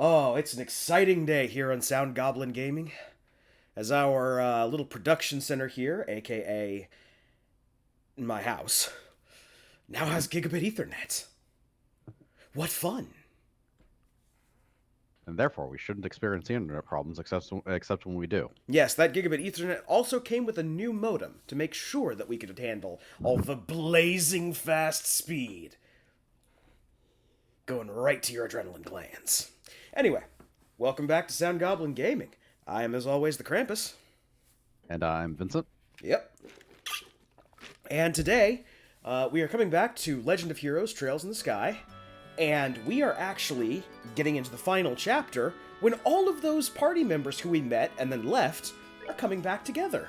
Oh, it's an exciting day here on Sound Goblin Gaming, as our little production center here, aka my house, now has gigabit Ethernet. What fun! And therefore we shouldn't experience internet problems except when we do. Yes, that gigabit Ethernet also came with a new modem to make sure that we could handle all the blazing fast speed. Going right to your adrenaline glands. Anyway, welcome back to Sound Goblin Gaming. I am, as always, the Krampus. And I'm Vincent. Yep. And today, we are coming back to Legend of Heroes Trails in the Sky, and we are actually getting into the final chapter when all of those party members who we met and then left are coming back together.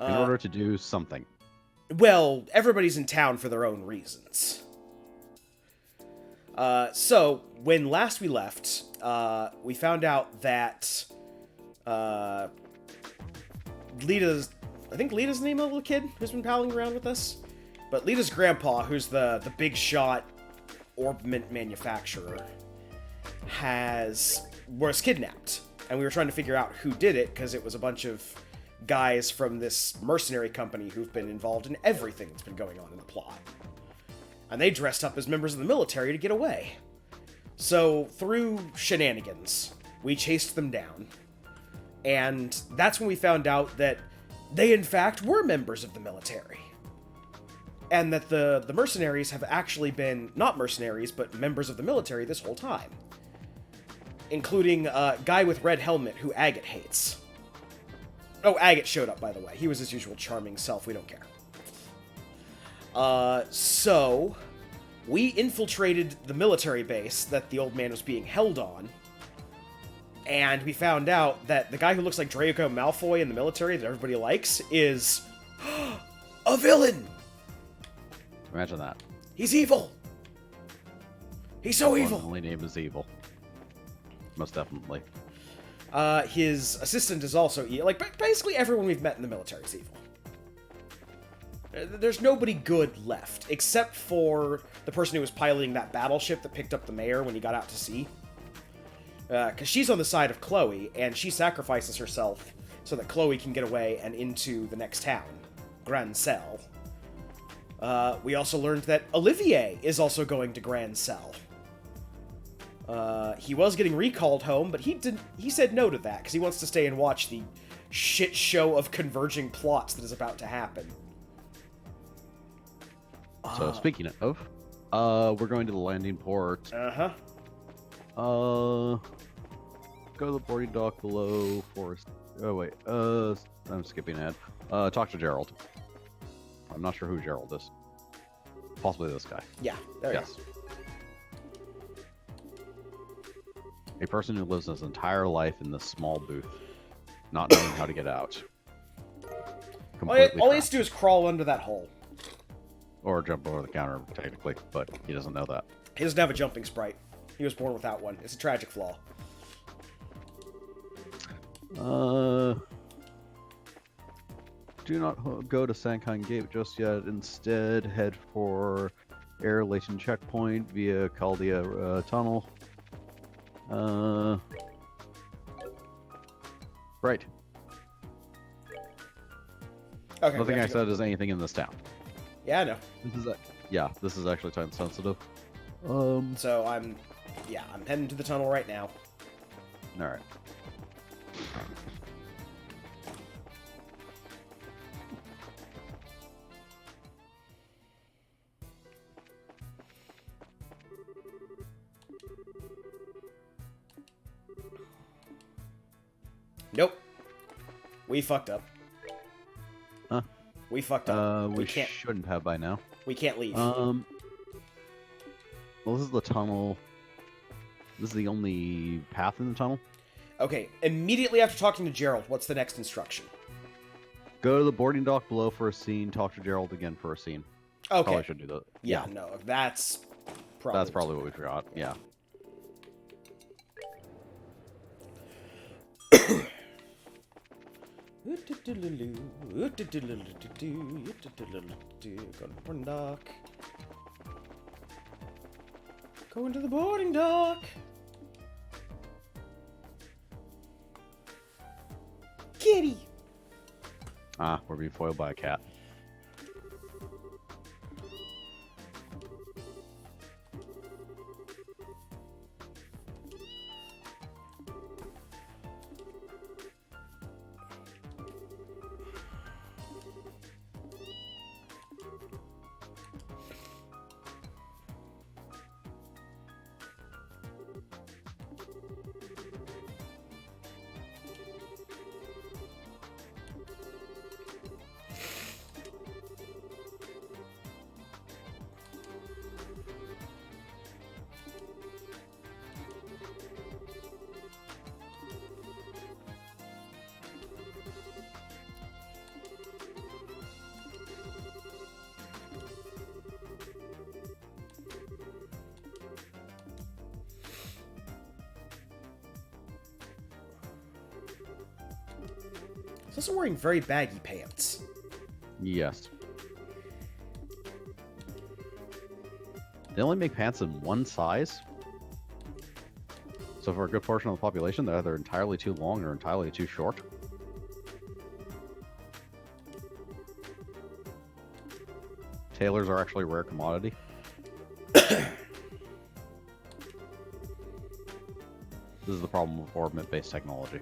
In order to do something. Well, everybody's in town for their own reasons. So, when last we left, we found out that Lita's... I think Lita's the name of the little kid who's been palling around with us. But Lita's grandpa, who's the big shot orbment manufacturer, was kidnapped. And we were trying to figure out who did it, because it was a bunch of guys from this mercenary company who've been involved in everything that's been going on in the plot. And they dressed up as members of the military to get away. So, through shenanigans, we chased them down. And that's when we found out that they, in fact, were members of the military. And that the mercenaries have actually been, not mercenaries, but members of the military this whole time. Including a guy with red helmet who Agate hates. Oh, Agate showed up, by the way. He was his usual charming self. We don't care. So, we infiltrated the military base that the old man was being held on, and we found out that the guy who looks like Draco Malfoy in the military that everybody likes is a villain! Imagine that. He's evil! He's so evil! The only name is evil. Most definitely. His assistant is also evil. Like, basically everyone we've met in the military is evil. There's nobody good left, except for the person who was piloting that battleship that picked up the mayor when he got out to sea. Because she's on the side of Chloe, and she sacrifices herself so that Chloe can get away and into the next town, Grancel. We also learned that Olivier is also going to Grancel. He was getting recalled home, but he said no to that, because he wants to stay and watch the shit show of converging plots that is about to happen. So, speaking of, we're going to the landing port. Uh-huh. Go to the boarding dock below for... Oh, wait. I'm skipping ahead. Talk to Gerald. I'm not sure who Gerald is. Possibly this guy. Yeah, there you Yes. A person who lives his entire life in this small booth, not knowing how to get out. go. All Completely he has to trapped. do is crawl under that hole. Or jump over the counter, technically, but he doesn't know that. He doesn't have a jumping sprite. He was born without one. It's a tragic flaw. Do not go to Sankine Gate just yet. Instead, head for Air Lation Checkpoint via Caldia Tunnel. Right. Okay. Nothing we I have to go. said is anything in this town. Yeah, I know. This is actually time sensitive. So I'm heading to the tunnel right now. All right. Nope. We fucked up. Huh? We fucked up. We can't. shouldn't have by now. We can't leave. Well, this is the tunnel. This is the only path in the tunnel. Okay. Immediately after talking to Gerald, what's the next instruction? Go to the boarding dock below for a scene. Talk to Gerald again for a scene. Okay. Probably should do that. Yeah. No. That's probably. That's probably what we forgot. Yeah. Go to Porn Dock. Going to the boarding dock. Kitty. Ah, we're being foiled by a cat. He's also wearing very baggy pants. Yes. They only make pants in one size. So for a good portion of the population, they're either entirely too long or entirely too short. Tailors are actually a rare commodity. This is the problem with orbit-based technology.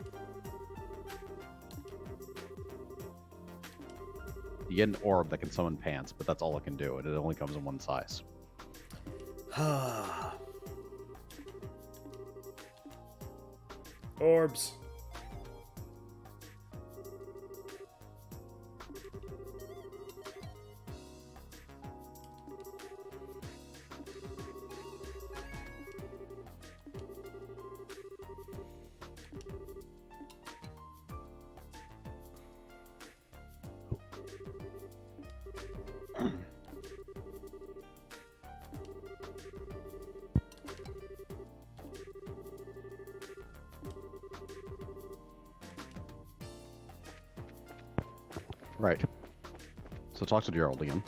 You get an orb that can summon pants, but that's all it can do, and it only comes in one size. Orbs. Right. So talk to Gerald again.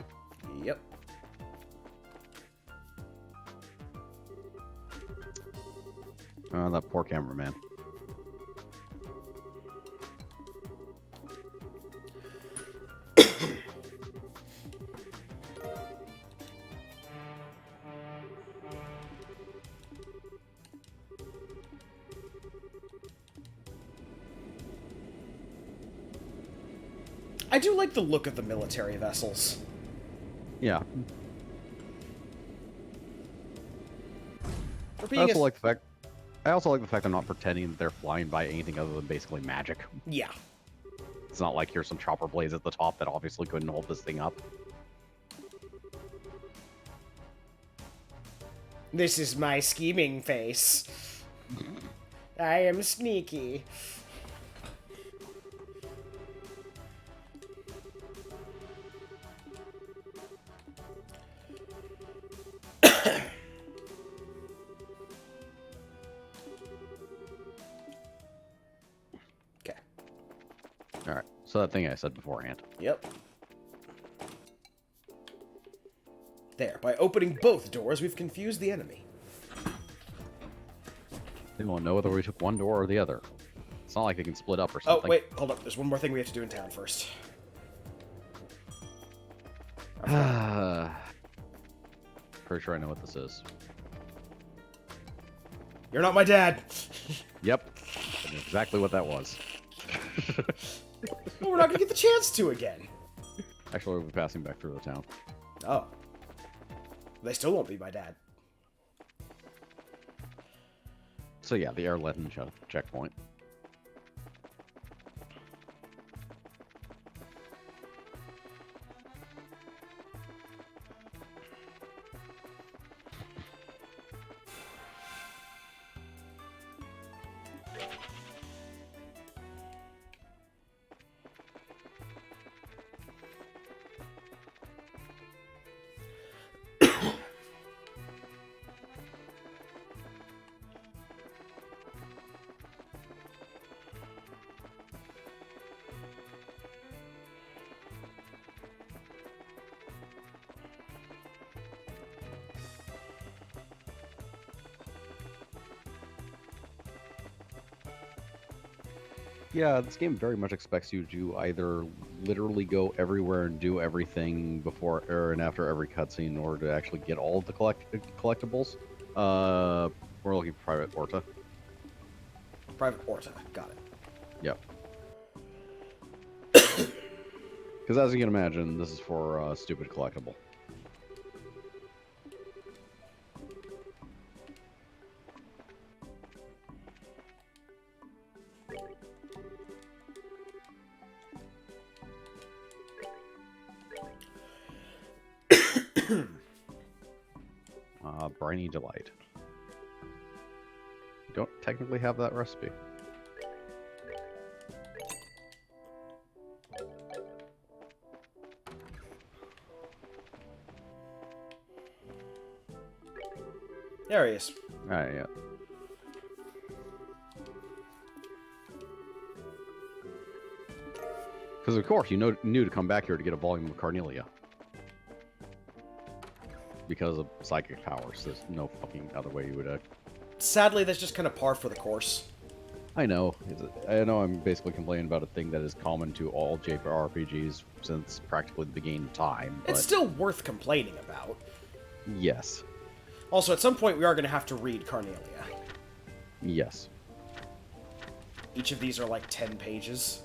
Yep. That poor cameraman. I do like the look of the military vessels. Yeah. For I being also a... like the fact. I also like the fact they're not pretending that they're flying by anything other than basically magic. Yeah. It's not like here's some chopper blades at the top that obviously couldn't hold this thing up. This is my scheming face. I am sneaky. Okay. Alright, so that thing I said beforehand. Yep. There. By opening both doors, we've confused the enemy. They won't know whether we took one door or the other. It's not like they can split up or Oh, something. wait. Hold up. There's one more thing we have to do in town first. Pretty sure I know what this is. You're not my dad. Yep. I knew exactly what that was. Well, we're not gonna get the chance to again. Actually, we'll be passing back through the town. Oh. They still won't be my dad. So yeah, the air Letten checkpoint. Yeah, this game very much expects you to either literally go everywhere and do everything before and after every cutscene in order to actually get all of the collectibles. We're looking for Private Orta. Private Orta, got it. Yep. Because as you can imagine, this is for stupid collectible. Briny Delight. You don't technically have that recipe. There he is. Alright, yeah. Because of course you knew to come back here to get a volume of Carnelia. Because of psychic powers. There's no fucking other way you would... Sadly, that's just kind of par for the course. I know. I know I'm basically complaining about a thing that is common to all JRPGs since practically the beginning of time, but... It's still worth complaining about. Yes. Also, at some point, we are going to have to read Carnelia. Yes. Each of these are like 10 pages.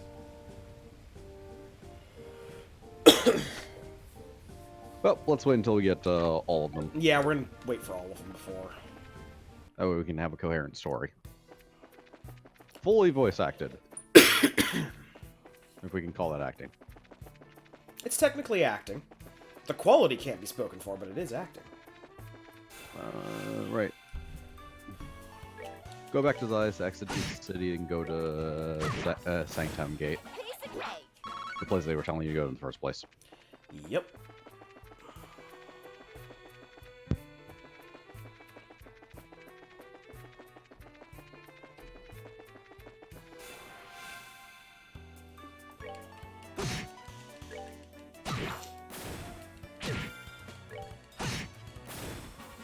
Well, let's wait until we get all of them. Yeah, we're going to wait for all of them before. That way we can have a coherent story. Fully voice acted. If we can call that acting. It's technically acting. The quality can't be spoken for, but it is acting. Right. Go back to Zeiss, exit the city, and go to Sanctum Gate. The place they were telling you to go in the first place. Yep.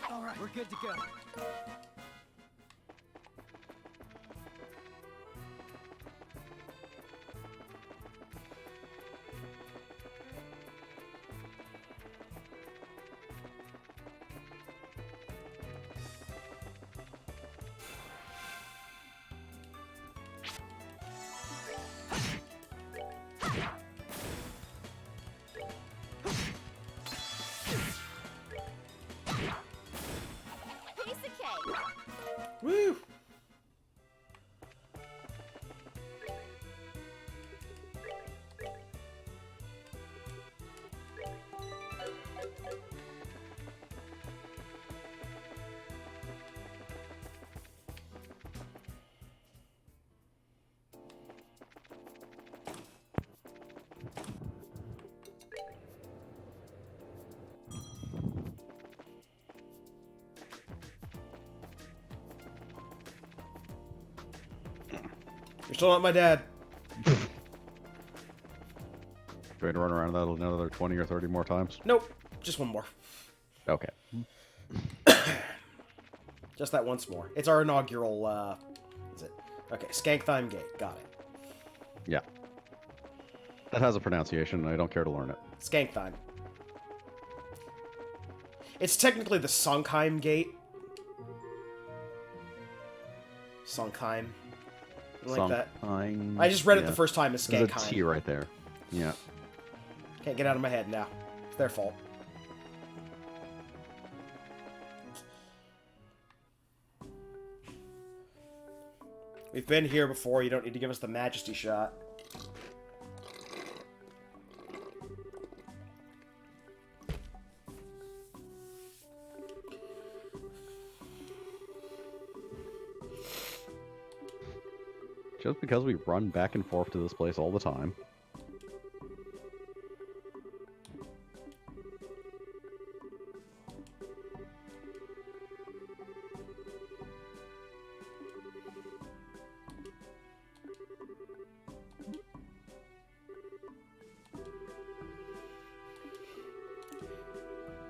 All right, we're good to go. Woo! You're still not my dad. Trying to run around that another 20 or 30 more times? Nope. Just one more. Okay. Just that once more. It's our inaugural, is it? Okay, Skanktheim Gate. Got it. Yeah. That has a pronunciation, and I don't care to learn it. Skanktheim. It's technically the Sonkheim Gate. Sonkheim. Like that. I just read it the first time as Skankheim. There's a T right there. Yeah. Can't get out of my head now. It's their fault. We've been here before. You don't need to give us the Majesty shot. Just because we run back and forth to this place all the time.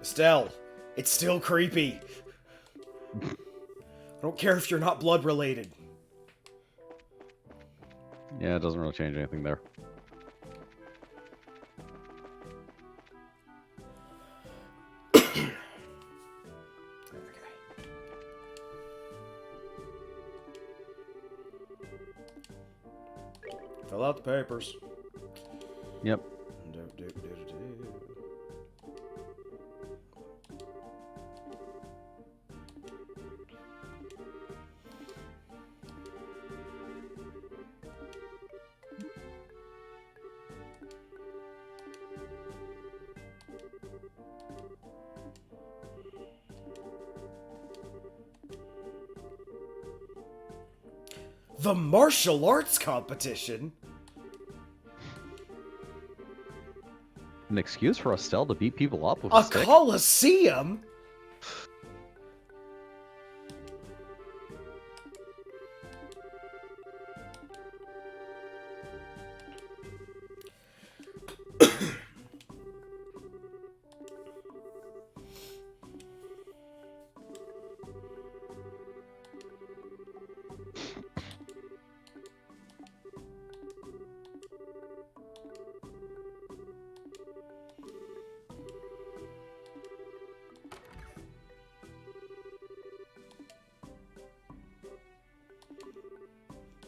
Estelle, it's still creepy. I don't care if you're not blood related. Yeah, Yeah, it doesn't really change anything there. Fill out the papers. Yep. The martial arts competition? An excuse for Estelle to beat people up with A a stick? coliseum?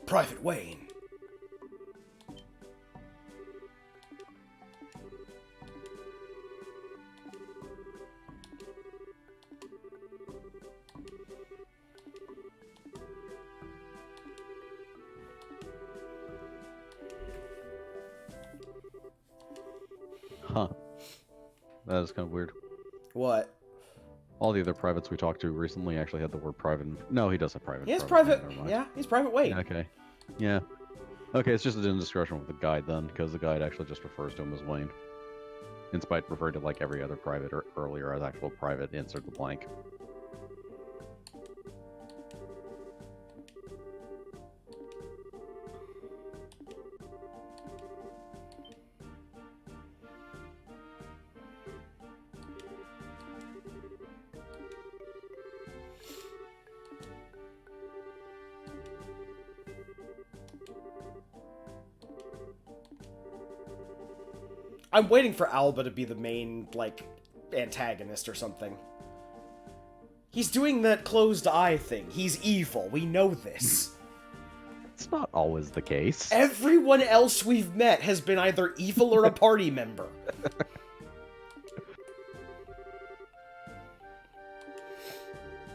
Private Wayne. Huh. That is kind of weird. What? All the other privates we talked to recently actually had the word private. No, he does have private. He has private. Never mind. Yeah, he's Private Wayne. Yeah, okay. Yeah. Okay, it's just an indiscretion with the guide then, because the guide actually just refers to him as Wayne. In spite of referring to like every other private or earlier as actual private, insert the blank. I'm waiting for Alba to be the main, like, antagonist or something. He's doing that closed eye thing. He's evil. We know this. It's not always the case. Everyone else we've met has been either evil or a party member.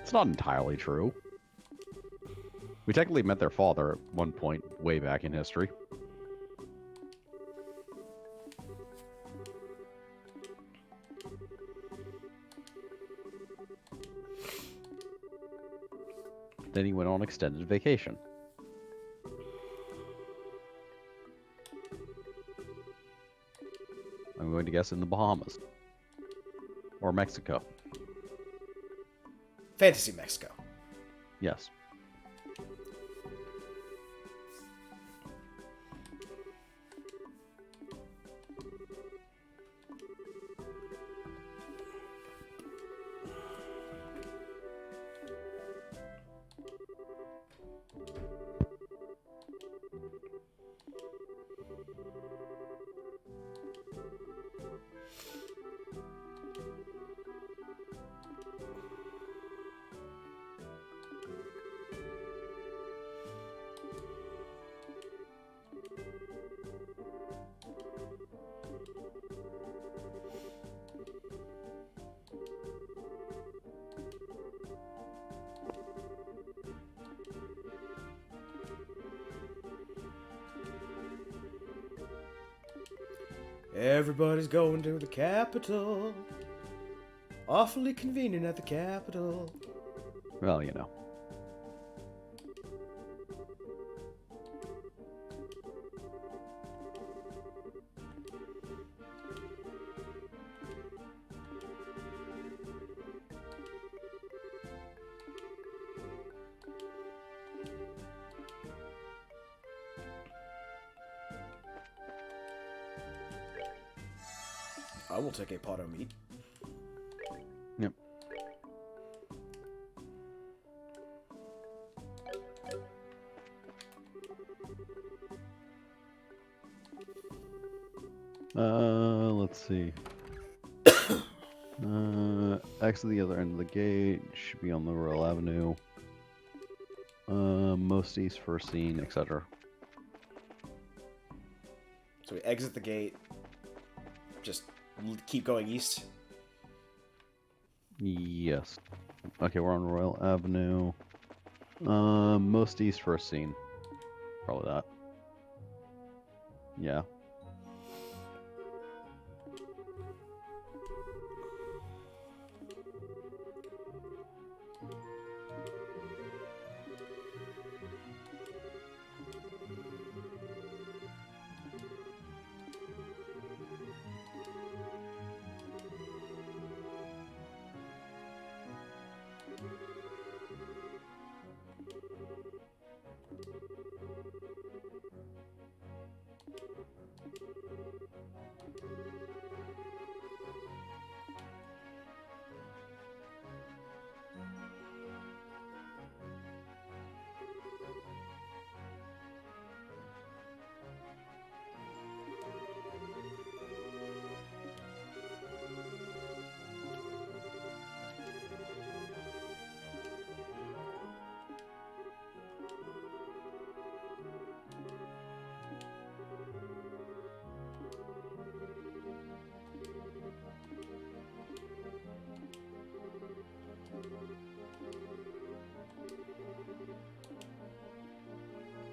It's not entirely true. We technically met their father at one point way back in history. Then he went on extended vacation. I'm going to guess in the Bahamas. Or Mexico. Fantasy Mexico. Yes. Everybody's going to the capital. Awfully convenient at the capital. Well, you know. I will take a pot of meat. Yep. Let's see. Exit the other end of the gate. Should be on the Royal Avenue. Most east first scene, etc. So we exit the gate. Just keep going east. Yes. Okay, we're on Royal Avenue. Most east first scene. Probably that. Yeah.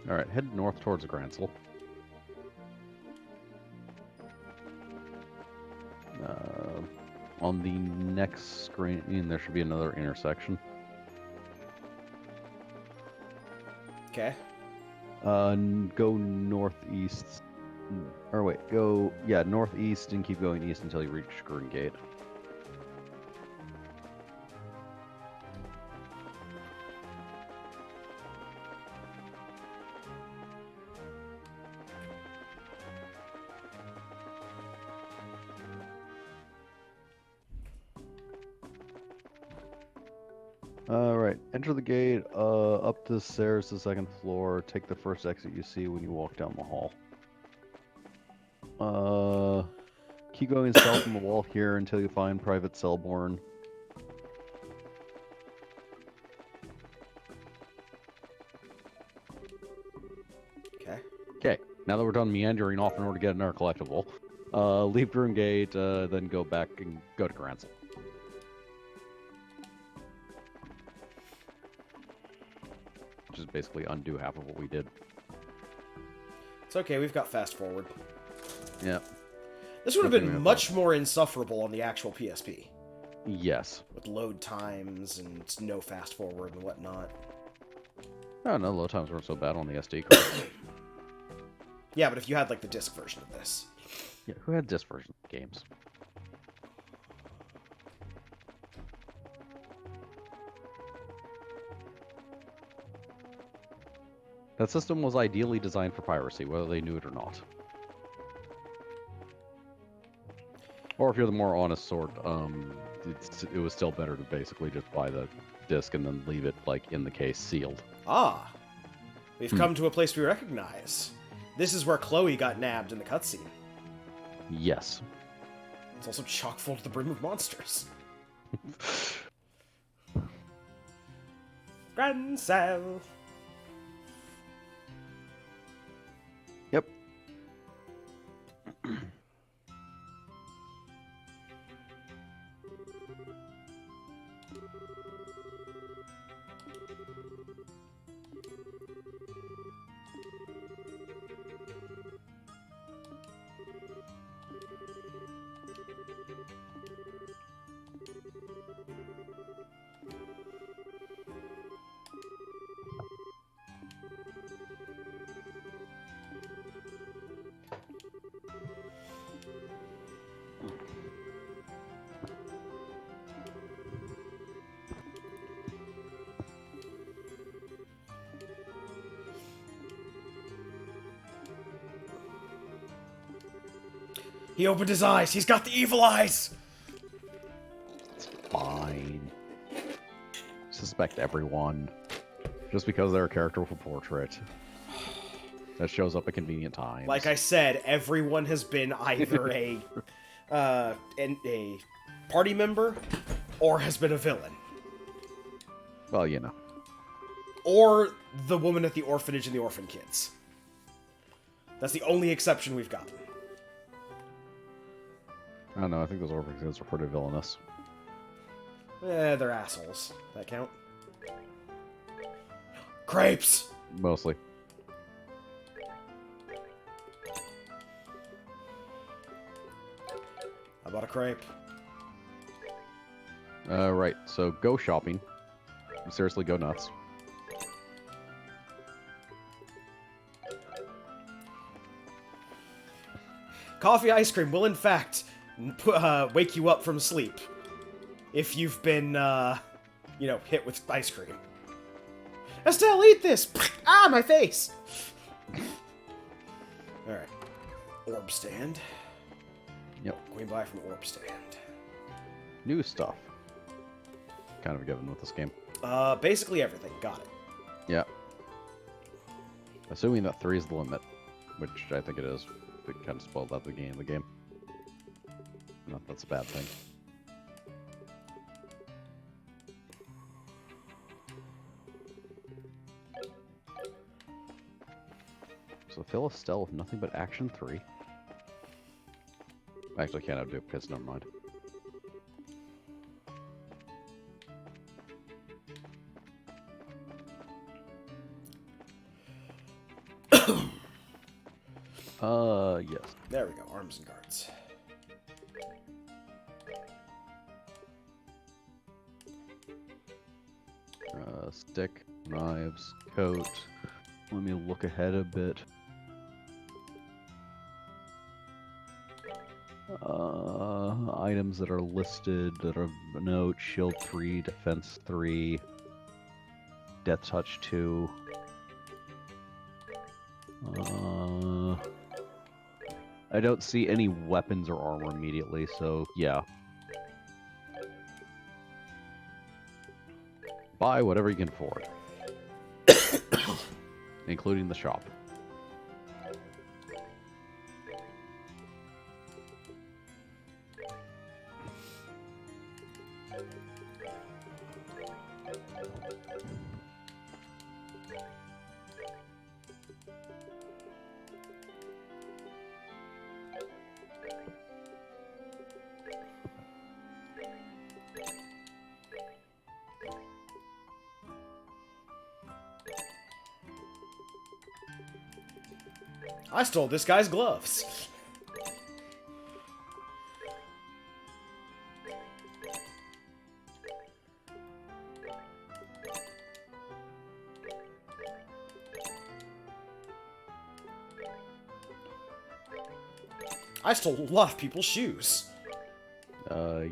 Alright, head north towards Gransel. On the next screen, there should be another intersection. Okay. Go northeast. Or wait, go, yeah, northeast and keep going east until you reach Green Gate. Alright, enter the gate, up the stairs to the second floor, take the first exit you see when you walk down the hall. Keep going south on the wall here until you find Private Selborn. Okay. Okay, now that we're done meandering off in order to get another collectible, leave Broomgate, then go back and go to Gransel. Which is basically undo half of what we did. It's okay, we've got fast forward. Yep. This would have Okay, been much more insufferable on the actual PSP. Yes. With load times and no fast forward and whatnot. Oh no, load times weren't so bad on the SD card. Yeah, but if you had like the disc version of this. Yeah, who had disc version games? That system was ideally designed for piracy, whether they knew it or not. Or if you're the more honest sort, it was still better to basically just buy the disc and then leave it, like, in the case, sealed. Ah. We've come to a place we recognize. This is where Chloe got nabbed in the cutscene. Yes. It's also chock full to the brim of monsters. Gransel. Yep. He opened his eyes. He's got the evil eyes. Fine. Suspect everyone. Just because they're a character with a portrait. that shows up at convenient times. Like I said, everyone has been either a party member or has been a villain. Well, you know. Or the woman at the orphanage and the orphan kids. That's the only exception we've got. I don't know. I think those orphan kids are pretty villainous. They're assholes. That count? Crepes! Mostly. I bought a crepe. Right. So go shopping. Seriously, go nuts. Coffee ice cream will, in fact, wake you up from sleep. If you've been, hit with ice cream. Estelle, eat this! Ah, my face! Alright. Orb stand. Yep. Going by from orb stand. New stuff. Kind of a given with this game. Basically everything. Got it. Yeah. Assuming that 3 is the limit, which I think it is. It kind of spoiled out the game. Not that's a bad thing. So fill Estelle with nothing but action 3. Actually, can't outdo because never mind. Yes. There we go. Arms and guards. Stick, knives, coat. Let me look ahead a bit. Items that are listed that are note: shield 3, defense 3, death touch 2. I don't see any weapons or armor immediately, so yeah. Buy whatever you can afford. Including the shop. I stole this guy's gloves. I stole a lot of people's shoes.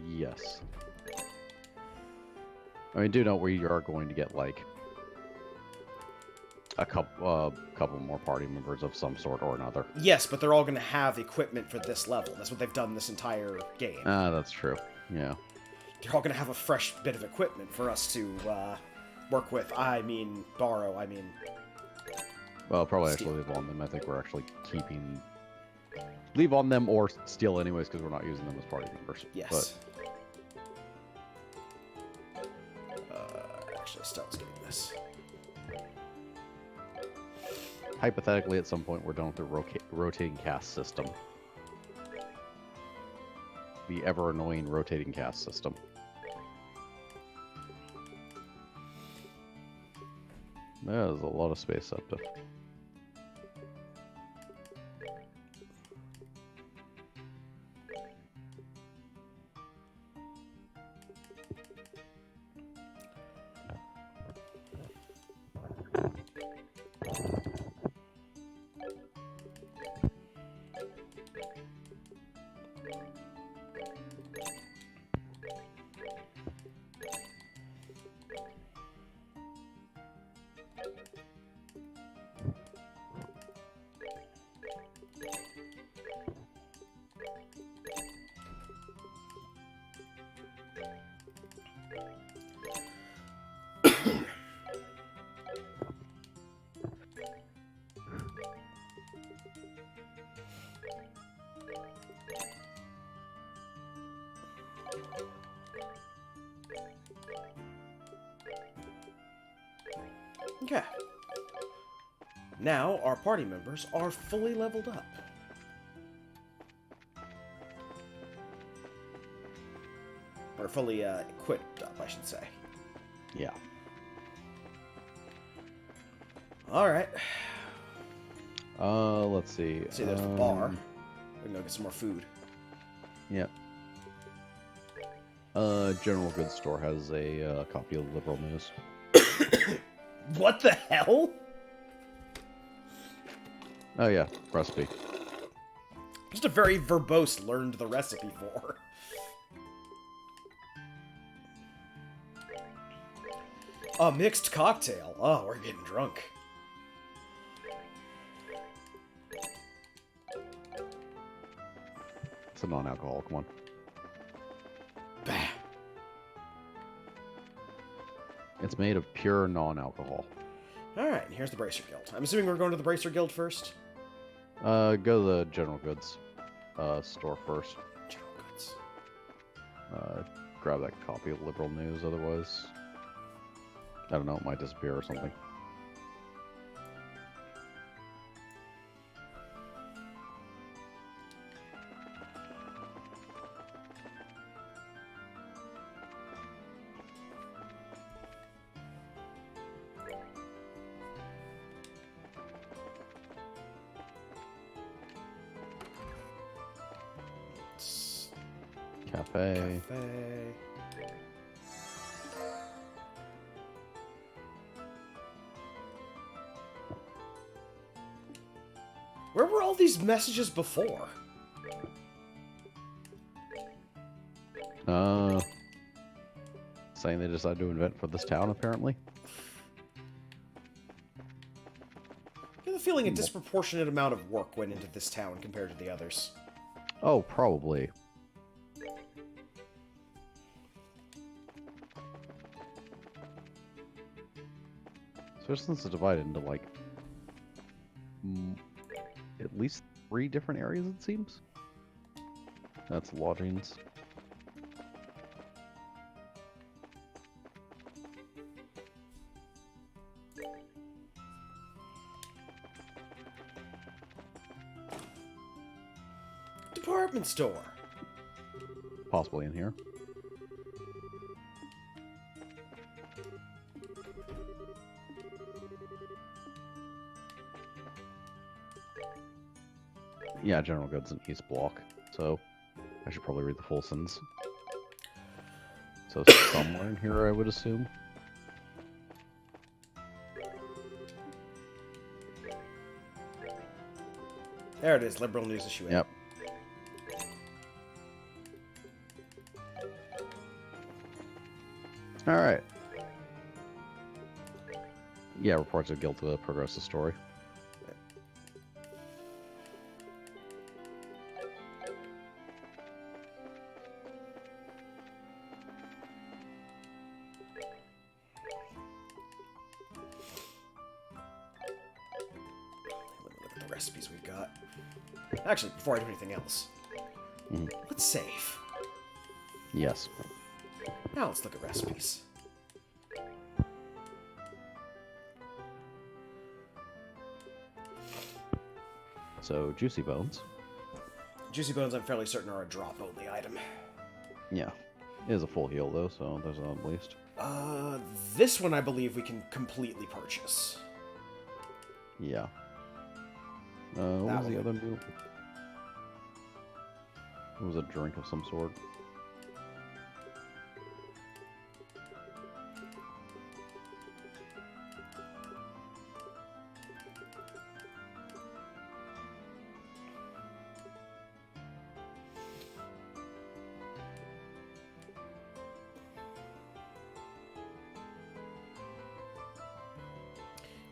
Yes. I mean, do note where you are going to get, like, a couple more party members of some sort or another. Yes, but they're all going to have equipment for this level. That's what they've done this entire game. That's true. Yeah. They're all going to have a fresh bit of equipment for us to work with. I mean, borrow. I mean... Well, probably steal. actually leave on them. I think we're actually keeping... Leave on them or steal anyways, because we're not using them as party members. Yes. Actually, Stella's getting this. Hypothetically, at some point, we're done with the rotating cast system. The ever-annoying rotating cast system. There's a lot of space up to... Okay. Now our party members are fully leveled up. Or fully equipped up, I should say. Yeah. Alright. Let's see. See, there's the bar. We can go get some more food. Yep. General Goods Store has a copy of Liberal News. What the hell? Oh yeah, recipe. Just a very verbose learned the recipe for. A mixed cocktail. Oh, we're getting drunk. It's a non-alcoholic one. Bah. It's made of pure non-alcohol. Alright, and here's the Bracer Guild. I'm assuming we're going to the Bracer Guild first? Go to the General Goods store first. General Goods. Grab that copy of Liberal News, otherwise... I don't know, it might disappear or something. Cafe. Cafe. Where were all these messages before? Saying they decided to invent for this town, apparently. I get the feeling a disproportionate amount of work went into this town compared to the others. Oh, probably. Especially since it's divided into, like, at least 3 different areas, it seems. That's lodgings. Department store. Possibly in here. Yeah, General Goods in East Block, so I should probably read the full sentence. So somewhere in here, I would assume. There it is, Liberal News Issue 8. Yep. Alright. Yeah, reports of guilt to progress the story. Let me look at the recipes we've got. Actually, before I do anything else, let's save. Yes. Now let's look at recipes. So, Juicy Bones. Juicy Bones, I'm fairly certain, are a drop-only item. Yeah. It is a full heal, though, so there's at least. This one I believe we can completely purchase. Yeah. What That was the one. other meal? It was a drink of some sort.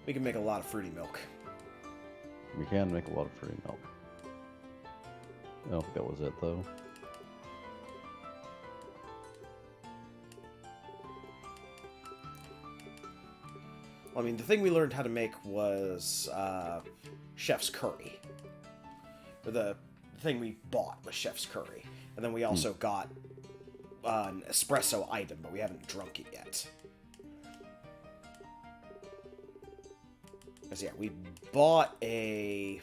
We can make a lot of fruity milk. We can make a lot of fruity milk. I don't think that was it, though. Well, I mean, the thing we learned how to make was chef's curry. Or the thing we bought was chef's curry. And then we also got an espresso item, but we haven't drunk it yet. Because, yeah, we bought a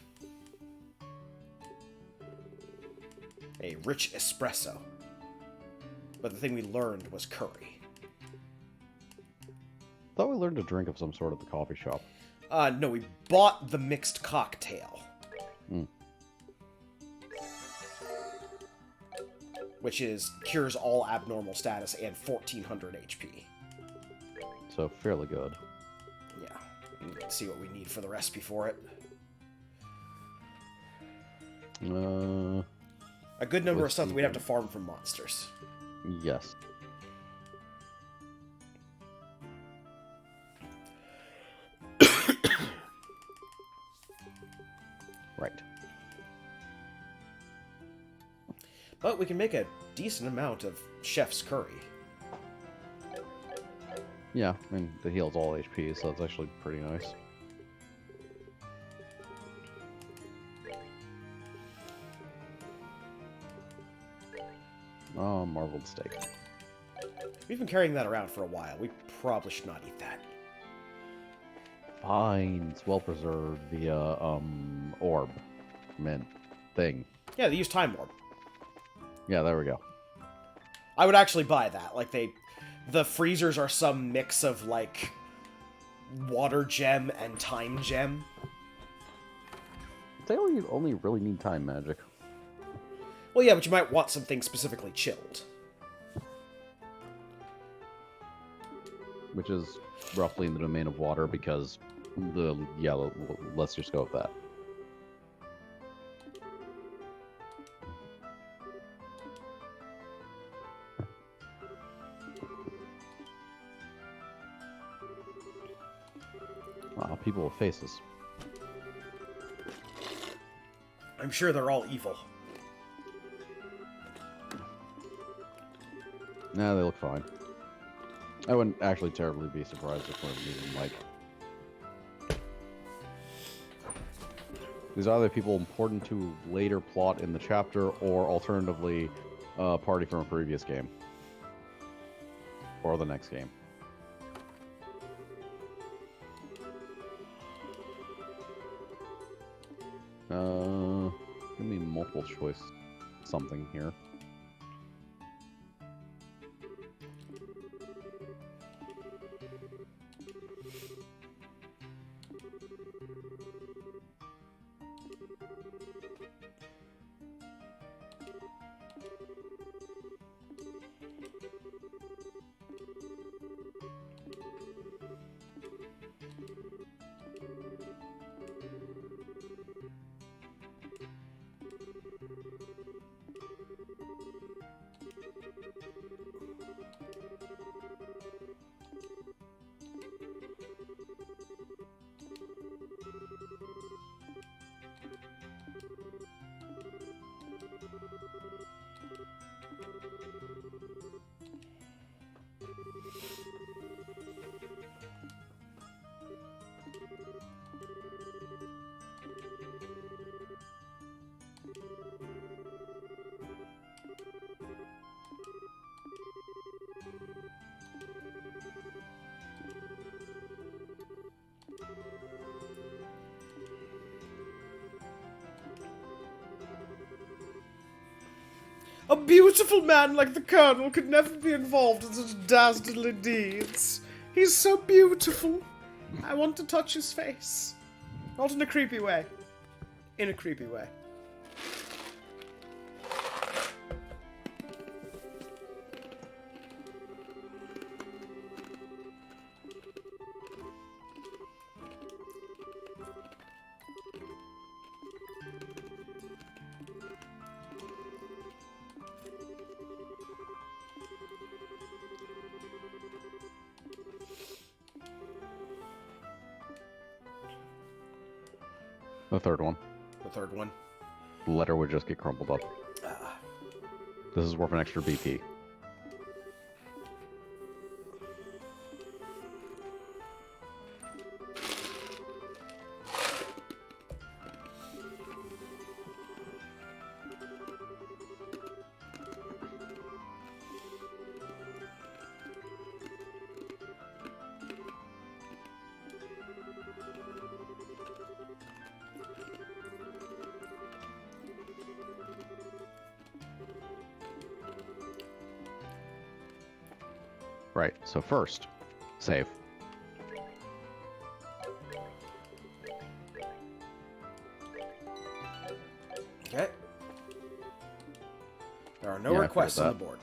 rich espresso. But the thing we learned was curry. Thought we learned a drink of some sort at the coffee shop. No, we bought the mixed cocktail. Mm. Which cures all abnormal status and 1400 HP. So fairly good. Yeah. Let's see what we need for the recipe for it. A good number of stuff that we'd have to farm from monsters. Yes. Right. But we can make a decent amount of chef's curry. Yeah, I mean, it heals all HP, so it's actually pretty nice. Oh, marbled steak. We've been carrying that around for a while. We probably should not eat that. Fine, it's well preserved via, orb. Mint. Thing. Yeah, they use Time Orb. Yeah, there we go. I would actually buy that. Like, the freezers are some mix of, like, water gem and time gem. They only really need time magic. Well, yeah, but you might want something specifically chilled. Which is roughly in the domain of water because let's just go with that. People with faces. I'm sure they're all evil. Nah, they look fine. I wouldn't actually terribly be surprised if one of them, like... These are either people important to later plot in the chapter, or alternatively, party from a previous game. Or the next game. Give me multiple choice something here. A beautiful man like the Colonel could never be involved in such dastardly deeds. He's so beautiful. I want to touch his face. Not in a creepy way. In a creepy way. The third one. The third one. The letter would just get crumpled up. This is worth an extra BP. Right. So first, save. Okay. There are no Yeah, I requests on figured the board.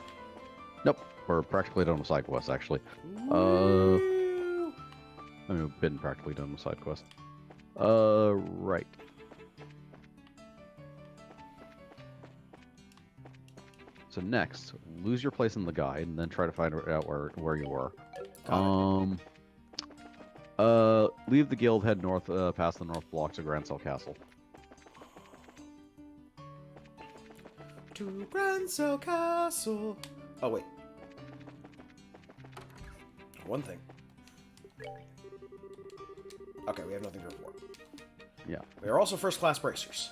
Nope. We're practically done with side quests, actually. Woo! I mean, we've been practically done with side quests. Right. So next, lose your place in the guide, and then try to find out where you were. Leave the guild, head north, past the north blocks of Grancel Castle. To Grancel Castle. Oh, wait. One thing. Okay, we have nothing to report. Yeah. We are also first-class bracers.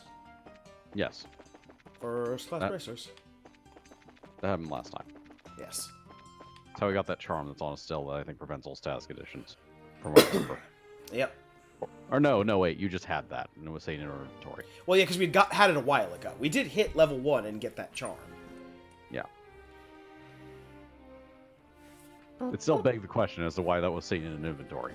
Yes. First-class bracers. That happened last time. Yes. That's how we got that charm that's on Estelle that I think prevents all status conditions. From what I remember. Yep. Or no, wait, you just had that, and it was saying in our inventory. Well, yeah, because we had it a while ago. We did hit level 1 and get that charm. Yeah. It still begs the question as to why that was seen in an inventory.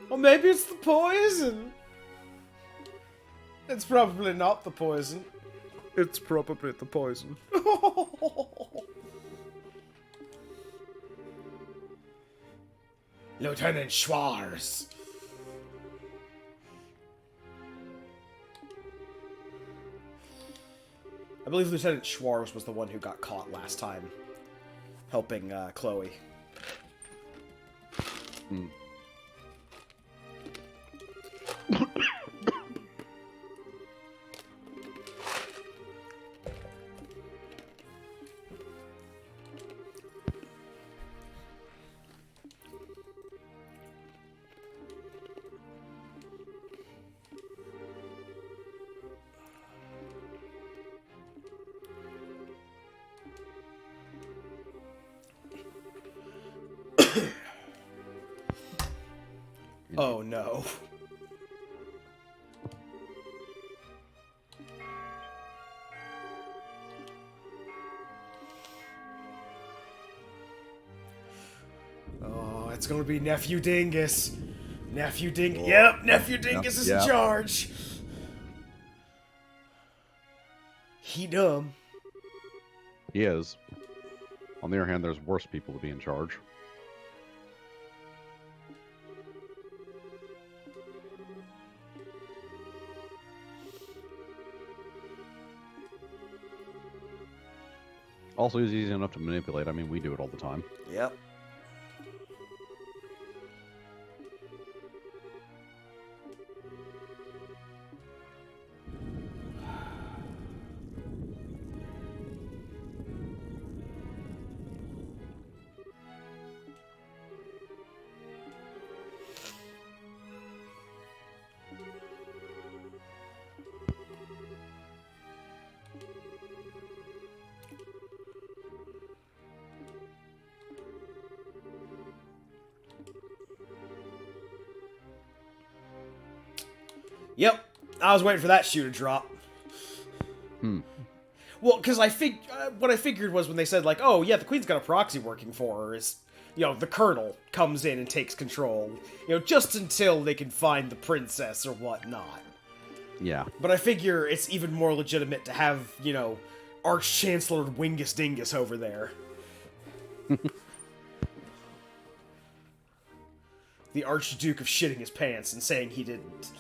Or maybe it's the poison. It's probably not the poison. It's probably the poison. Lieutenant Schwarz. I believe Lieutenant Schwarz was the one who got caught last time, helping Chloe. Hmm. Oh no. Oh, it's gonna be Nephew Dingus. Nephew Dingus. Oh. Yep, Nephew Dingus is in Yeah. charge. He dumb. He is. On the other hand, there's worse people to be in charge. Also, he's easy enough to manipulate. I mean, we do it all the time. Yep. Yep. I was waiting for that shoe to drop. Hmm. Well, because what I figured was when they said, like, oh, yeah, the Queen's got a proxy working for her, is, the Colonel comes in and takes control, just until they can find the princess or whatnot. Yeah. But I figure it's even more legitimate to have, Arch-Chancellor Wingus Dingus over there. The Archduke of shitting his pants and saying he didn't.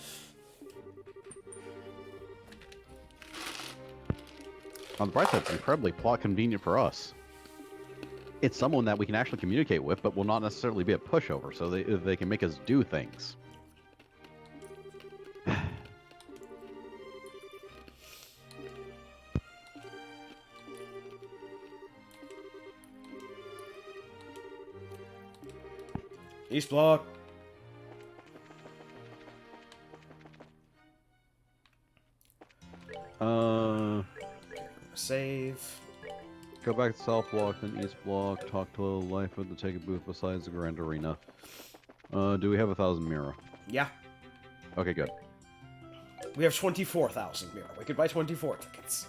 On the bright side, it's incredibly plot convenient for us. It's someone that we can actually communicate with, but will not necessarily be a pushover, so they can make us do things. East block. Save. Go back to South Block, then East Block, talk to Life with the Take a booth besides the Grand Arena. Do we have 1,000 Mira? Yeah. Okay, good. We have 24,000 Mira. We could buy 24 tickets.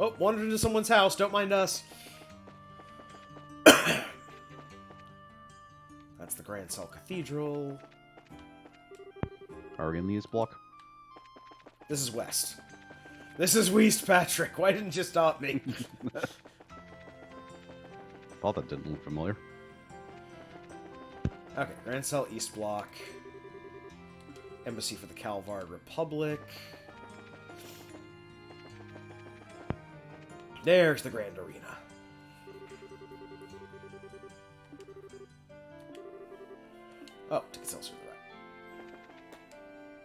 Oh, wandered into someone's house. Don't mind us. That's the Grand Cell Cathedral. Are we in the East Block? This is West. This is West, Patrick. Why didn't you stop me? Thought that didn't look familiar. Okay, Grand Cell East Block. Embassy for the Calvard Republic. There's the Grand Arena. Oh, ticket sales are right.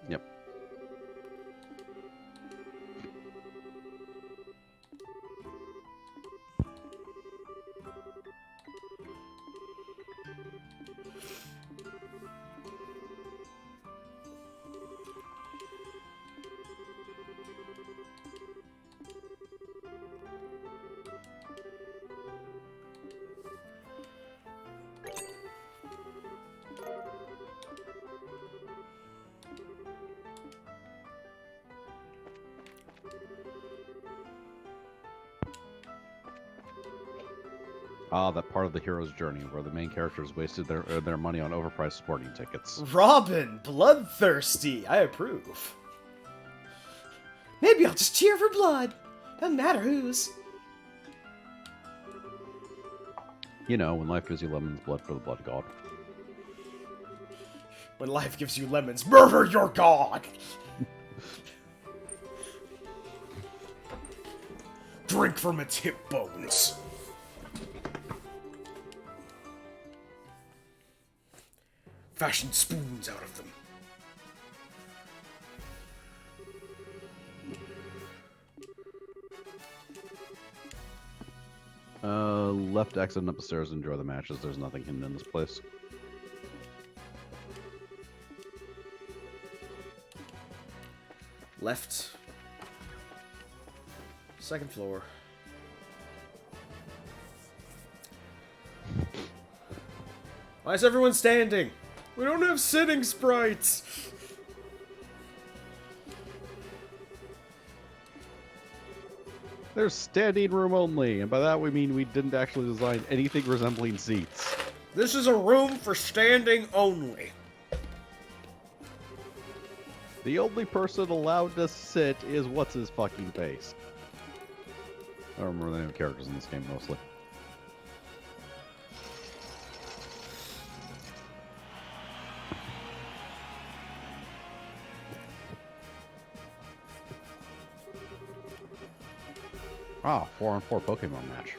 Yep. Ah, that part of the hero's journey where the main characters wasted their money on overpriced sporting tickets. Robin, bloodthirsty. I approve. Maybe I'll just cheer for blood. Doesn't matter whose. You know, when life gives you lemons, blood for the blood god. When life gives you lemons, murder your god! Drink from its hip bones. Fashion spoons out of them. Left exit and up the stairs, enjoy the matches. There's nothing hidden in this place. Left. Second floor. Why is everyone standing? We don't have sitting sprites! There's standing room only, and by that we mean we didn't actually design anything resembling seats. This is a room for standing only. The only person allowed to sit is what's his fucking face. I don't remember the name of characters in this game mostly. Ah, 4-on-4 Pokemon match.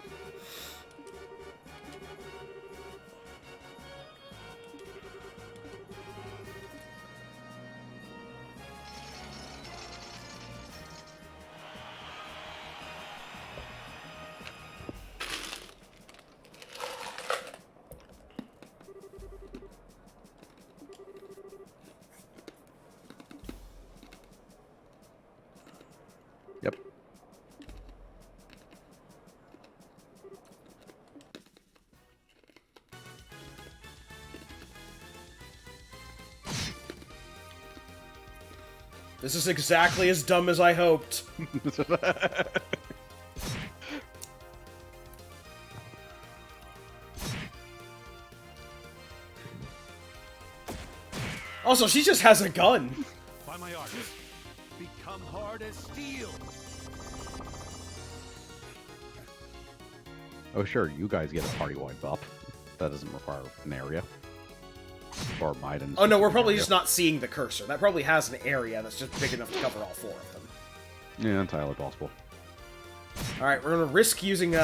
Yep. This is exactly as dumb as I hoped. Also, she just has a gun. By my art, become hard as steel. Oh, sure, you guys get a party wipe up. That doesn't require an area. Or Maiden's. Oh no, we're probably just not seeing the cursor. That probably has an area that's just big enough to cover all 4 of them. Yeah, entirely possible. Alright, we're gonna risk using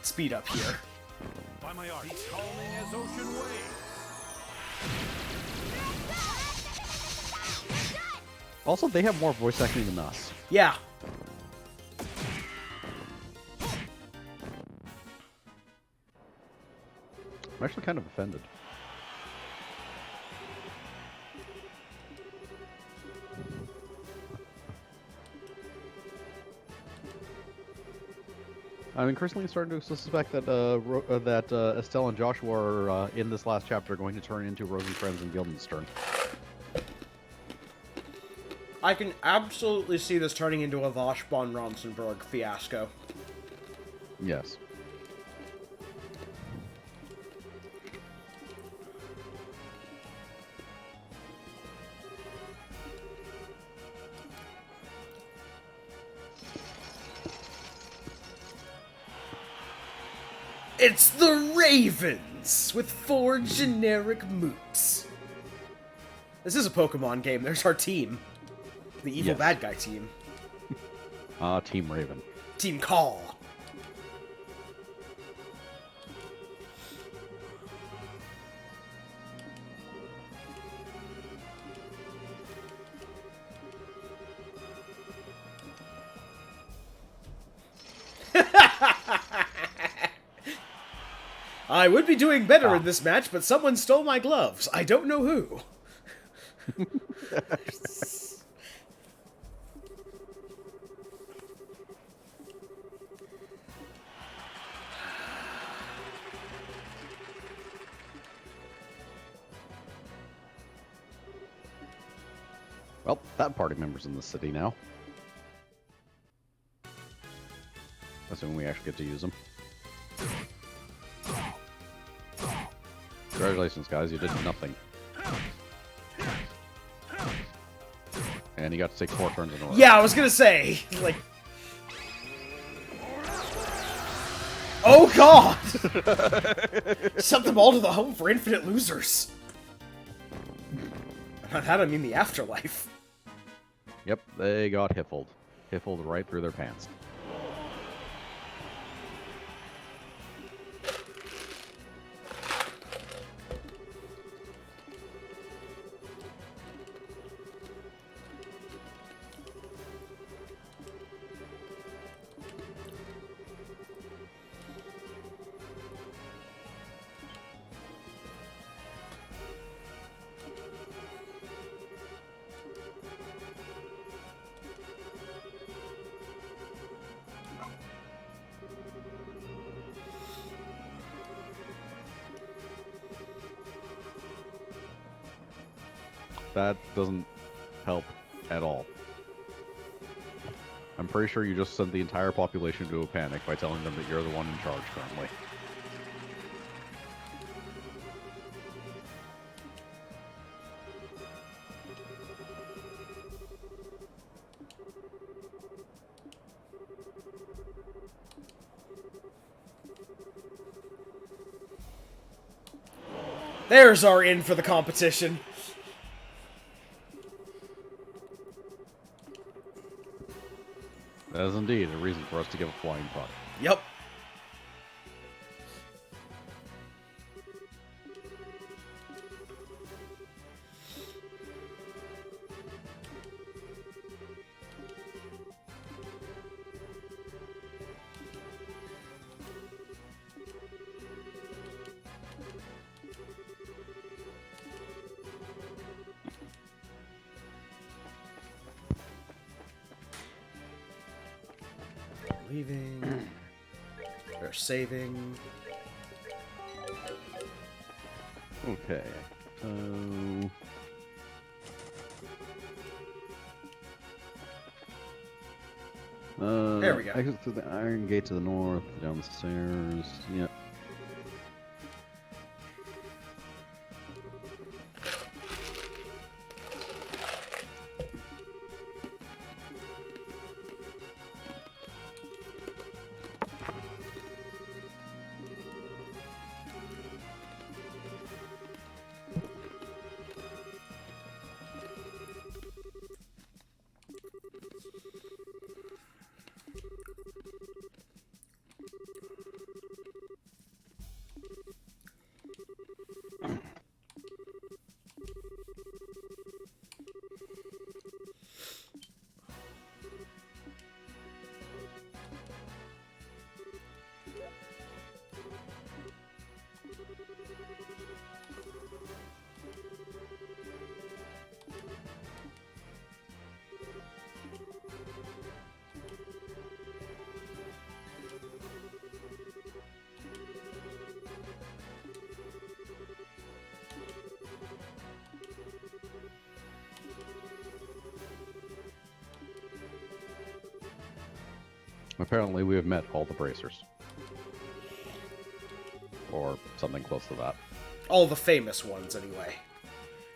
speed up here. By my art. He's calming as ocean waves. Also, they have more voice acting than us. Yeah. I'm actually kind of offended. I'm increasingly starting to suspect that Estelle and Joshua are in this last chapter going to turn into Rosencrantz and Guildenstern. I can absolutely see this turning into a Vosh von Ronsenberg fiasco. Yes. It's the Ravens with 4 generic moots. This is a Pokemon game. There's our team. The evil Yes. bad guy team. Team Raven. Team Call. I would be doing better in this match, but someone stole my gloves. I don't know who. Well, that party member's in the city now. Assuming we actually get to use them. Congratulations, guys. You did nothing. And you got to take 4 turns in a row. Yeah, I was gonna say, like... Oh god! Sent them all to the home for infinite losers. By that I mean the afterlife. Yep, they got hiffled. Hiffled right through their pants. That doesn't help at all. I'm pretty sure you just sent the entire population to a panic by telling them that you're the one in charge currently. There's our in for the competition. That is indeed a reason for us to give a flying puck. Yep. Leaving. They're saving. Okay. So... There we go. Exit to the Iron Gate to the north, down the stairs. Yep. Apparently, we have met all the bracers. Or something close to that. All the famous ones, anyway.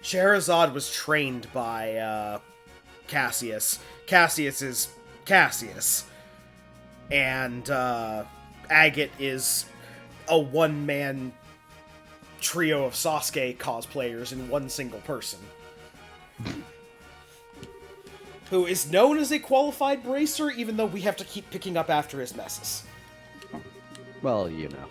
Scheherazade was trained by Cassius. Cassius is Cassius. And Agate is a one-man trio of Sasuke cosplayers in one single person. Who is known as a qualified bracer, even though we have to keep picking up after his messes. Well, you know.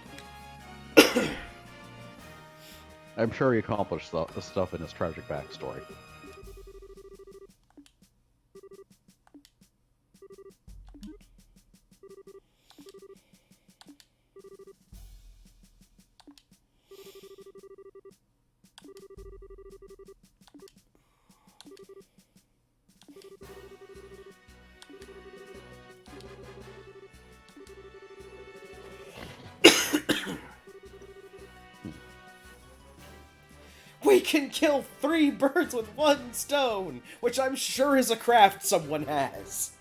I'm sure he accomplished the stuff in his tragic backstory. We can kill 3 birds with 1 stone, which I'm sure is a craft someone has.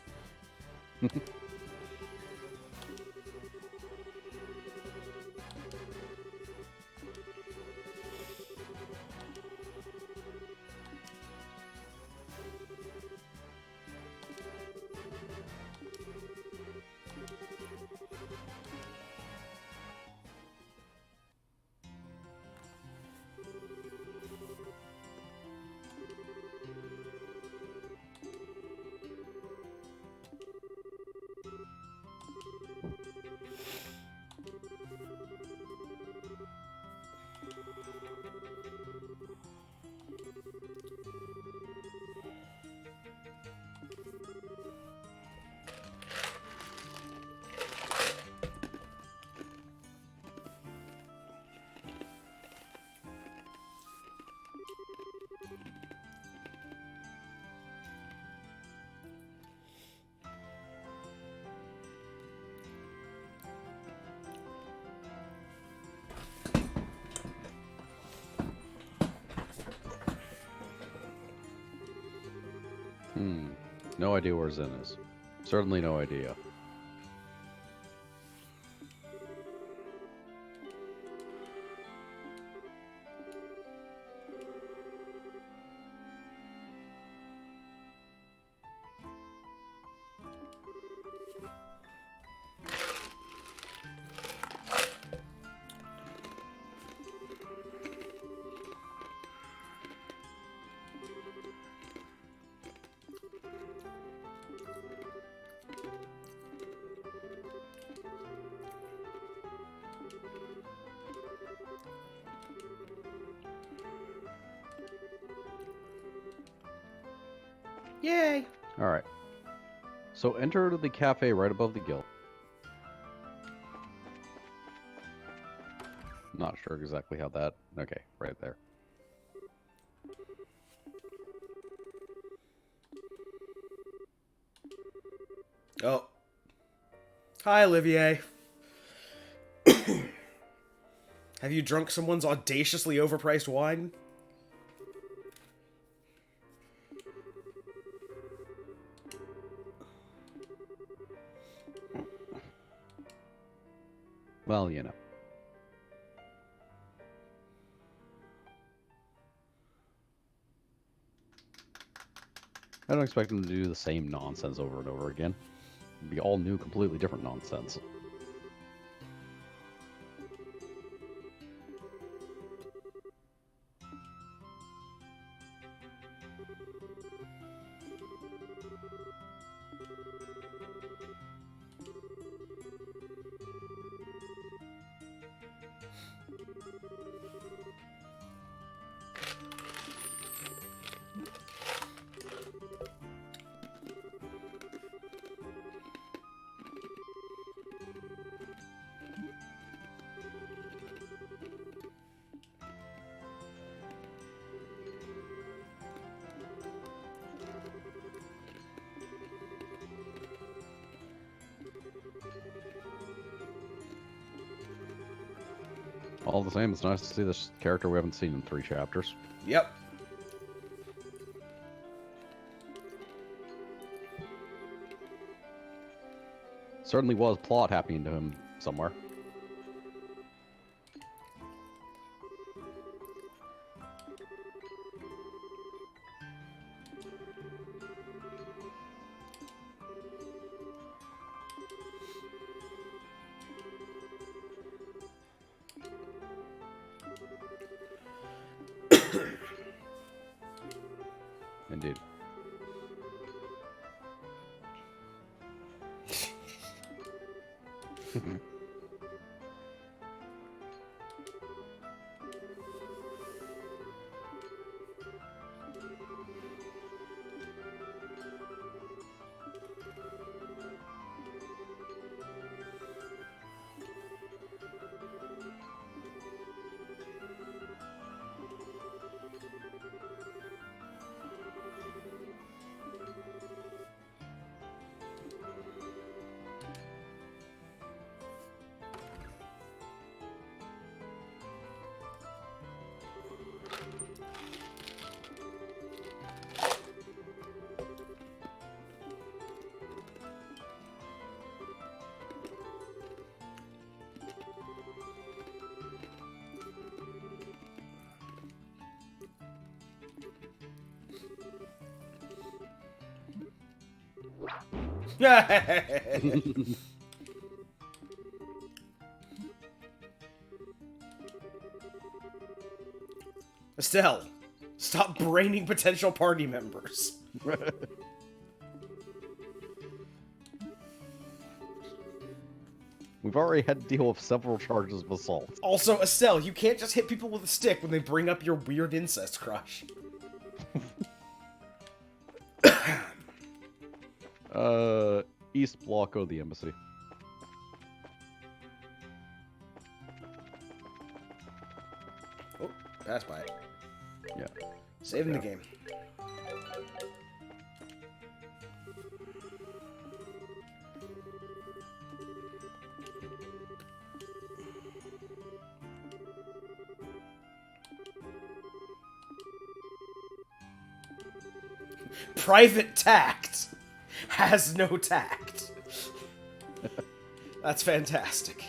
No idea where Zen is. Certainly no idea. Yay! Alright. So enter the cafe right above the guild. Not sure exactly how that... Okay, right there. Oh. Hi, Olivier. Have you drunk someone's audaciously overpriced wine? Well, you know. I don't expect them to do the same nonsense over and over again. It'd be all new, completely different nonsense. All the same, it's nice to see this character we haven't seen in 3 chapters. Yep. Certainly was plot happening to him somewhere. Indeed. Estelle, stop braining potential party members. We've already had to deal with several charges of assault. Also, Estelle, you can't just hit people with a stick when they bring up your weird incest crush. East block of the embassy. Oh, pass by it. Yeah. Saving the game. Private tact has no tact. That's fantastic.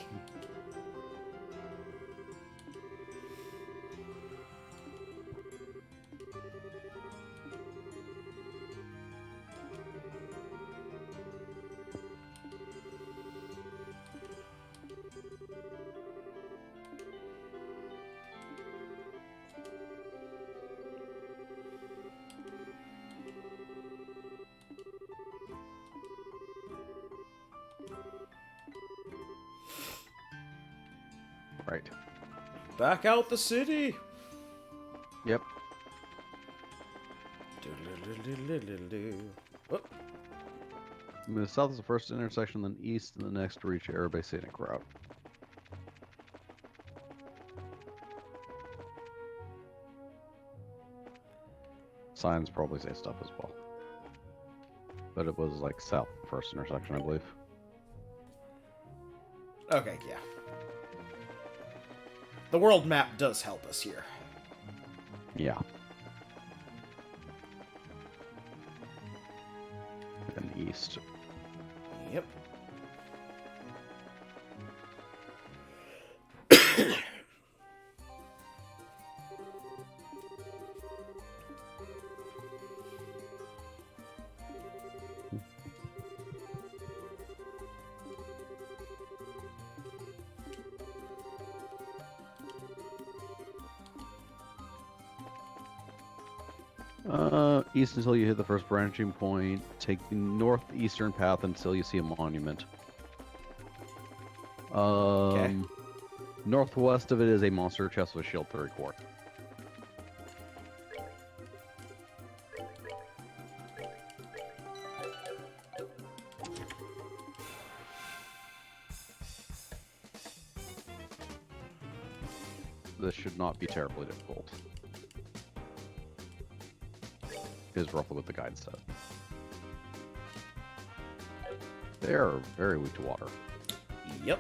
Right. Back out the city. Yep. Oh, Move south is the first intersection, then east, and the next to reach Airbase Scenic Route. Signs probably say stuff as well. But it was like south first intersection, I believe. okay, yeah. The world map does help us here. Yeah. And east. Yep. East until you hit the first branching point. Take the northeastern path until you see a monument. Northwest of it is a monster chest with shield 3/4. This should not be terribly difficult. Is roughly what the guide said. They are very weak to water. Yep.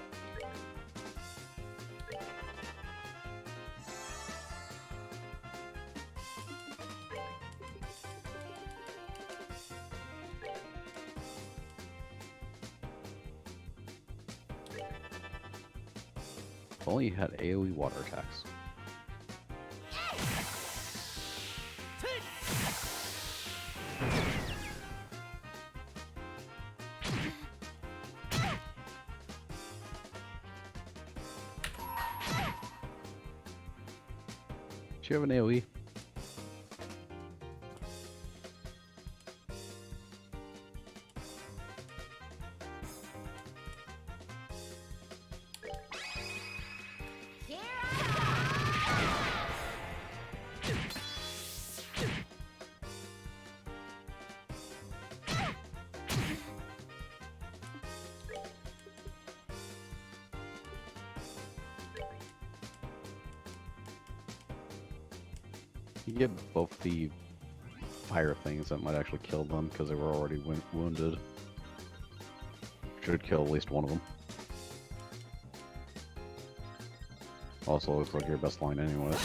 only you had AoE water attacks. Do you have an AoE? You get both the fire things that might actually kill them because they were already wounded. Should kill at least one of them. Also, looks like your best line anyway.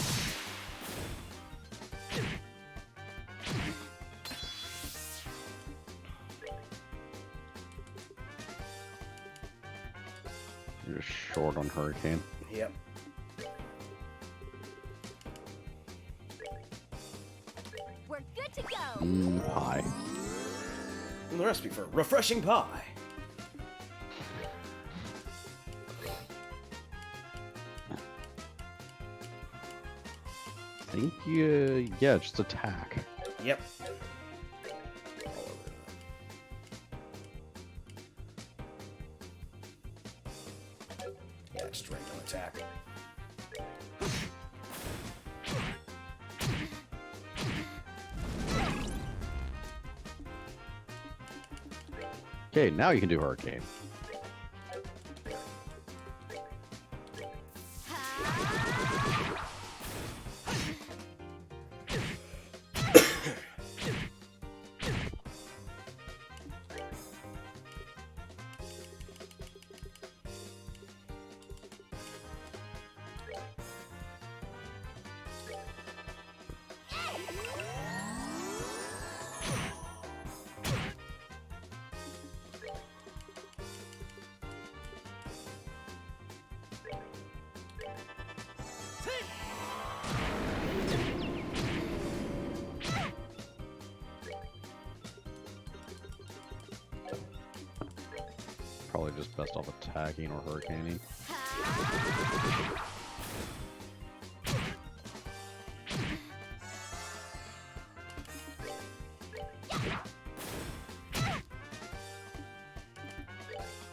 You're just short on Hurricane. Yep. We're good to go. Pie. And the recipe for refreshing pie. I think you, yeah, just attack. Yep. Yeah, just regular attack. Okay, now you can do Hurricane. Probably just best off attacking or hurricaning.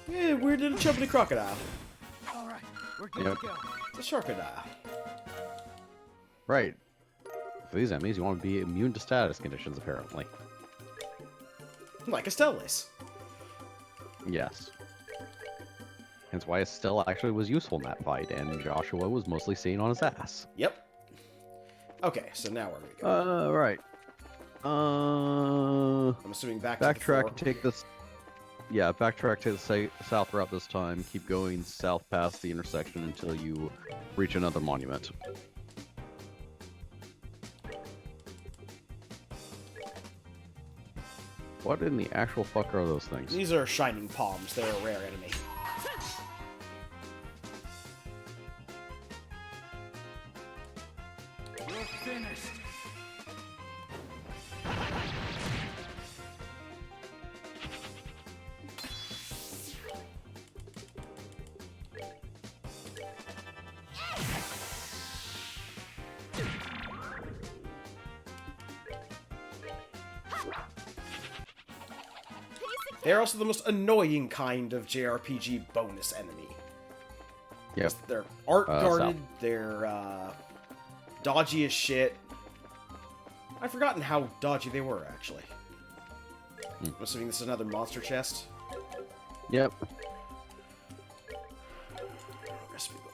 Yeah, where did it jump in a crocodile? All right, we're good Yep. to go. It's a sharkadile. Right. For these enemies, you want to be immune to status conditions, apparently. Like Estelis. Yes. Hence why Estelle actually was useful in that fight, and Joshua was mostly seen on his ass. Yep. Okay, so now where do we go? Right. I'm assuming back to the Backtrack floor. and take this. Yeah, backtrack to the south route this time. Keep going south past the intersection until you reach another monument. What in the actual fuck are those things? These are shining palms. They're a rare enemy. You're finished. They're also the most annoying kind of JRPG bonus enemy. Yep. They're art guarded, south. they're dodgy as shit. I've forgotten how dodgy they were, actually. I'm assuming this is another monster chest. Yep. Recipe book.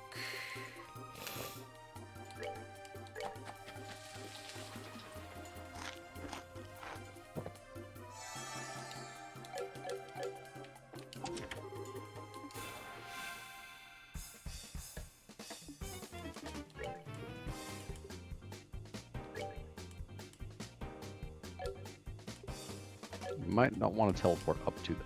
You might not want to teleport up to them.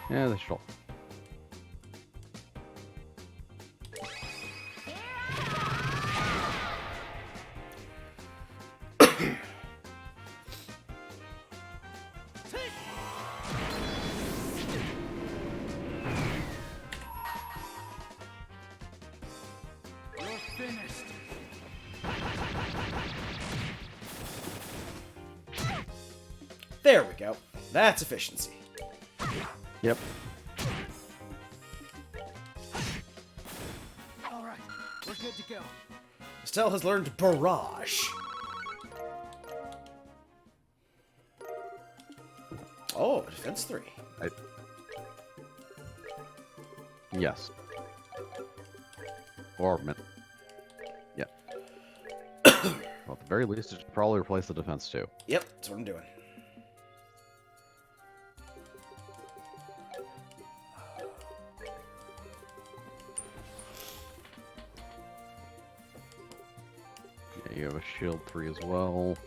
Yeah, they should all. You're finished. There we go. That's efficiency. Yep. All right, we're good to go. Estelle has learned Barrage. Oh, defense 3. Yes. Orbment. Yeah. Well, at the very least, it should probably replace the defense too. Yep, that's what I'm doing. Yeah, you have a shield 3 as well.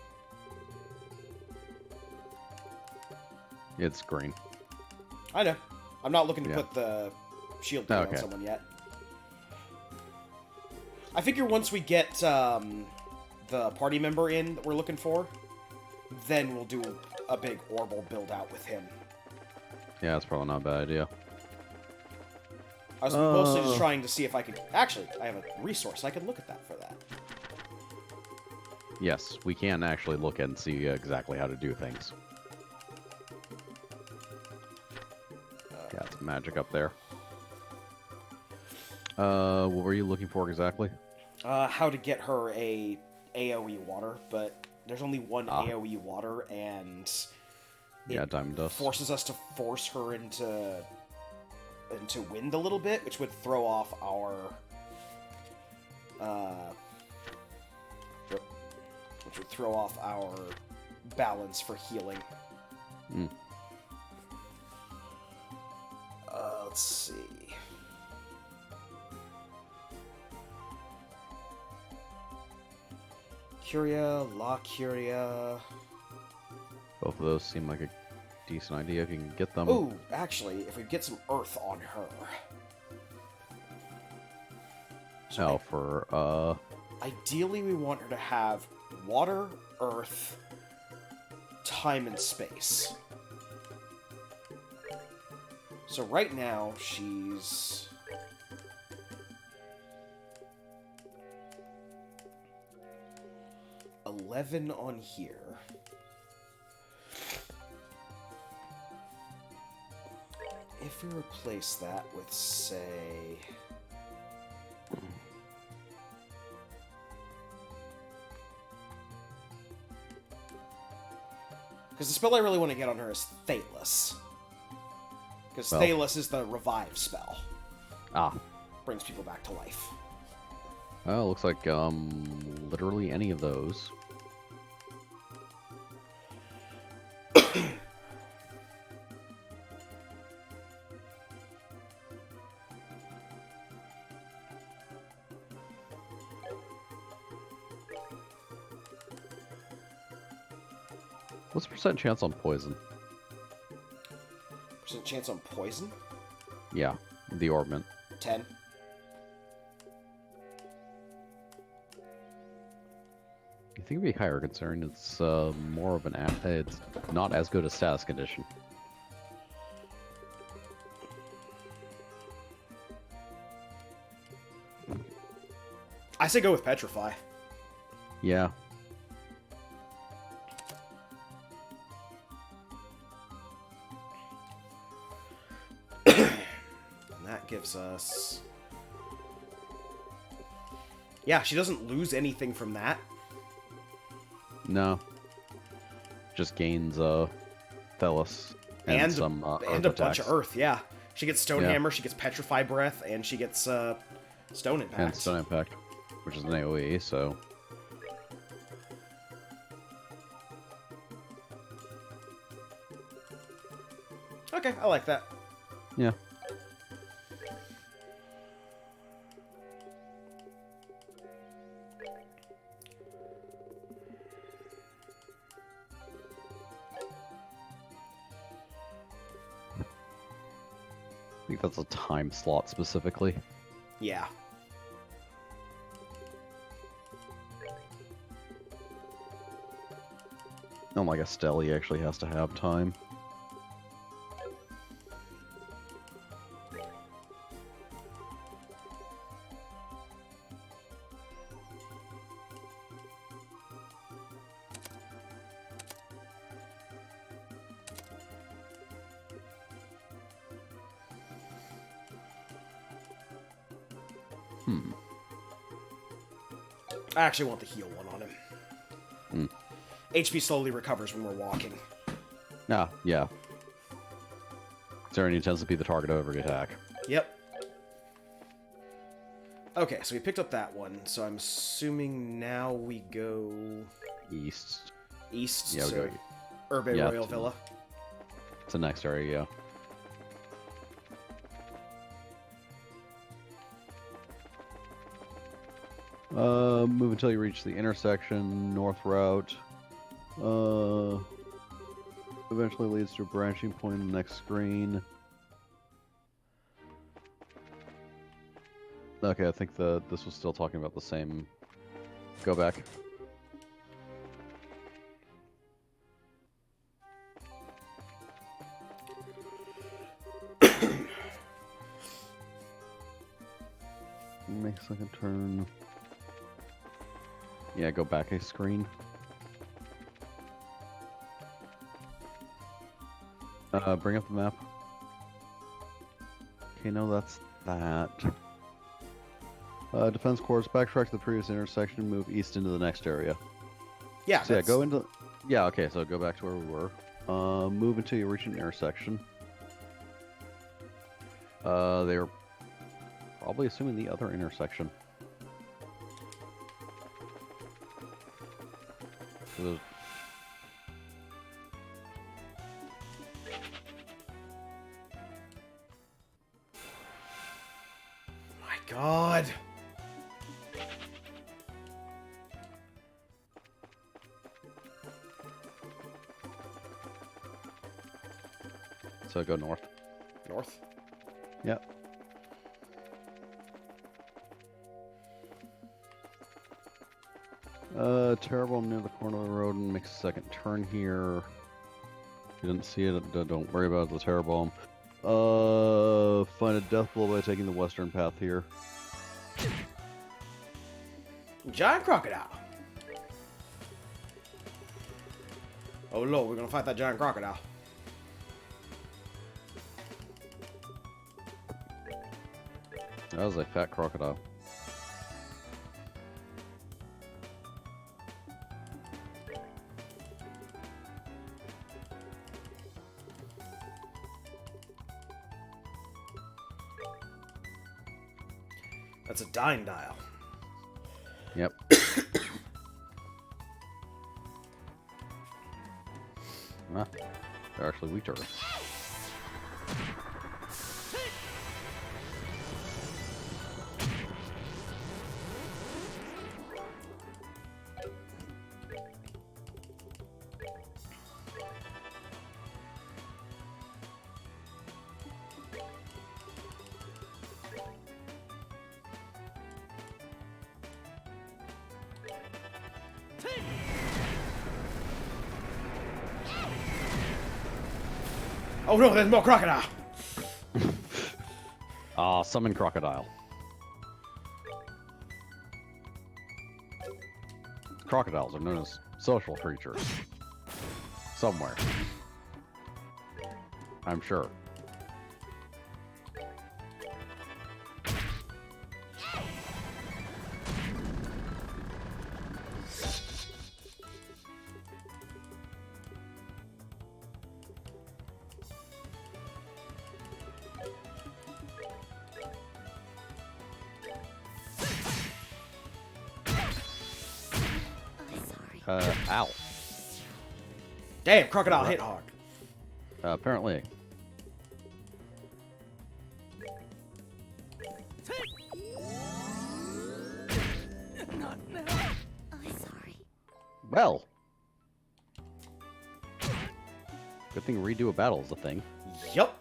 It's green. I know. I'm not looking to Yeah. put the shield thing on Okay. someone yet. I figure once we get the party member in that we're looking for, then we'll do a big Orbital build out with him. Yeah, that's probably not a bad idea. I was mostly just trying to see if I could... Actually, I have a resource. I could look at that for that. Yes, we can actually look and see exactly how to do things. Yeah, it's magic up there. What were you looking for exactly? How to get her a AoE water, but there's only one Ah. AoE water, and Yeah, it diamond dust. forces us to force her into wind a little bit, which would throw off our balance for healing. Mm. Let's see. Curia, La Curia. Both of those seem like a decent idea if you can get them. Oh, actually, if we get some earth on her. So Oh, for ideally, we want her to have water, earth, time, and space. So right now, she's... $11 on here. If we replace that with, say... Because the spell I really want to get on her is Thalos. Because Well. Thalos is the revive spell. ah. Brings people back to life. Well, looks like literally any of those. What's the percent chance on poison? Percent chance on poison? Yeah, the orbment. 10. You think it'd be higher concern? It's more of an it's not as good a status condition. I say go with Petrify. Yeah. And that gives us... Yeah, she doesn't lose anything from that. No. Just gains Thelos And, some and earth a bunch of attacks. earth, yeah. She gets Stone Yeah. Hammer, she gets Petrify Breath, and she gets Stone Impact. And Stone Impact, which is an AoE, so... Okay, I like that. Yeah. think that's a time slot specifically. Yeah. Oh, like Estelle actually has to have time. I actually want the heal one on him. Hmm. HP slowly recovers when we're walking. Ah, yeah. Serenity tends to be the target of every attack. Yep. Okay, so we picked up that one, so I'm assuming now we go East. east, Yeah, we so go. Urbe Yeah, Royal to- Villa. It's the next area, yeah. Move until you reach the intersection, north route. Eventually leads to a branching point in the next screen. Okay, I think this was still talking about the same. Go back. Make a second turn. Yeah, go back a screen. Bring up the map. Okay, no, that's that. Defense course, backtrack to the previous intersection, move east into the next area. Yeah, So yeah, that's- go into... Yeah, okay, so go back to where we were. Move until you reach an intersection. They're probably assuming the other intersection. So there's- My God. So go north. North. Yep. Terrible near the corner of the road and makes a second turn here. If you didn't see it, don't worry about the terror bomb. Find a death blow by taking the western path here. Giant crocodile. Oh Lord, we're gonna fight that giant crocodile. That was a fat crocodile. That's a dying dial. Yep. Ah, they're actually weaker. Oh no, there's more crocodile. Summon crocodile. Crocodiles are known as social creatures. Somewhere. I'm sure. Oh, sorry. Ow. Damn, crocodile hit hard. Apparently. Oh, sorry. Well. Good thing redo a battle is a thing. Yup.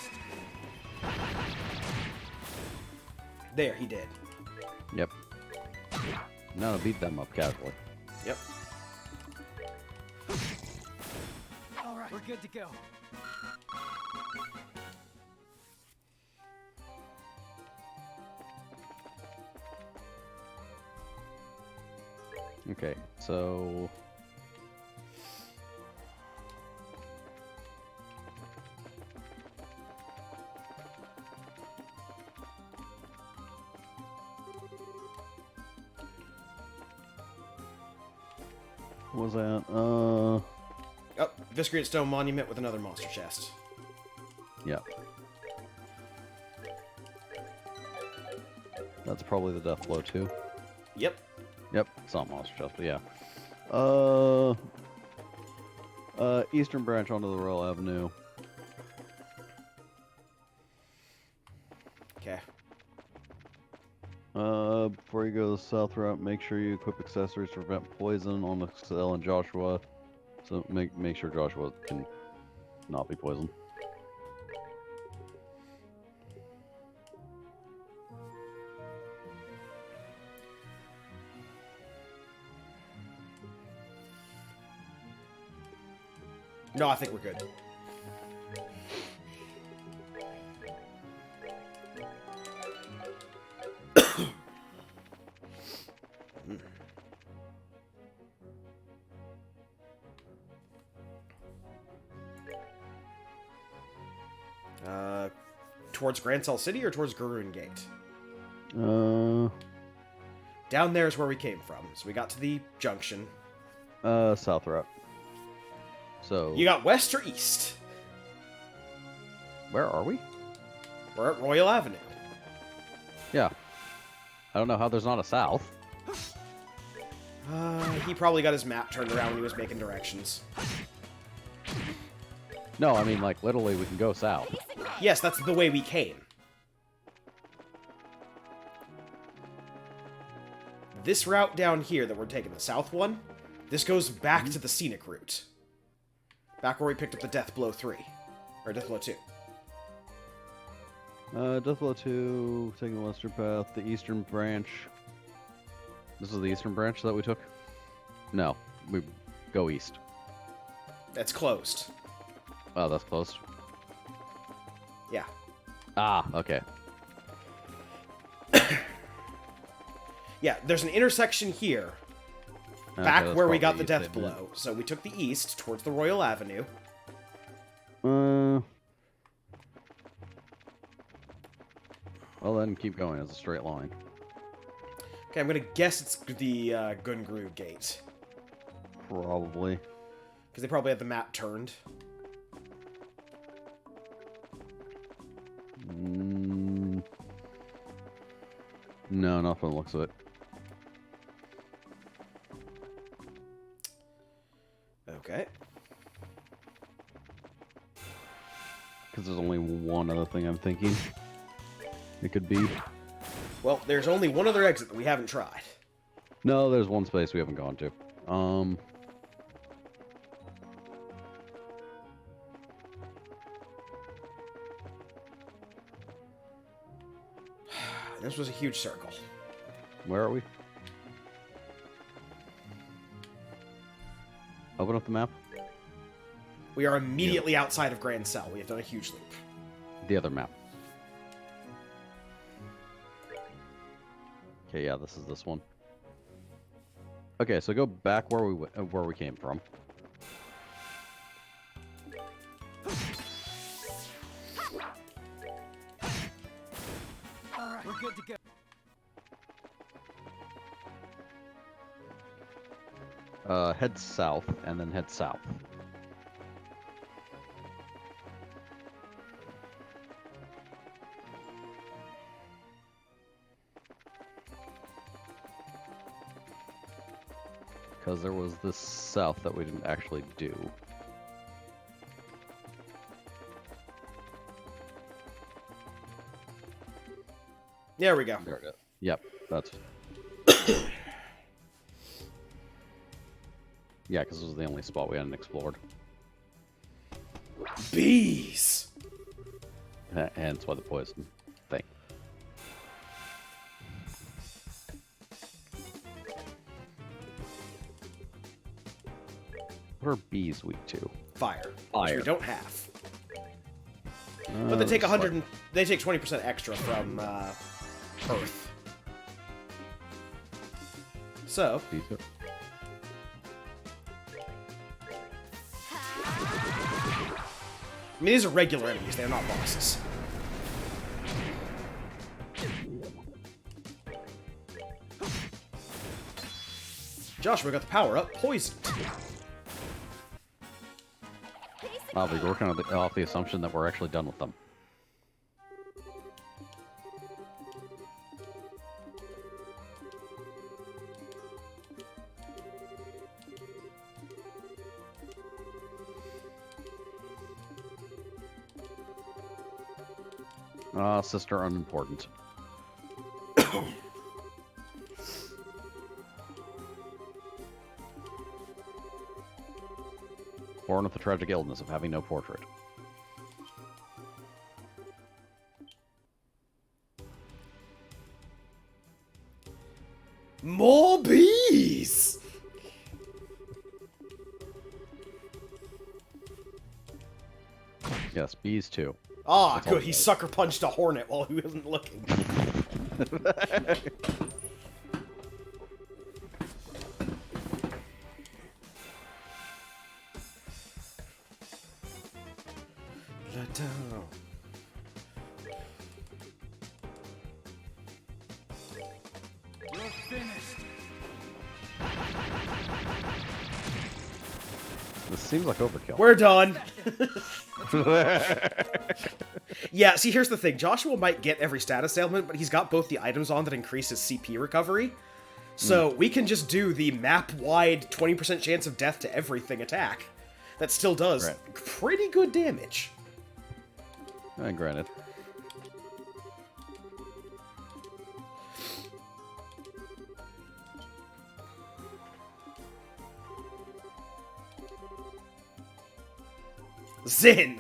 finished. There, he did. Yep. Now to beat them up casually. Yep. All right, we're good to go. Okay, so... What was that? Oh, Viscrete Stone Monument with another monster chest. Yeah. That's probably the death blow too. Yep. Yep, it's not monster chest, but yeah. Eastern branch onto the Royal Avenue. Okay. Before you go the south route, make sure you equip accessories to prevent poison on Excel and Joshua. So make sure Joshua can not be poisoned. No, I think we're good. Towards Grand Cell City or towards Garun Gate? Down there is where we came from. So we got to the junction. South route. So You got west or east? where are we? We're at Royal Avenue. Yeah. I don't know how there's not a south. He probably got his map turned around when he was making directions. No, I mean like literally we can go south. Yes, that's the way we came. This route down here that we're taking, the south one, this goes back to the scenic route. Back where we picked up the Death Blow 3. Or Death Blow 2. Death Blow 2, taking the western path, the eastern branch. This is the eastern branch that we took? No, we go east. That's closed. Oh, that's closed. Yeah. Ah, okay. Yeah, there's an intersection here. Okay, Back that's where we got probably the east, Death isn't it? Blow. So we took the east towards the Royal Avenue. Well then, keep going. It's a straight line. Okay, I'm gonna guess it's the Gungru Gate. Probably. Because they probably had the map turned. No, not from the looks of it. Okay. Because there's only one other thing I'm thinking. It could be. Well, there's only one other exit that we haven't tried. No, there's one space we haven't gone to. This was a huge circle. Where are we? Open up the map. We are immediately outside of Grand Cell. We have done a huge loop. The other map. Okay, yeah, this is this one. Okay, so go back where we came from. All right, we're good to go. Head south and then head south. Because there was this south that we didn't actually do. There we go. There it is. Yep, that's... Yeah, because this was the only spot we hadn't explored. Bees! Hence why the poison thing. What are bees weak to? Fire. Which Fire. we don't have. But they take Just 100. They take 20% extra from Earth. So, bees are- I mean, these are regular enemies. They're not bosses. Joshua got the power up. Poisoned. I'll be working on off the assumption that we're actually done with them. Sister unimportant. Born with the tragic illness of having no portrait. More bees! Yes, bees too. Ah, That's all good. it He is. sucker punched a hornet while he wasn't looking. You're finished. This seems like overkill. We're done. Yeah, see, here's the thing. Joshua might get every status ailment, but he's got both the items on that increase his CP recovery. So we can just do the map-wide 20% chance of death to everything attack. That still does Right. pretty good damage. Granted. Zin!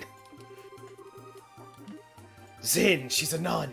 Zin, she's a nun.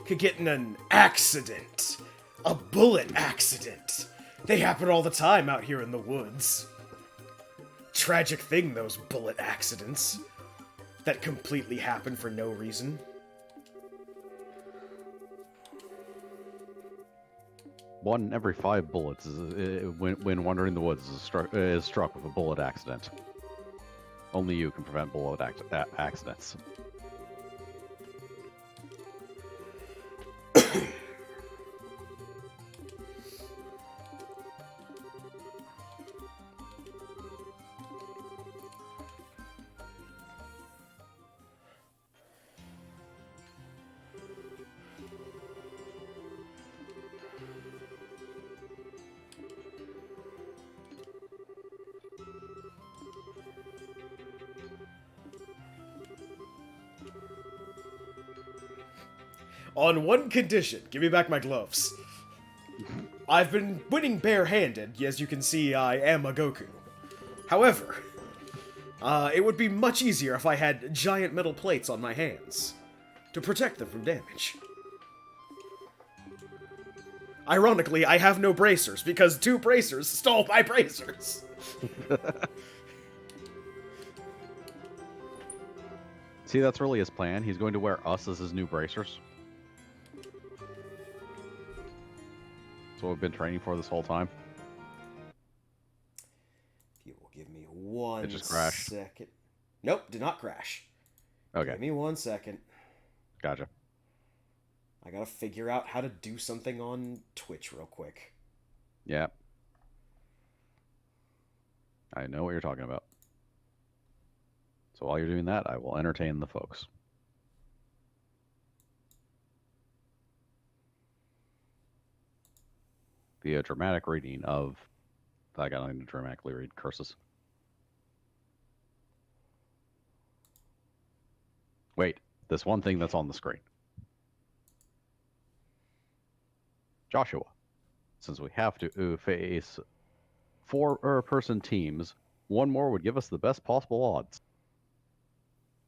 Could get in an accident. A bullet accident. They happen all the time out here in the woods. Tragic thing, those bullet accidents. That completely happen for no reason. One in every 5 bullets is, when wandering the woods is struck with a bullet accident. Only you can prevent bullet accidents. On one condition, give me back my gloves. I've been winning barehanded. As you can see, I am a Goku. However, it would be much easier if I had giant metal plates on my hands to protect them from damage. Ironically, I have no bracers, because 2 bracers stole my bracers. See, that's really his plan. He's going to wear us as his new bracers. That's what we've been training for this whole time. If you will give me 1 It just crashed. second. Nope, did not crash. Okay, Give me 1 second. gotcha. I gotta figure out how to do something on Twitch real quick. Yeah. I know what you're talking about. So while you're doing that, I will entertain the folks. Via dramatic reading of... I got nothing to dramatically read. Curses. Wait, this one thing that's on the screen. Joshua, since we have to face 4-person teams, 1 more would give us the best possible odds.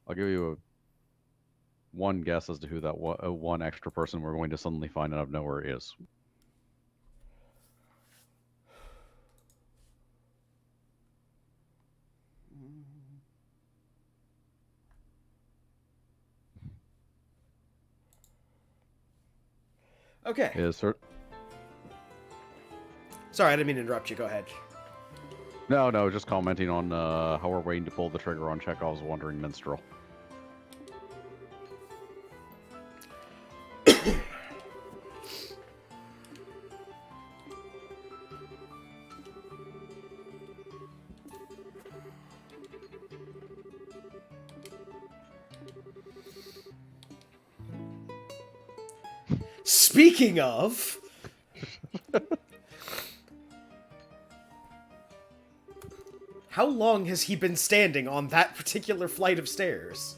I'll give you one guess as to who that one extra person we're going to suddenly find out of nowhere is. Okay. Is sir? Sorry, I didn't mean to interrupt you. Go ahead. No, just commenting on how we're waiting to pull the trigger on Chekhov's Wandering Minstrel. Speaking of... How long has he been standing on that particular flight of stairs?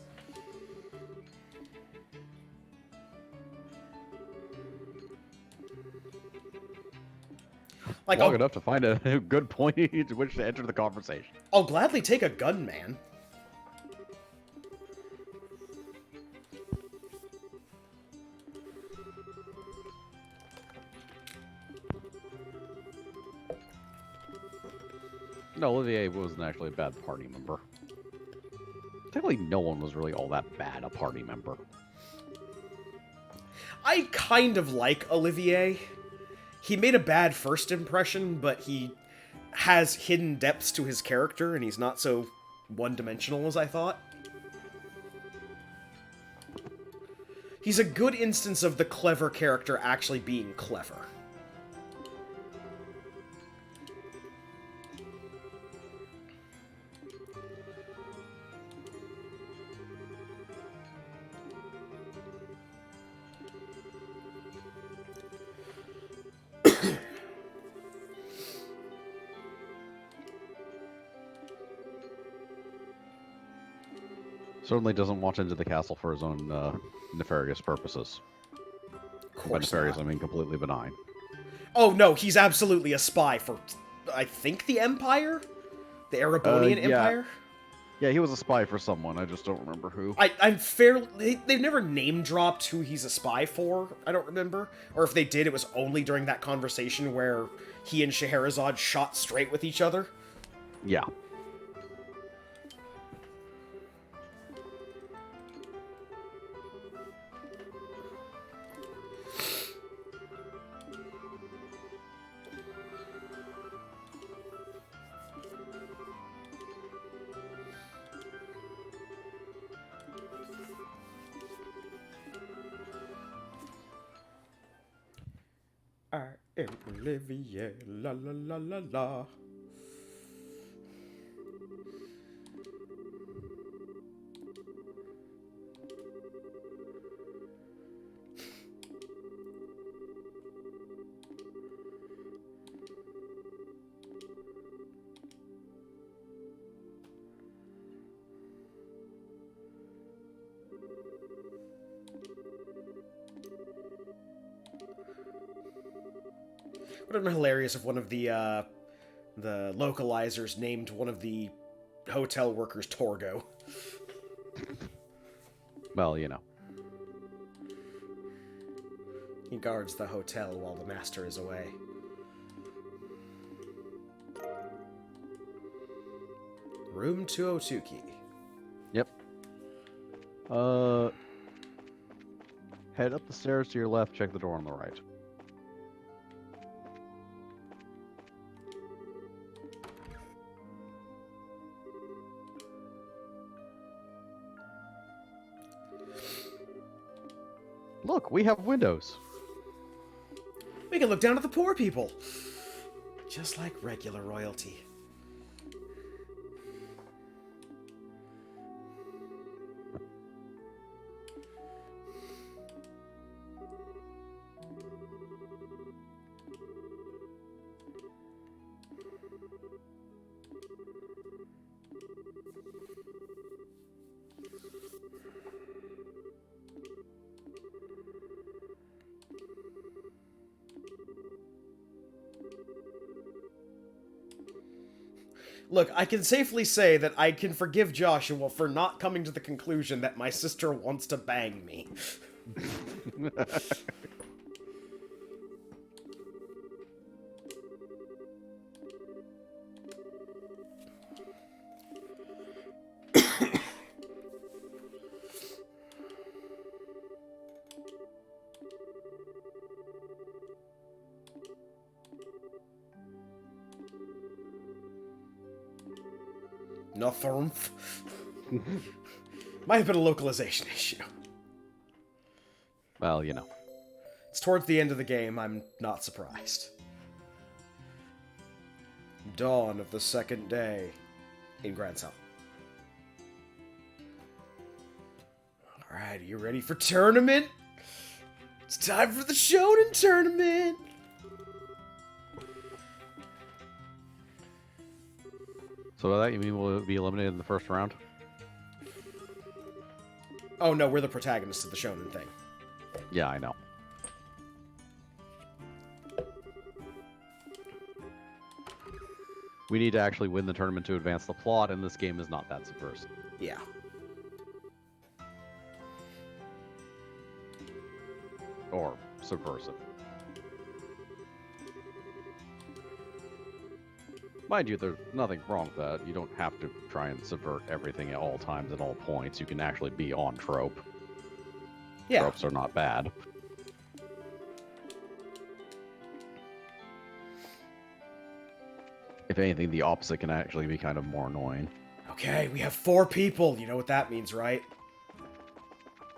Like, Long enough to find a good point to which to enter the conversation. I'll gladly take a gunman. No, Olivier wasn't actually a bad party member. Technically, no one was really all that bad a party member. I kind of like Olivier. He made a bad first impression, but he has hidden depths to his character, and he's not so one-dimensional as I thought. He's a good instance of the clever character actually being clever. Certainly doesn't want into the castle for his own nefarious purposes. Of By course nefarious, not. I mean completely benign. Oh no, he's absolutely a spy for, I think, the Empire? The Erebonian yeah. Empire? Yeah, he was a spy for someone. I just don't remember who. I'm fairly... They've never name-dropped who he's a spy for, I don't remember. Or if they did, it was only during that conversation where he and Scheherazade shot straight with each other. Yeah. I am Olivier, la la la la la. Would have been hilarious if one of the localizers named one of the hotel workers Torgo. Well, you know. He guards the hotel while the master is away. Room 202 key. Yep. Head up the stairs to your left, check the door on the right. Look, we have windows. We can look down at the poor people. Just like regular royalty. Look, I can safely say that I can forgive Joshua for not coming to the conclusion that my sister wants to bang me. Nothing. Might have been a localization issue. Well, you know. It's towards the end of the game, I'm not surprised. Dawn of the second day in Grand Sal. Alright, are you ready for tournament? It's time for the Shonen tournament! So by that you mean we'll be eliminated in the first round? Oh no, we're the protagonists of the Shonen thing. Yeah, I know. We need to actually win the tournament to advance the plot, and this game is not that subversive. Yeah. Or subversive. Mind you, there's nothing wrong with that. You don't have to try and subvert everything at all times, at all points. You can actually be on trope. Yeah. Tropes are not bad. If anything, the opposite can actually be kind of more annoying. Okay, we have 4 people. You know what that means, right?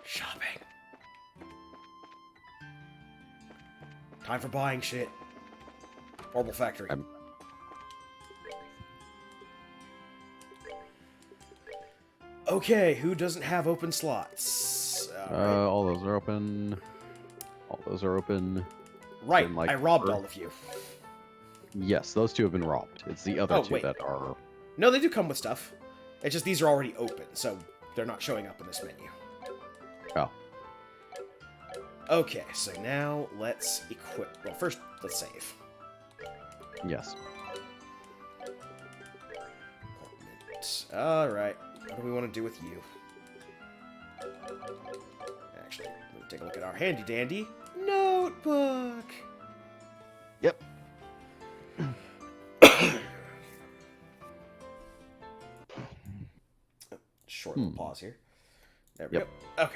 Shopping. Time for buying shit. Horrible Factory. Okay, who doesn't have open slots? All those are open. All those are open. Right, and, like, I robbed for- all of you. Yes, those two have been robbed. It's the other Oh, two wait. that are... No, they do come with stuff. It's just these are already open, so they're not showing up in this menu. Oh. Okay, so now let's equip. Well, first, let's save. Yes. Alright, what do we want to do with you? Actually, let me take a look at our handy dandy notebook. Yep. Short little pause here. There we Yep. go. Okay.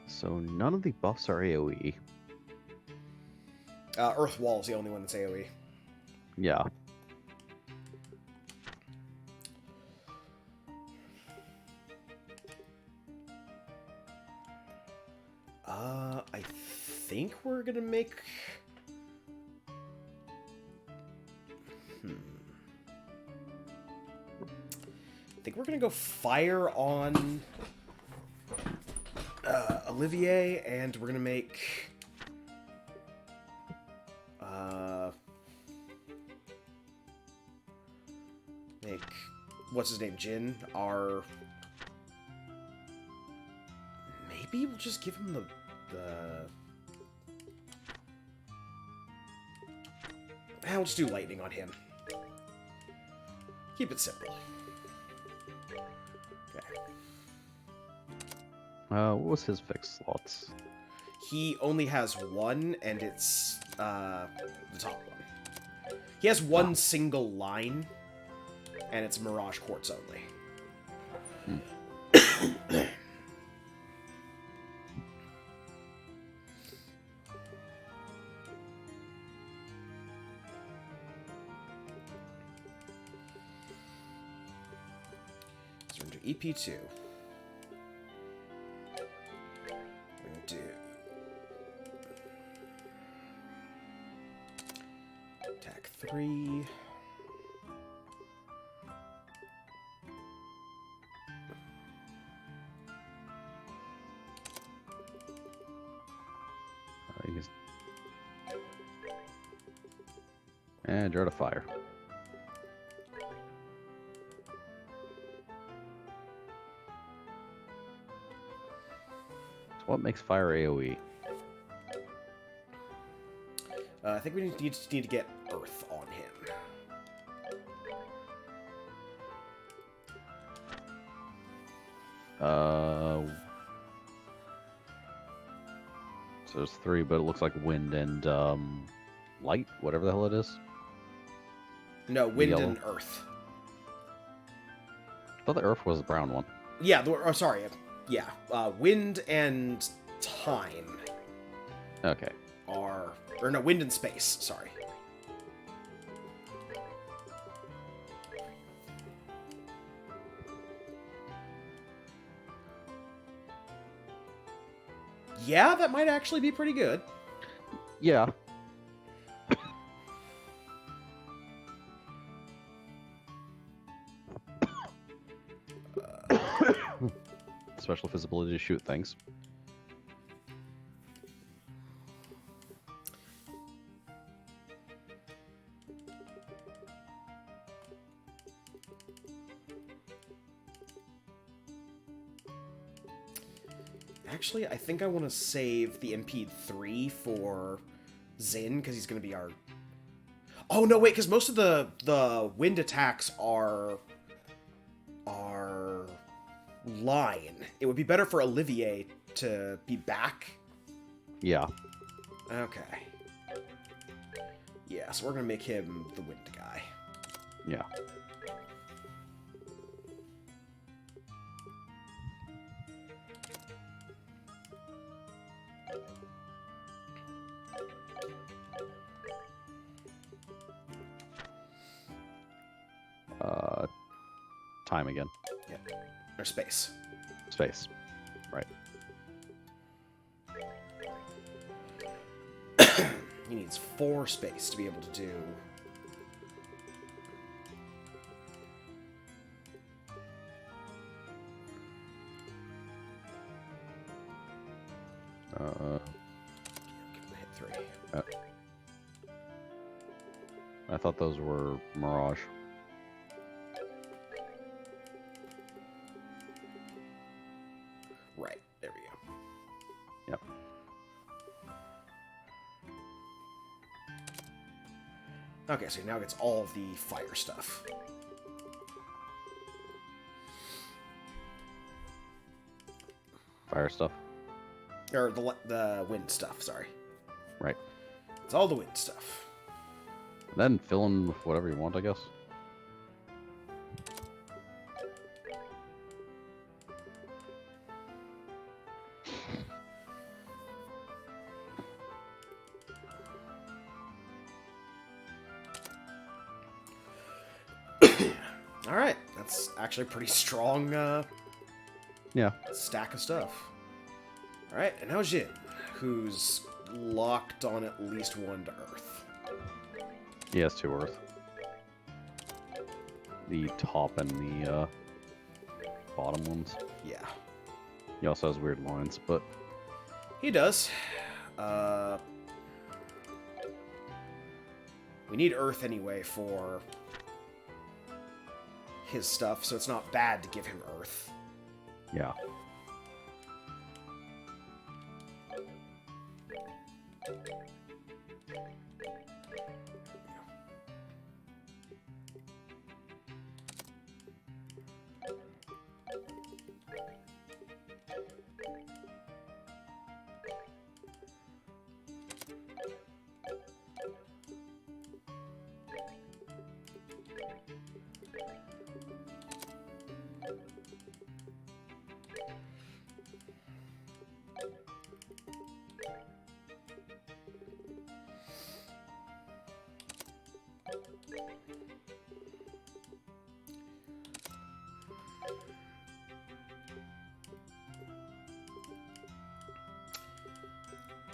So none of the buffs are AoE. Earth Wall is the only one that's AoE. Yeah. I think we're gonna make... I think we're gonna go fire on Olivier, and we're gonna make what's his name, Jin, our... Maybe we'll just give him the I'll just do lightning on him. Keep it simple. Okay. What was his fixed slots? He only has one, and it's the top one. He has one single line, and it's Mirage Quartz only. So we're going to do EP2. We're going to do attack 3. And draw to fire. So what makes fire AoE? I think we need to get Earth on him. So there's 3, but it looks like wind and light, whatever the hell it is. No, wind Yellow. and Earth. I thought the Earth was the brown one. Yeah, sorry. Yeah, wind and time Okay. are... Or no, wind and space, sorry. Yeah, that might actually be pretty good. Yeah. Special visibility to shoot things. Actually, I think I want to save the Impede 3 for Zin, because he's going to be our... Oh, no, wait, because most of the wind attacks are line. It would be better for Olivier to be back. Yeah. Okay. Yeah, so we're going to make him the wind guy. Yeah. Time again. Yep. Or space. Space. Right. He needs 4 space to be able to do... Give him a hit 3. I thought those were Mirage. Right, there we go. Yep. Okay, so he now gets all of the fire stuff. Fire stuff. Or the wind stuff, sorry. Right. It's all the wind stuff. And then fill in with whatever you want, I guess. Alright, that's actually a pretty strong Yeah. stack of stuff. Alright, and now Jin, who's locked on at least 1 to Earth. He has 2 Earth. The top and the bottom ones. Yeah. He also has weird lines, but He does. We need Earth anyway for his stuff, so it's not bad to give him Earth. yeah.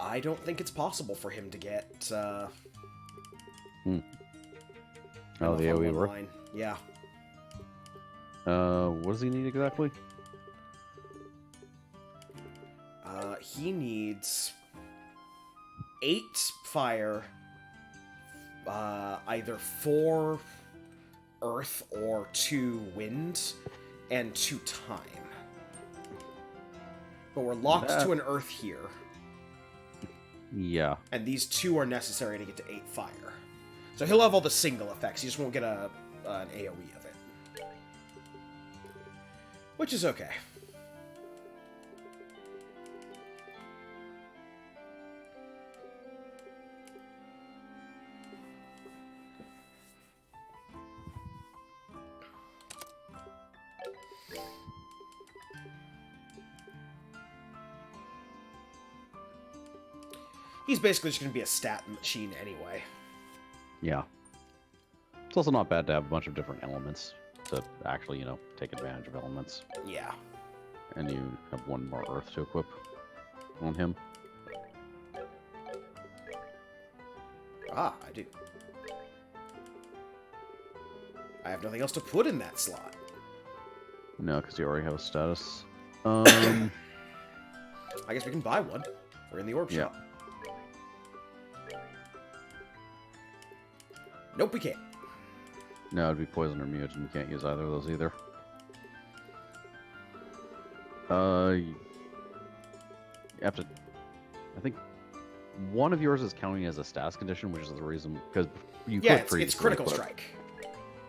I don't think it's possible for him to get. Oh, the enough on AoE one work. line. Yeah. What does he need exactly? He needs 8 fire, either 4 earth or 2 wind, and 2 time. But we're locked to an earth here, Yeah. and these 2 are necessary to get to 8 fire. So he'll have all the single effects, he just won't get an AoE of it. Which is okay. He's basically just going to be a stat machine anyway. Yeah. It's also not bad to have a bunch of different elements to actually, you know, take advantage of elements. Yeah. And you have 1 more earth to equip on him. Ah, I do. I have nothing else to put in that slot. No, because you already have a status. I guess we can buy one. We're in the orb Yeah. shop. Nope, we can't. No, it'd be poison or mutagen. You can't use either of those either. You have to. I think one of yours is counting as a status condition, which is the reason because you Yeah, could it's previously critical put it- strike.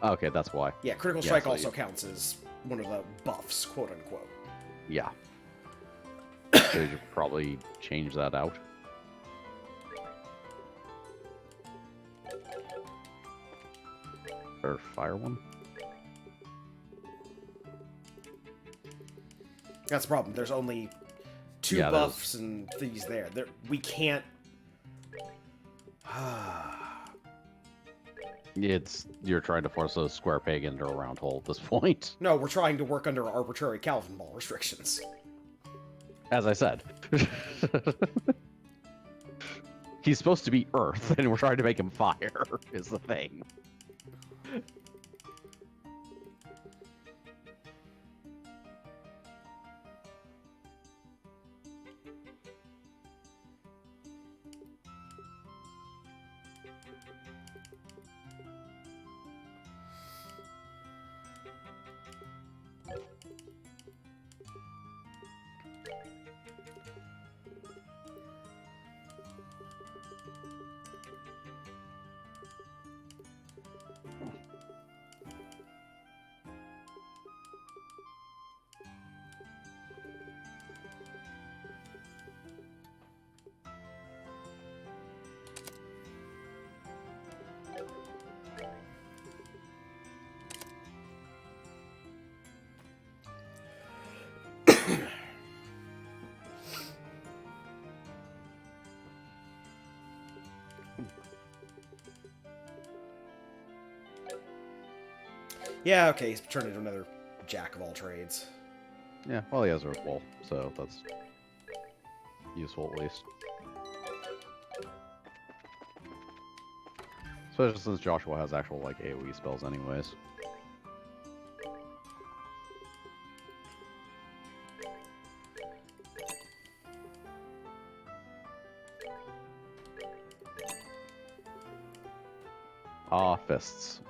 Okay, that's why. Yeah, critical Yeah, strike so also you- counts as one of the buffs, quote unquote. Yeah. So you should probably change that out. Or fire one. That's the problem. There's only 2 Yeah, there's- buffs and these there. We can't. You're trying to force a square peg into a round hole at this point. No, we're trying to work under arbitrary Calvin Ball restrictions. As I said. He's supposed to be Earth, and we're trying to make him fire, is the thing. Yeah, okay, he's turned into another jack of all trades. Yeah, well, he has Earth Wall, so that's useful at least. Especially since Joshua has actual, like, AoE spells anyways. Ah, fists.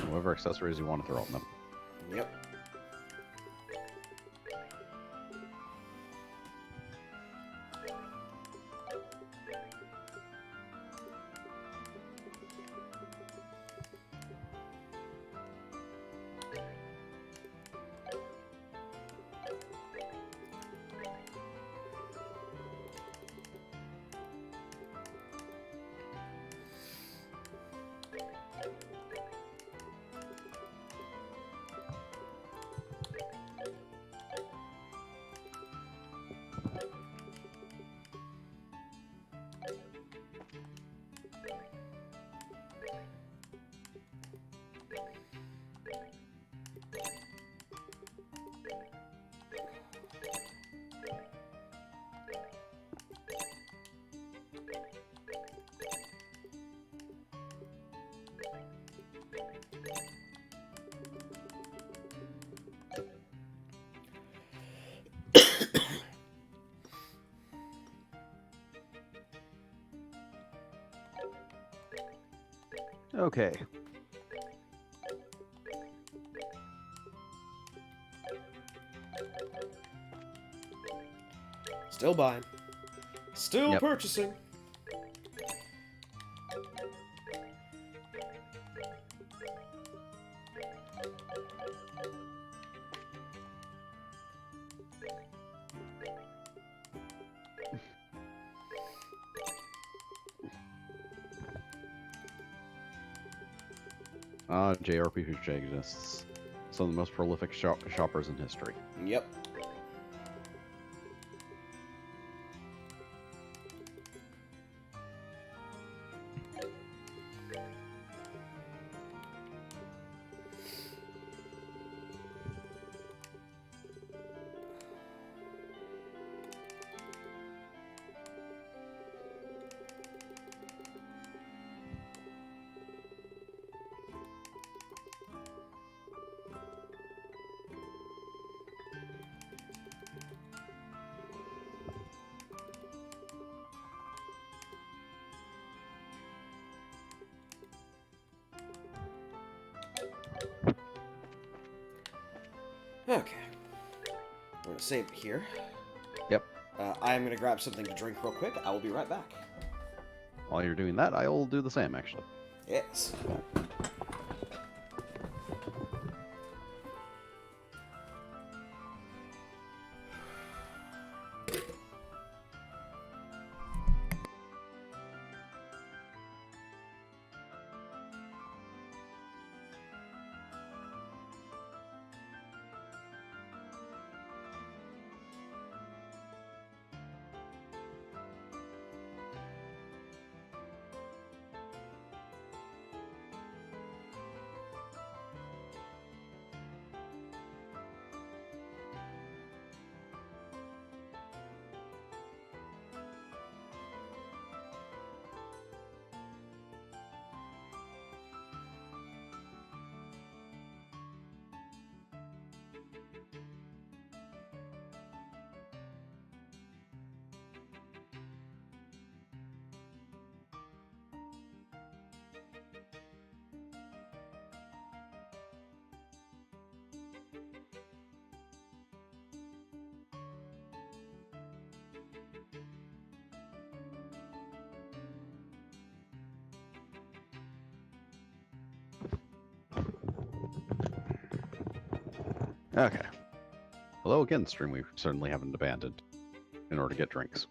Whatever accessories you want to throw on them. Yep. Okay. Still buying. Still Yep. purchasing. JRPG exists. Some of the most prolific shoppers in history. Yep. Okay. I'm going to save it here. Yep. I'm going to grab something to drink real quick. I will be right back. While you're doing that, I'll do the same, actually. Yes. Okay. Hello again, stream we certainly haven't abandoned in order to get drinks.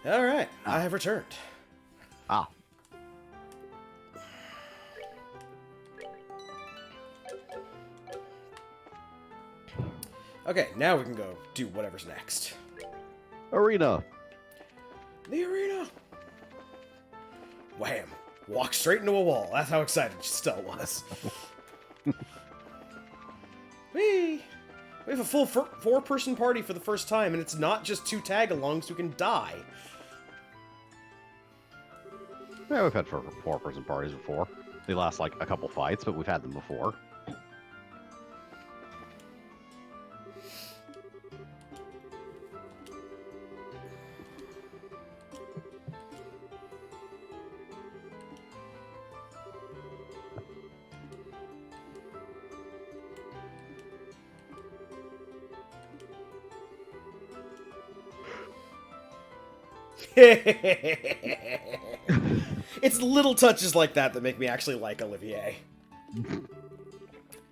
All right. I have returned. Ah. Okay, now we can go do whatever's next. Arena! The arena! Wham! Walk straight into a wall. That's how excited Stella was. Whee! We have a full four-person party for the first time, and it's not just 2 tag-alongs who can die. Yeah, we've had four-person parties before. They last like a couple fights, but we've had them before. It's little touches like that that make me actually like Olivier. The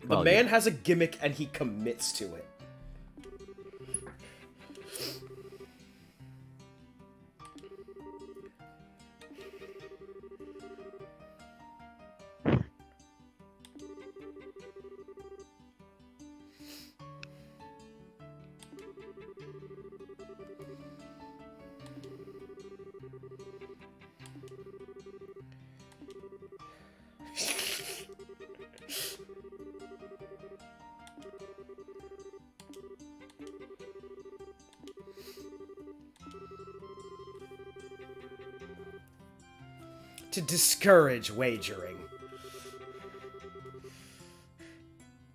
Well, man yeah. has a gimmick and he commits to it. To discourage wagering.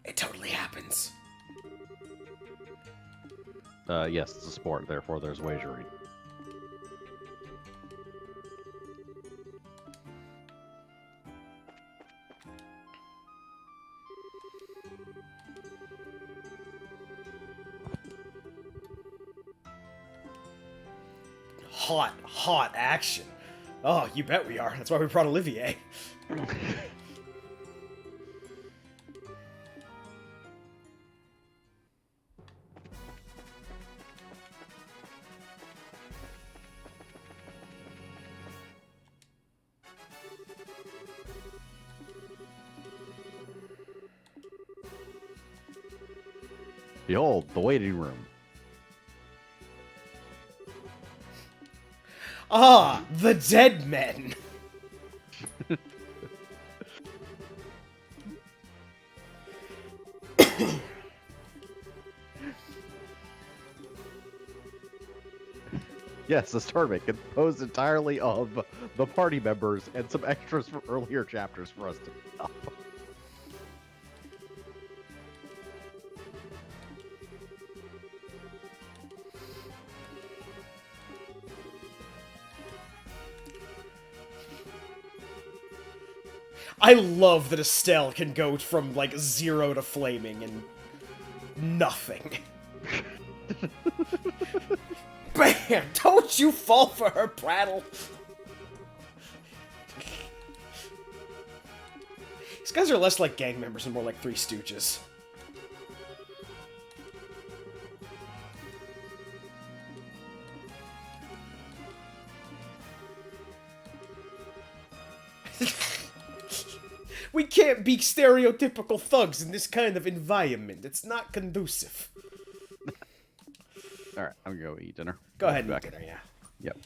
It totally happens. Yes, it's a sport, therefore there's wagering. Hot action. Oh, you bet we are. That's why we brought Olivier. Behold, the waiting room. Ah, the dead men. Yes, this tournament composed entirely of the party members and some extras from earlier chapters for us to pick up. I love that Estelle can go from, like, 0 to flaming and nothing. Bam! Don't you fall for her prattle! These guys are less like gang members and more like Three Stooges. We can't be stereotypical thugs in this kind of environment. It's not conducive. Alright, I'm gonna go eat dinner. Go ahead and Back. eat dinner, yeah. Yep.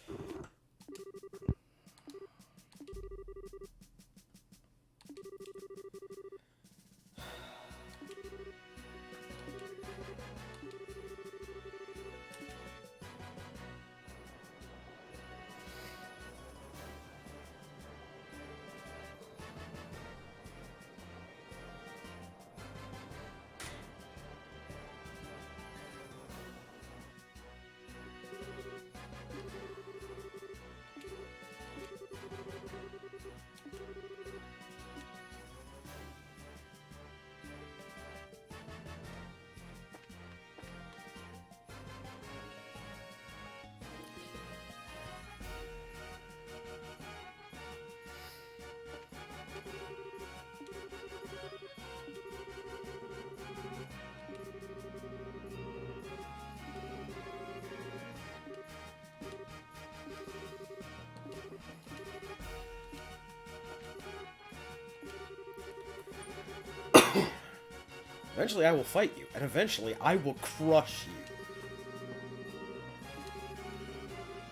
Eventually I will fight you, and eventually I will crush you.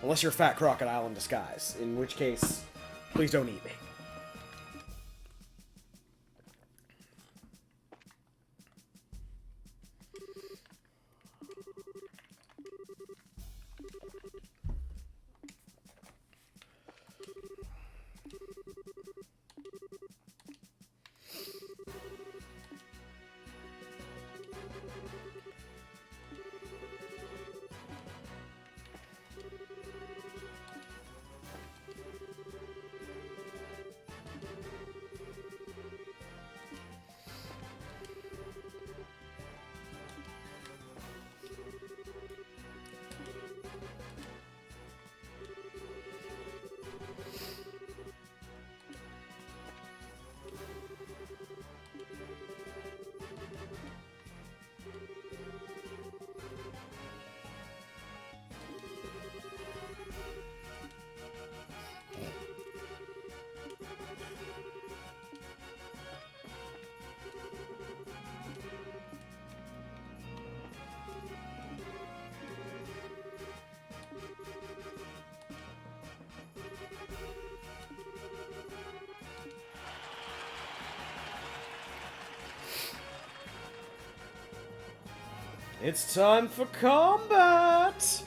Unless you're a fat crocodile in disguise, in which case, please don't eat me. It's time for combat!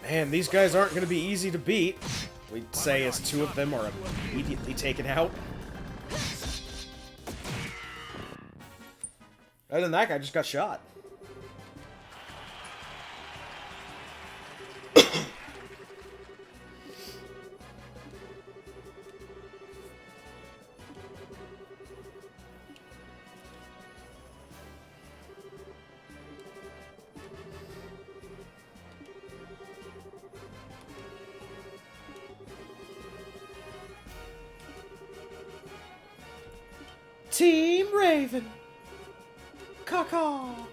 Man, these guys aren't going to be easy to beat. We'd say as two of them are immediately taken out. Other than that guy just got shot. Team Raven! Caw-caw!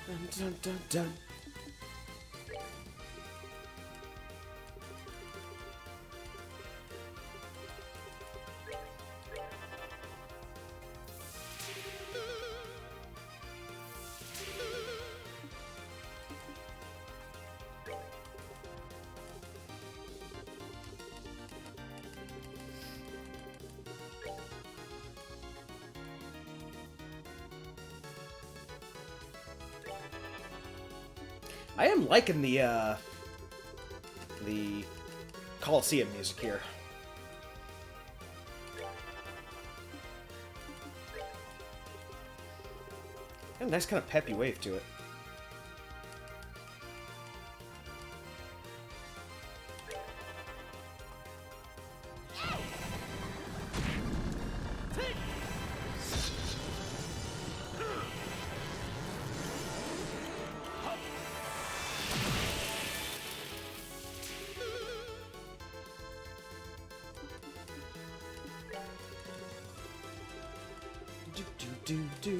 Dun dun dun dun. I am liking the Coliseum music here. Got a nice kind of peppy wave to it. Do.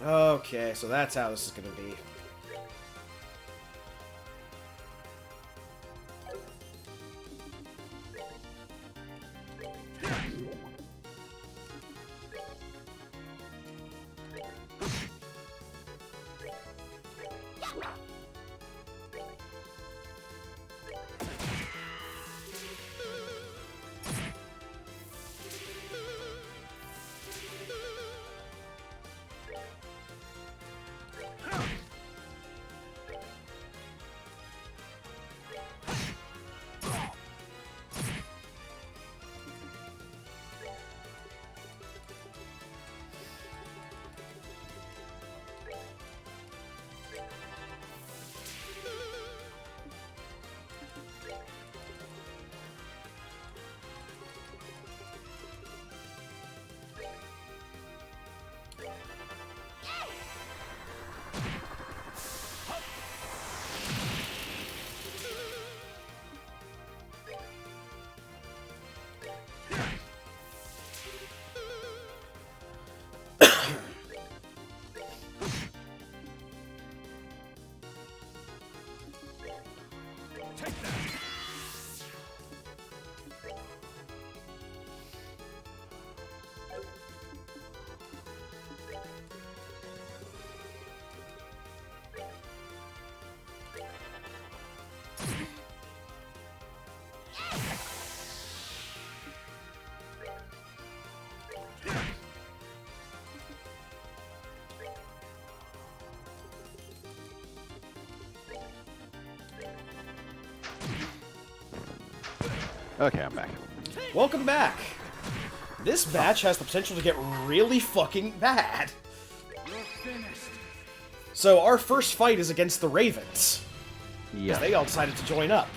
Okay, so that's how this is gonna be. Okay, I'm back. Welcome back. This match has the potential to get really fucking bad. You're finished. So our first fight is against the Ravens. Yeah. They all decided to join up.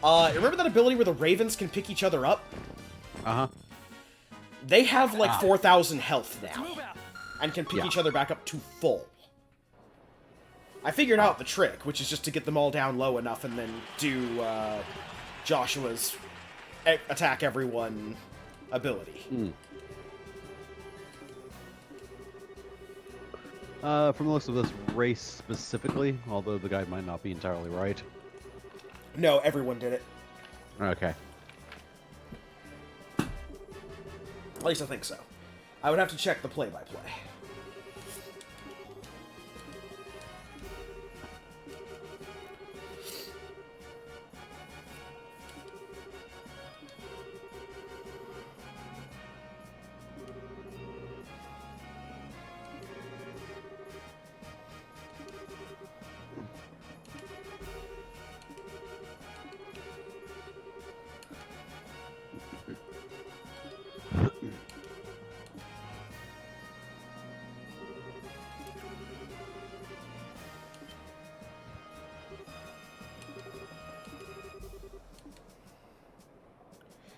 Remember that ability where the Ravens can pick each other up? Uh-huh. They have like 4,000 health now, Move out. and can pick Yeah. each other back up to full. I figured out the trick, which is just to get them all down low enough and then do Joshua's attack everyone ability. From the looks of this race specifically, although the guy might not be entirely right. No, everyone did it. Okay. At least I think so. I would have to check the play-by-play.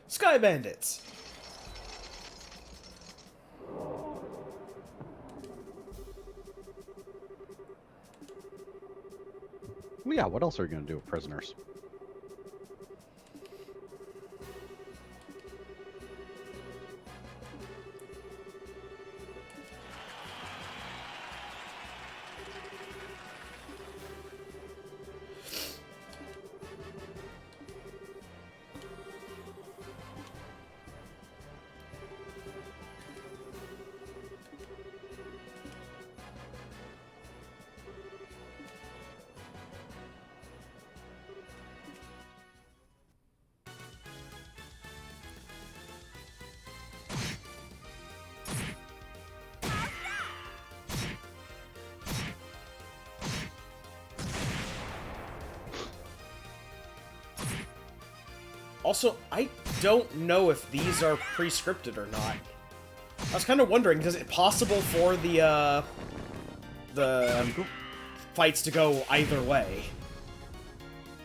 Sky Bandits. Well, yeah, what else are you going to do with prisoners? Also, I don't know if these are pre-scripted or not. I was kind of wondering, is it possible for the fights to go either way?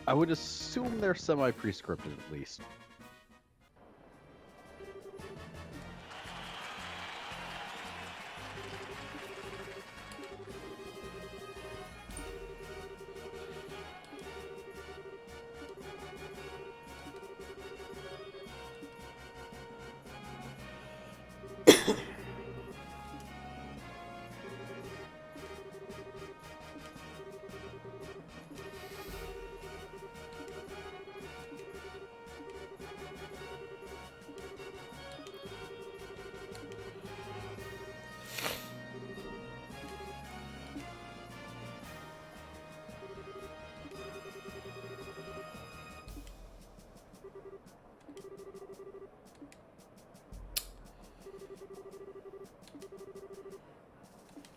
I would assume they're semi-prescripted at least.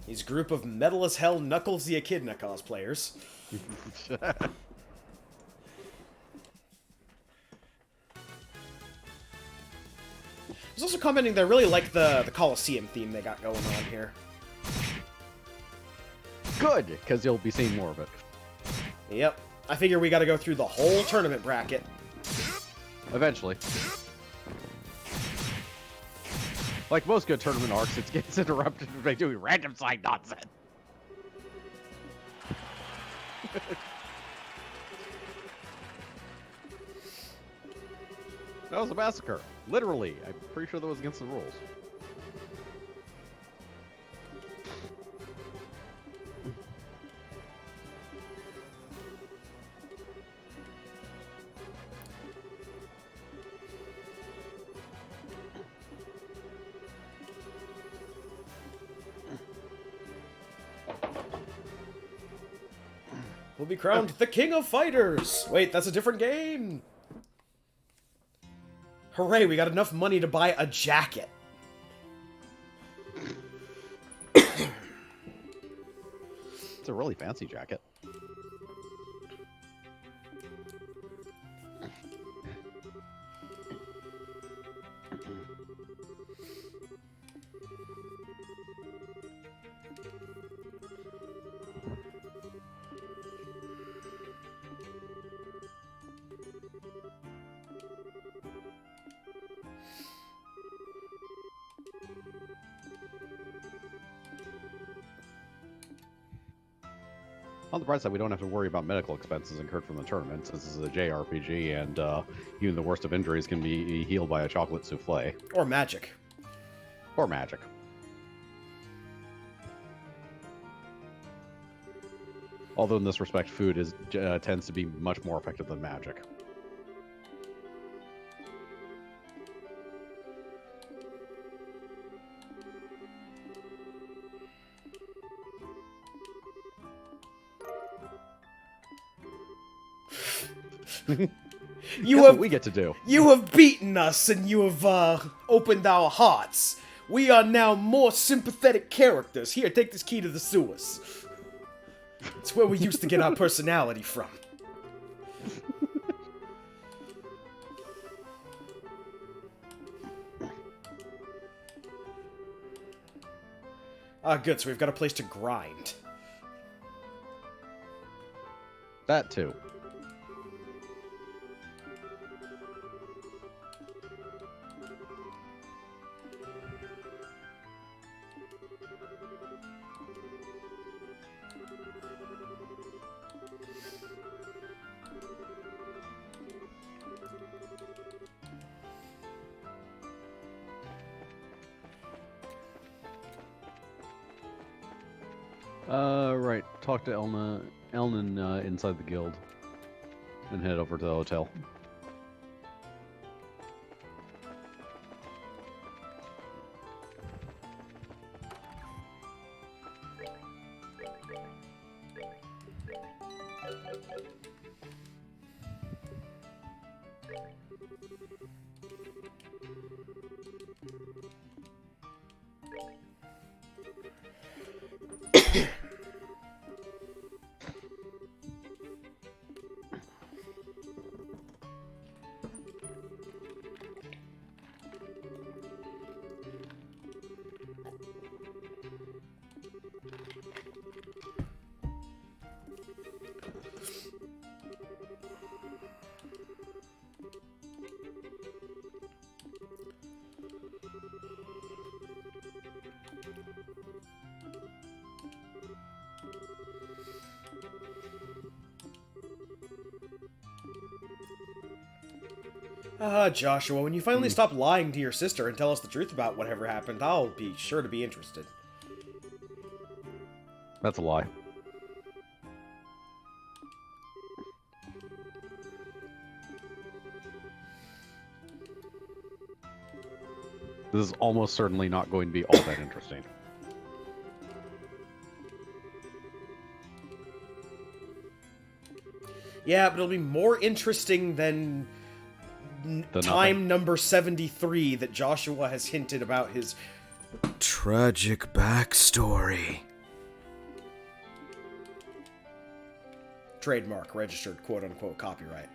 These group of metal as hell Knuckles the Echidna cosplayers. I was also commenting that I really like the Coliseum theme they got going on here. Good, because you'll be seeing more of it. Yep. I figure we gotta go through the whole tournament bracket. Eventually. Like most good tournament arcs, it gets interrupted by doing random side nonsense. That was a massacre. Literally. I'm pretty sure that was against the rules. Will be crowned the King of Fighters! Wait, that's a different game! Hooray, we got enough money to buy a jacket. It's a really fancy jacket. On the bright side, we don't have to worry about medical expenses incurred from the tournament, since this is a JRPG, and even the worst of injuries can be healed by a chocolate souffle. Or magic. Or magic. Although in this respect, food tends to be much more effective than magic. You Guess have what we get to do. You have beaten us, and you have opened our hearts. We are now more sympathetic characters. Here, take this key to the sewers. It's where we used to get our personality from. Ah, good, so we've got a place to grind. That too. Right. Talk to Elnan inside the guild, and head over to the hotel. Joshua, when you finally stop lying to your sister and tell us the truth about whatever happened, I'll be sure to be interested. That's a lie. This is almost certainly not going to be all that interesting. Yeah, but it'll be more interesting than time number 73 that Joshua has hinted about his tragic backstory. Trademark, registered, quote-unquote, copyright.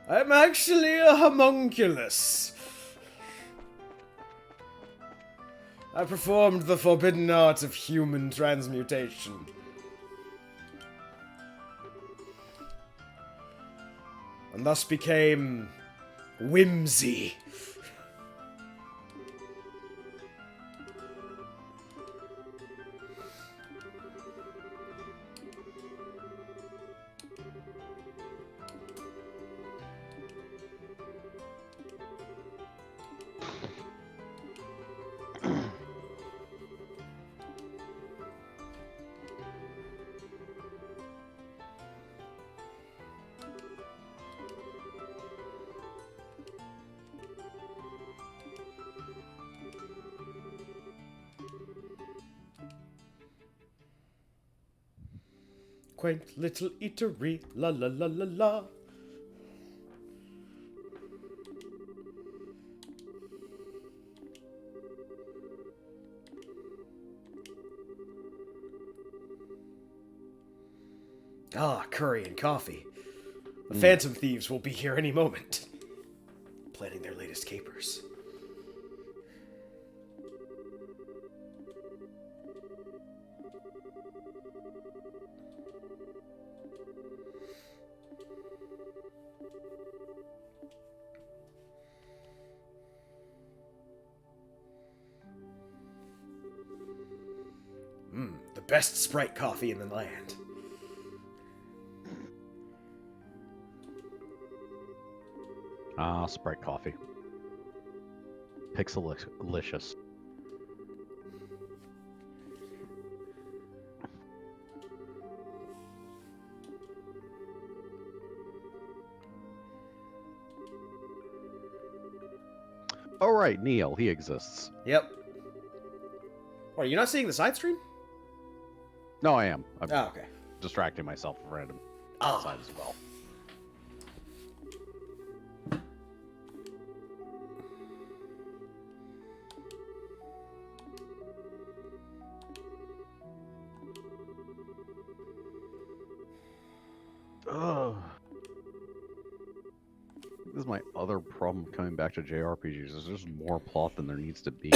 I'm actually a homunculus. I performed the forbidden art of human transmutation. And thus became Whimsy. Quaint little eatery, la la la la la. Ah, curry and coffee. The Phantom Thieves will be here any moment, planning their latest capers. The best Sprite coffee in the land. Ah, Sprite coffee. Pixelicious. Oh right, Neil, he exists. Yep. What, are you not seeing the side stream? No, I am. I'm Oh, okay. distracting myself from random Ah. outside as well. Ugh. This is my other problem coming back to JRPGs. There's just more plot than there needs to be.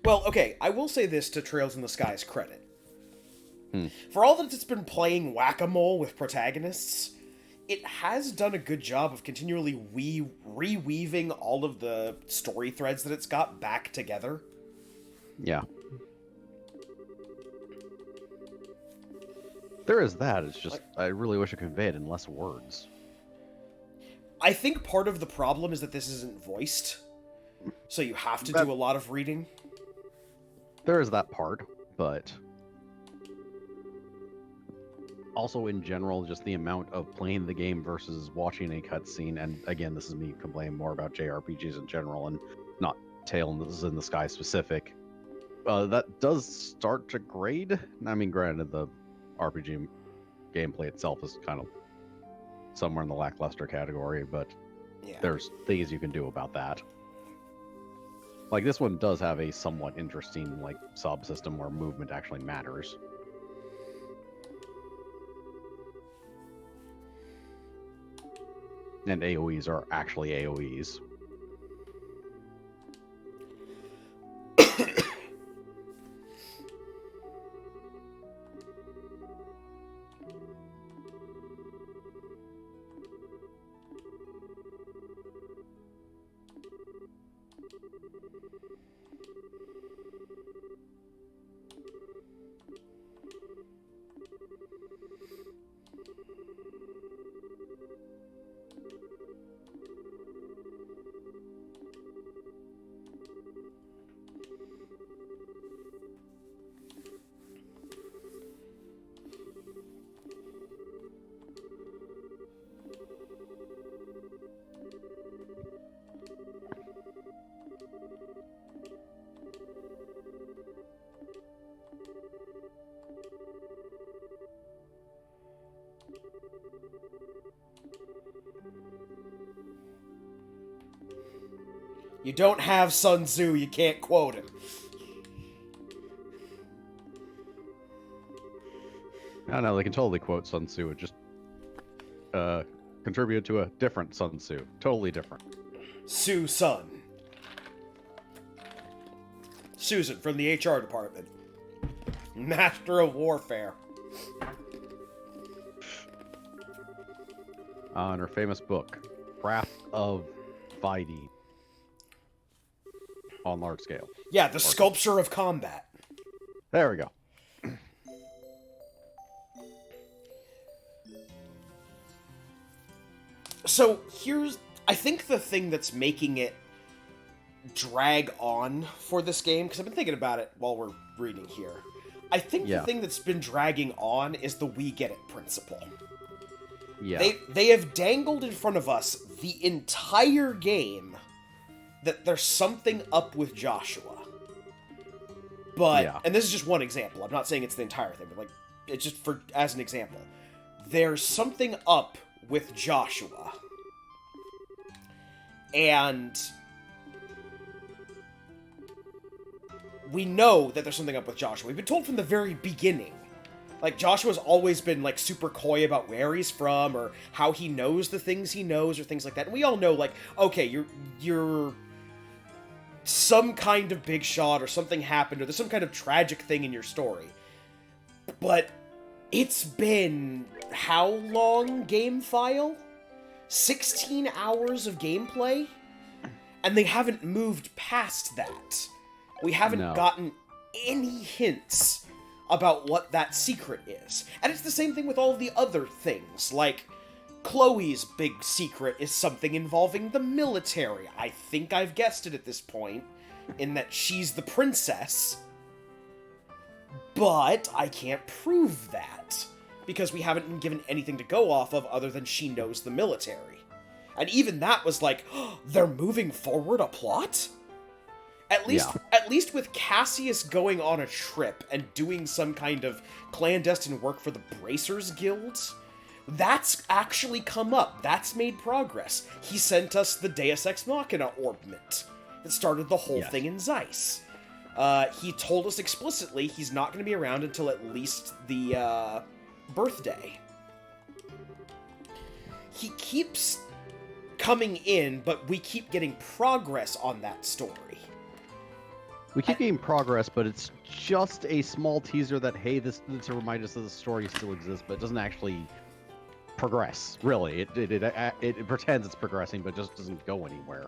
Well, okay, I will say this to Trails in the Sky's credit. For all that it's been playing whack-a-mole with protagonists, it has done a good job of continually reweaving all of the story threads that it's got back together. Yeah. There is that. It's just, I really wish it conveyed in less words. I think part of the problem is that this isn't voiced, so you have to do a lot of reading. There is that part, but also in general, just the amount of playing the game versus watching a cutscene, and again, this is me complaining more about JRPGs in general and not Tales in the Sky specific. That does start to grade. I mean, granted, the RPG gameplay itself is kind of somewhere in the lackluster category, but Yeah. there's things you can do about that. Like, this one does have a somewhat interesting, like, subsystem where movement actually matters. And AoEs are actually AoEs. You don't have Sun Tzu, you can't quote him. I know, they can totally quote Sun Tzu. It just contributed to a different Sun Tzu. Totally different. Sue Sun. Susan from the HR department. Master of Warfare. In her famous book, Craft of Fighting. On large scale. Yeah, the sculpture of combat. There we go. So here's, I think the thing that's making it drag on for this game, because I've been thinking about it while we're reading here. I think the thing that's been dragging on is the we get it principle. Yeah. They have dangled in front of us the entire game that there's something up with Joshua. But, and this is just one example. I'm not saying it's the entire thing, but like, it's just for as an example. There's something up with Joshua. And we know that there's something up with Joshua. We've been told from the very beginning Like, Joshua's always been, like, super coy about where he's from, or how he knows the things he knows, or things like that. And we all know, like, okay, you're some kind of big shot, or something happened, or there's some kind of tragic thing in your story. But it's been how long, game file? 16 hours of gameplay? And they haven't moved past that. We haven't gotten any hints about what that secret is. And it's the same thing with all the other things, like Chloe's big secret is something involving the military. I think I've guessed it at this point, in that she's the princess, but I can't prove that, because we haven't been given anything to go off of other than she knows the military. And even that was like, oh, they're moving forward a plot? At least with Cassius going on a trip and doing some kind of clandestine work for the Bracers Guild, that's actually come up. That's made progress. He sent us the Deus Ex Machina orbment that started the whole thing in Zeiss. He told us explicitly he's not going to be around until at least the birthday. He keeps coming in, but we keep getting progress on that story. We keep getting progress, but it's just a small teaser that, hey, this to remind us that the story still exists, but it doesn't actually progress, really. It pretends it's progressing, but just doesn't go anywhere.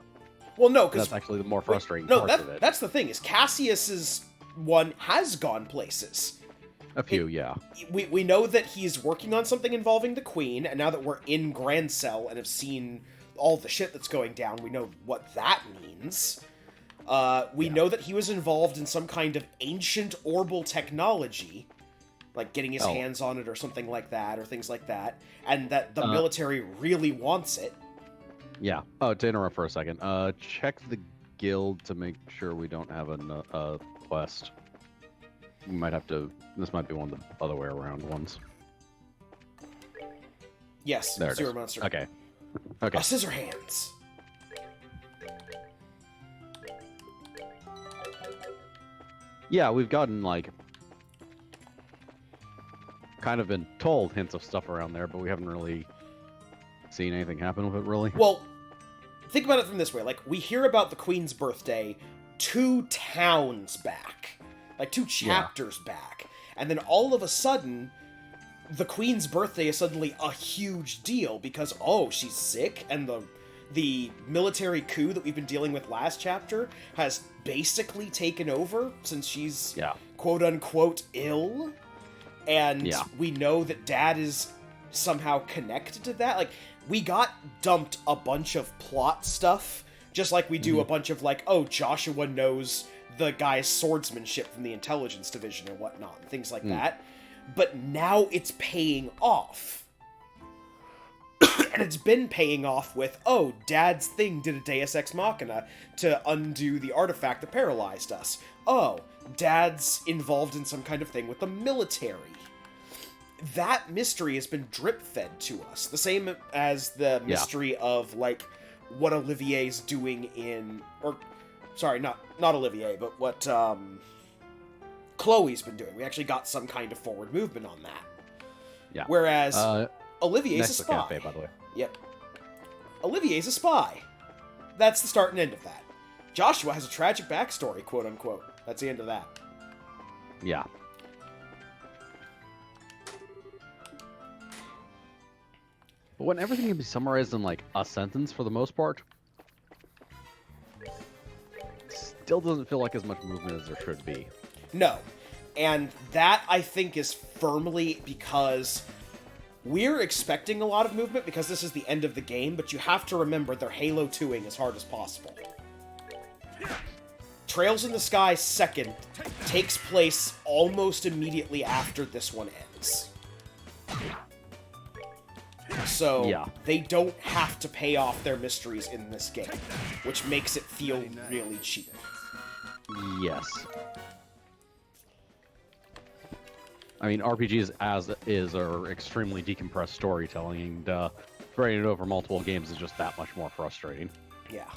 Well, no, because that's actually the more frustrating part of it. That's the thing, is Cassius's one has gone places. A few, yeah. We know that he's working on something involving the Queen, and now that we're in Grand Cell and have seen all the shit that's going down, we know what that means. We know that he was involved in some kind of ancient orbal technology, like getting his hands on it or something like that, or things like that, and that the military really wants it. Yeah. Oh, to interrupt for a second, check the guild to make sure we don't have a quest. We might have to. This might be one of the other way around ones. Yes, there Sewer Monster. Okay. Okay. Scissorhands. Yeah, we've gotten, like, kind of been told hints of stuff around there, but we haven't really seen anything happen with it, really. Well, think about it from this way. Like, we hear about the Queen's birthday 2 towns back. Like, 2 chapters back. And then all of a sudden, the Queen's birthday is suddenly a huge deal because, oh, she's sick, and the military coup that we've been dealing with last chapter has basically taken over since she's quote-unquote ill. And we know that Dad is somehow connected to that. Like, we got dumped a bunch of plot stuff, just like we do a bunch of, like, oh, Joshua knows the guy's swordsmanship from the intelligence division and whatnot, and things like that. But now it's paying off. And it's been paying off with, oh, Dad's thing did a Deus Ex Machina to undo the artifact that paralyzed us. Oh, Dad's involved in some kind of thing with the military. That mystery has been drip-fed to us. The same as the mystery of, like, what Olivier's doing in... Or, sorry, not Olivier, but what Chloe's been doing. We actually got some kind of forward movement on that. Yeah. Whereas Olivier's a spy. Cafe, by the way. Yep. Olivier's a spy. That's the start and end of that. Joshua has a tragic backstory, quote-unquote. That's the end of that. Yeah. But when everything can be summarized in, like, a sentence for the most part, still doesn't feel like as much movement as there should be. No. And that, I think, is firmly because we're expecting a lot of movement because this is the end of the game, but you have to remember they're Halo 2ing as hard as possible. Trails in the Sky 2nd takes place almost immediately after this one ends. So, they don't have to pay off their mysteries in this game, which makes it feel really cheap. Yes. I mean, RPGs as is are extremely decompressed storytelling, and spreading it over multiple games is just that much more frustrating. Yeah.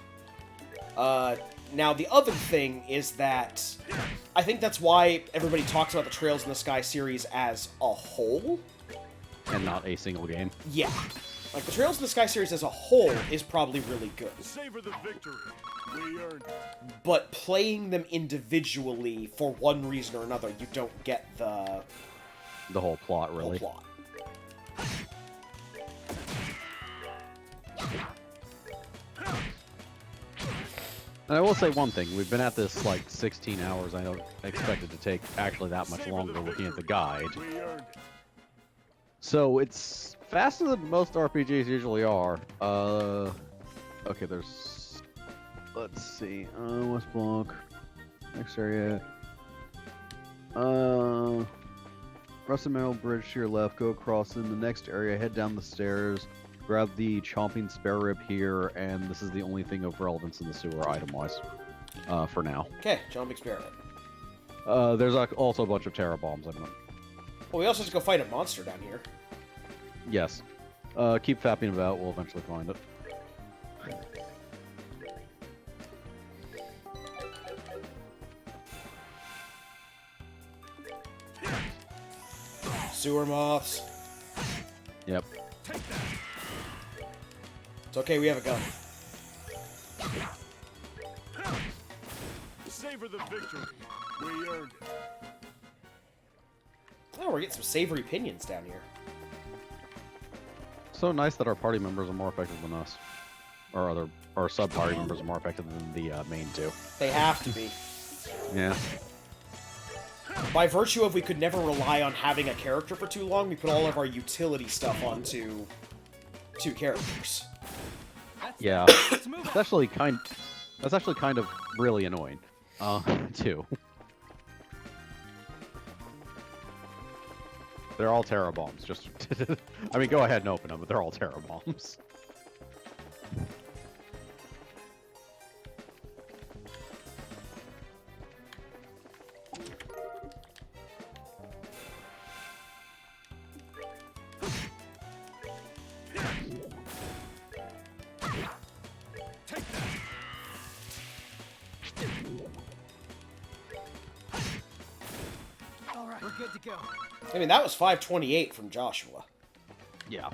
Now, the other thing is that I think that's why everybody talks about the Trails in the Sky series as a whole. And not a single game. Yeah. Like, the Trails in the Sky series as a whole is probably really good. Savor the victory. We earned it. But playing them individually, for one reason or another, you don't get the The whole plot, whole really. plot. And I will say one thing. We've been at this, like, 16 hours. I don't expect it to take actually that much longer looking at the guide. We earned it. So it's faster than most RPGs usually are. Okay, there's... Let's see. West Block. Next area. Rusted Metal Bridge to your left. Go across in the next area. Head down the stairs. Grab the Chomping Spare Rib here. And this is the only thing of relevance in the sewer item-wise. For now. Okay, jump experiment. There's also a bunch of Terra Bombs. I'm not... Well, we also have to go fight a monster down here. Yes. Keep fapping about. We'll eventually find it. Sewer moths. Yep. It's okay, we have a gun. Savor the victory. We earned it. Oh, we're getting some savory opinions down here. So nice that our party members are more effective than us. Or our sub-party members are more effective than the main two. They have to be. Yeah. By virtue of we could never rely on having a character for too long, we put all of our utility stuff onto 2 characters. Yeah. That's actually kind of really annoying. Too. They're all Terra Bombs, just... I mean, go ahead and open them, but they're all Terra Bombs. All right, we're good to go. I mean, that was 528 from Joshua. Yeah.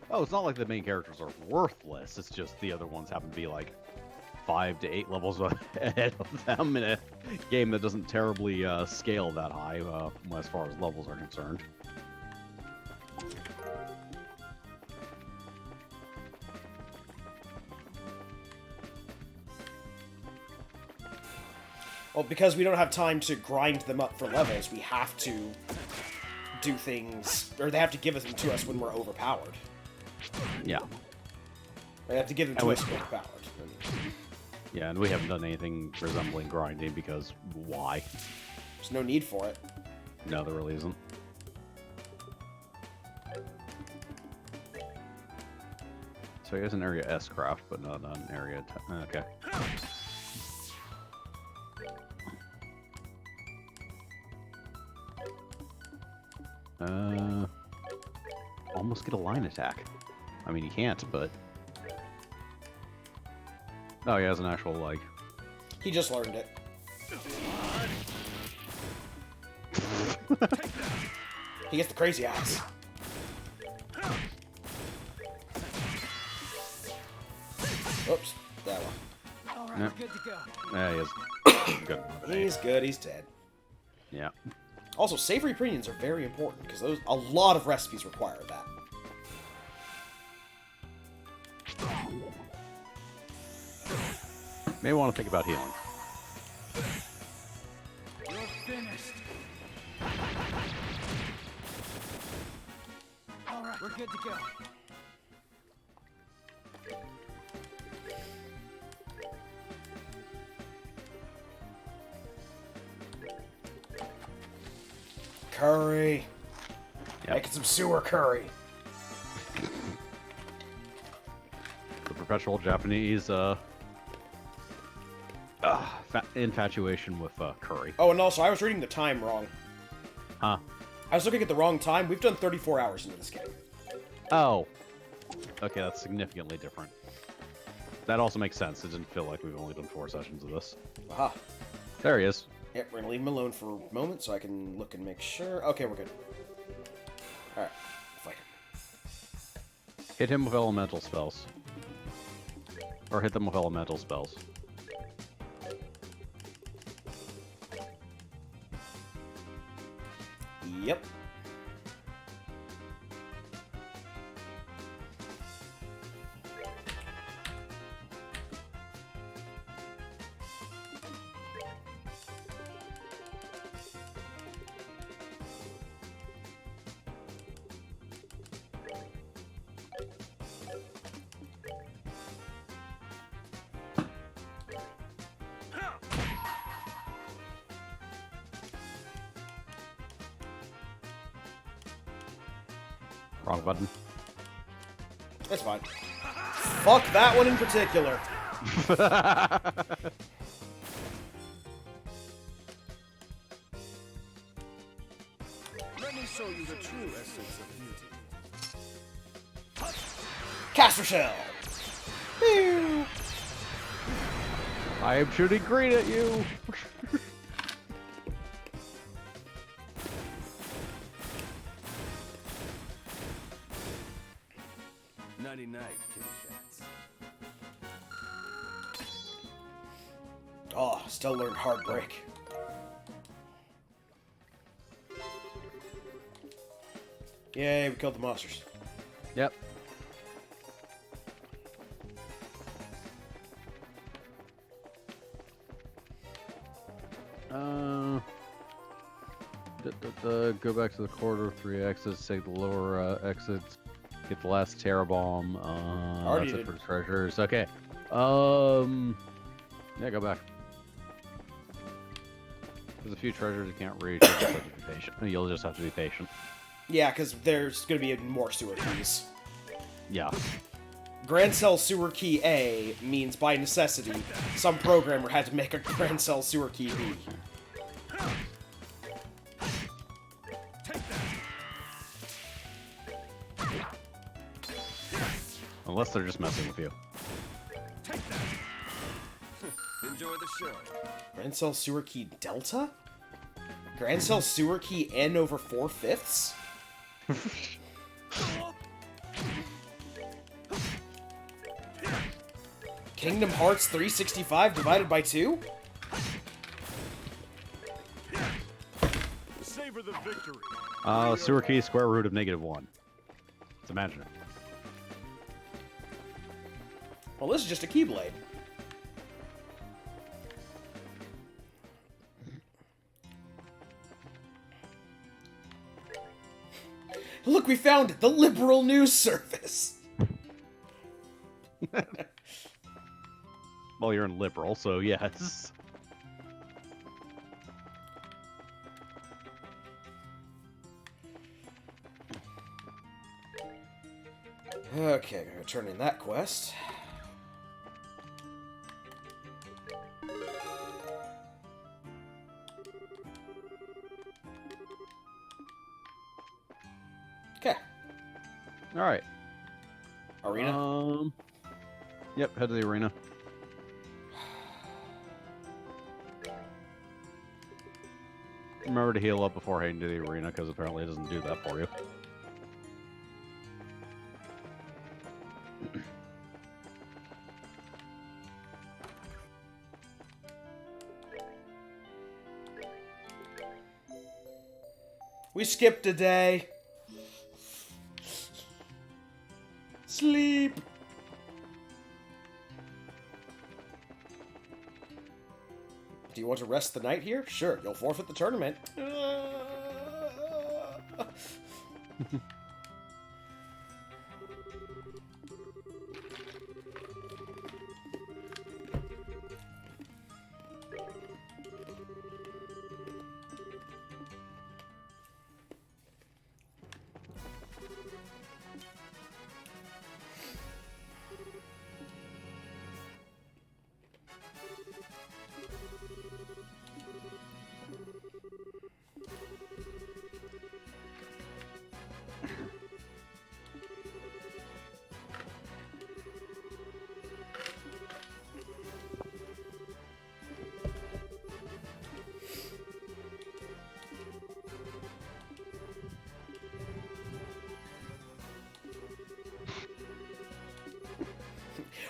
Oh, it's not like the main characters are worthless. It's just the other ones happen to be like 5 to 8 levels ahead of them in a game that doesn't terribly scale that high as far as levels are concerned. Well, because we don't have time to grind them up for levels, we have to do things, or they have to give them to us when we're overpowered. Yeah. They have to give them to us when we're overpowered. Yeah, and we haven't done anything resembling grinding because why? There's no need for it. No, there really isn't. So here's an area S craft, but not an area. Okay. Almost get a line attack. I mean, you can't, but. Oh, he has an actual, like. He just learned it. He gets the crazy eyes. Oops, that one. All right, Yep. we're good to go. Yeah, he is. Good. He's good, he's dead. Yeah. Also, savory opinions are very important, because a lot of recipes require that. May want to think about healing. You're finished. All right, we're good to go. Curry. Yep. Making some sewer curry. The perpetual Japanese infatuation with curry. Oh, and also, I was reading the time wrong. Huh. I was looking at the wrong time. We've done 34 hours into this game. Oh. Okay, that's significantly different. That also makes sense. It didn't feel like we've only done 4 sessions of this. Aha. There he is. Yeah, we're gonna leave him alone for a moment so I can look and make sure. Okay, we're good. Alright, fight him. Hit him with elemental spells. Or hit them with elemental spells. Yep. Wrong button. That's fine. Fuck that one in particular. Let me show you the true essence of beauty. Caster Shell! Pew! I am shooting green at you! Nighty-night, kitty cats. Oh, still learned Heartbreak. Yay, we killed the monsters. Yep. Go back to the corridor, 3 exits, take the lower exits, get the last Terra Bomb. Already That's it did. for treasures. Okay. Yeah, go back. There's a few treasures you can't reach. You'll just have to be patient. You'll just have to be patient. Yeah, because there's going to be more sewer keys. Yeah. Grand Cell Sewer Key A means, by necessity, some programmer had to make a Grand Cell Sewer Key B. Unless they're just messing with you. Enjoy the show. Grand Cell Sewer Key Delta? Grand Cell Sewer Key N over 4/5? Kingdom Hearts 365 divided by 2? Savor the victory. Sewer key square root of -1. It's imaginary. Well, this is just a Keyblade. Look, we found it! The Liberal News Service! Well, you're in liberal, so yes. Okay, I'm gonna turn in that quest. Okay. Alright. Arena? Yep, head to the arena. Remember to heal up before heading to the arena, because apparently it doesn't do that for you. We skipped a day. Sleep. Do you want to rest the night here? Sure, you'll forfeit the tournament.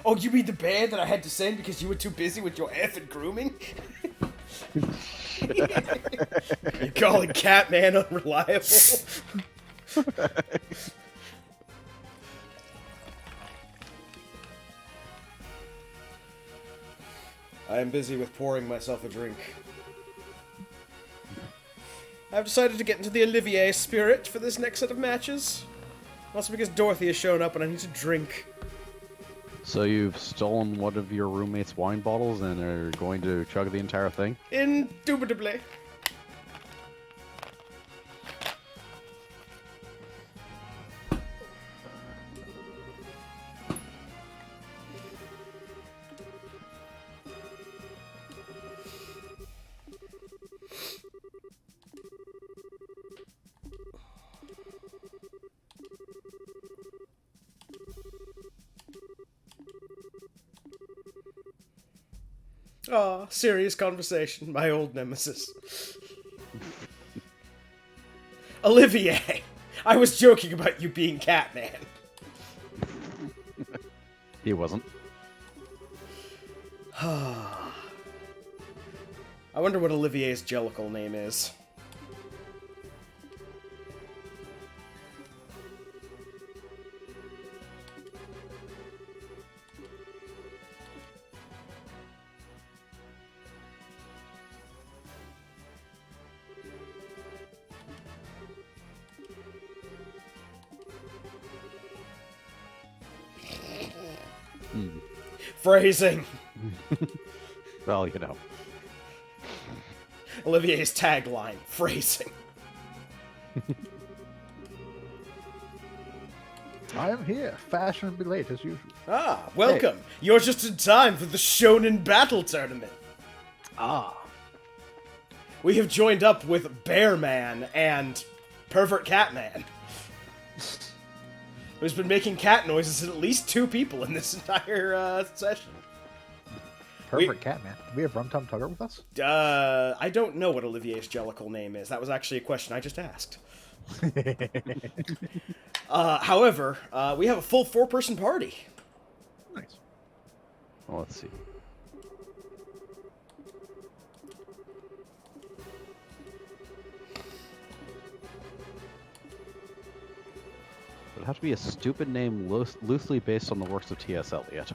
Oh, you mean the band that I had to send because you were too busy with your effing grooming? You're calling Catman unreliable? I am busy with pouring myself a drink. I've decided to get into the Olivier spirit for this next set of matches. Also because Dorothy has shown up and I need to drink. So you've stolen one of your roommate's wine bottles and are going to chug the entire thing? Indubitably. Aw, serious conversation, my old nemesis. Olivier! I was joking about you being Catman. He wasn't. I wonder what Olivier's Jellicle name is. Phrasing. Well, you know. Olivier's tagline, phrasing. I am here, fashionably late as usual. Ah, welcome. You're just in time for the Shonen Battle Tournament. Ah. We have joined up with Bearman and Pervert Catman, who's been making cat noises at least 2 people in this entire session. Perfect Catman. Do we have Rum Tum Tugger with us? I don't know what Olivier's Jellicle name is. That was actually a question I just asked. However, we have a full 4-person party. Nice. Well, let's see. It would have to be a stupid name loosely based on the works of T.S. Eliot.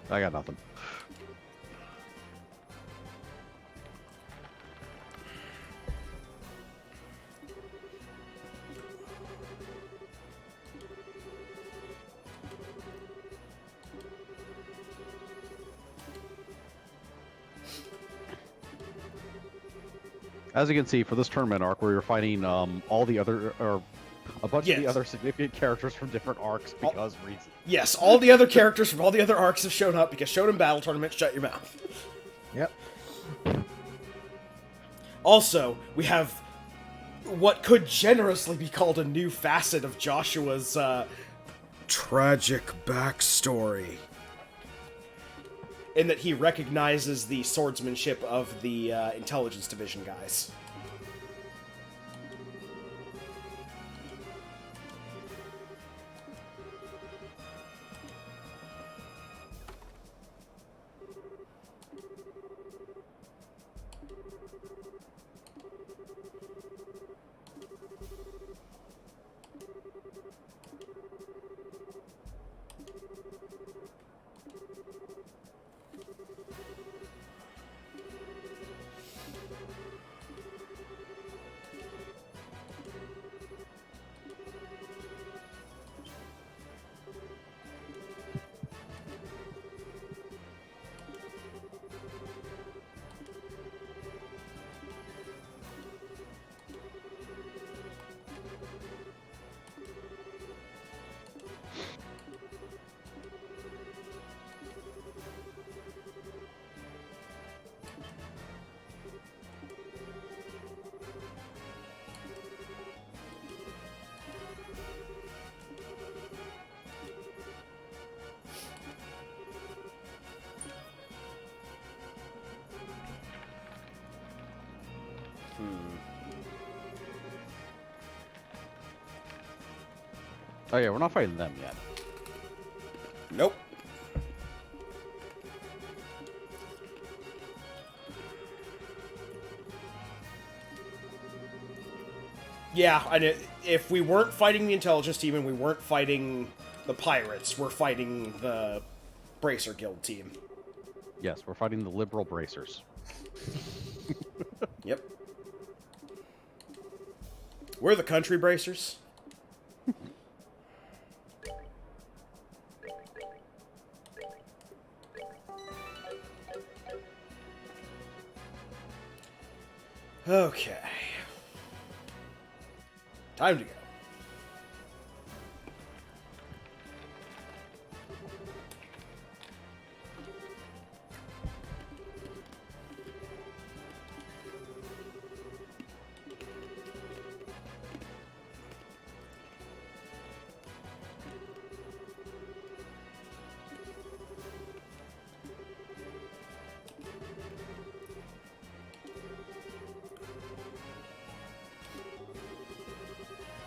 I got nothing. As you can see, for this tournament arc, where you're fighting all the other, or a bunch of the other significant characters from different arcs because reasons. Yes, all the other characters from all the other arcs have shown up because Shonen Battle Tournament, shut your mouth. Yep. Also, we have what could generously be called a new facet of Joshua's tragic backstory. In that he recognizes the swordsmanship of the Intelligence Division guys. Oh yeah, we're not fighting them yet. Nope. Yeah, and if we weren't fighting the intelligence team and we weren't fighting the pirates, we're fighting the Bracer Guild team. Yes, we're fighting the liberal bracers. Yep. We're the country bracers. Okay. Time to go.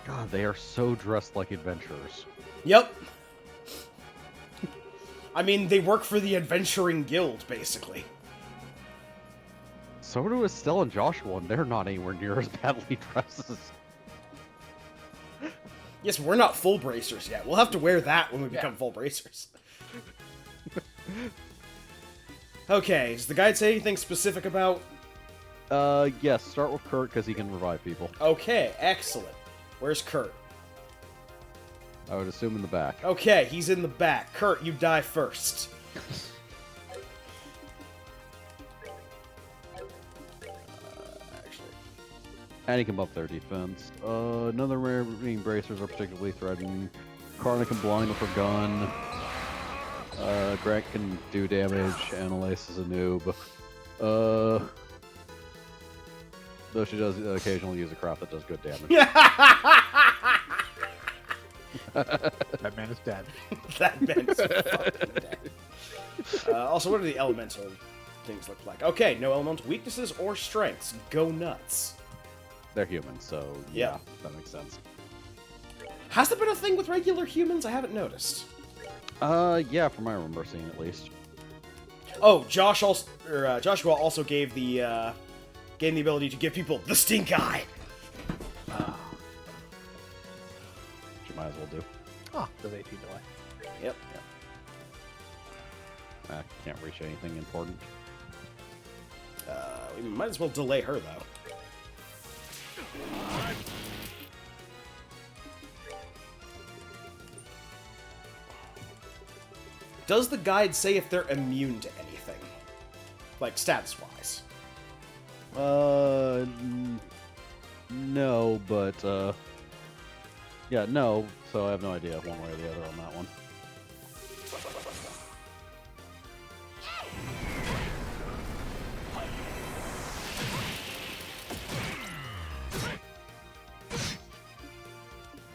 God, they are so dressed like adventurers. Yep. I mean, they work for the Adventuring Guild, basically. So do Estelle and Joshua, and they're not anywhere near as badly dressed as... Yes, we're not full bracers yet. We'll have to wear that when we become full bracers. Okay, does the guide say anything specific about... Yes, start with Kurt, because he can revive people. Okay, excellent. Where's Kurt? I would assume in the back. Okay, he's in the back. Kurt, you die first. And he can buff their defense. None of the remaining bracers are particularly threatening. Karna can blind with her gun. Grant can do damage. Annalise is a noob. Though she does occasionally use a craft that does good damage. That man is dead. That man is fucking dead. Also, what do the elemental things look like? Okay, no elemental weaknesses or strengths. Go nuts. They're human, so Yeah. that makes sense. Has there been a thing with regular humans? I haven't noticed. Yeah, from what I remember seeing at least. Oh, Joshua also gave the ability to give people the stink eye. Which you might as well do. Oh, does 18 delay. Yep. Can't reach anything important. We might as well delay her though. Does the guide say if they're immune to anything? Like, status-wise? No, but, yeah, no, so I have no idea one way or the other on that one.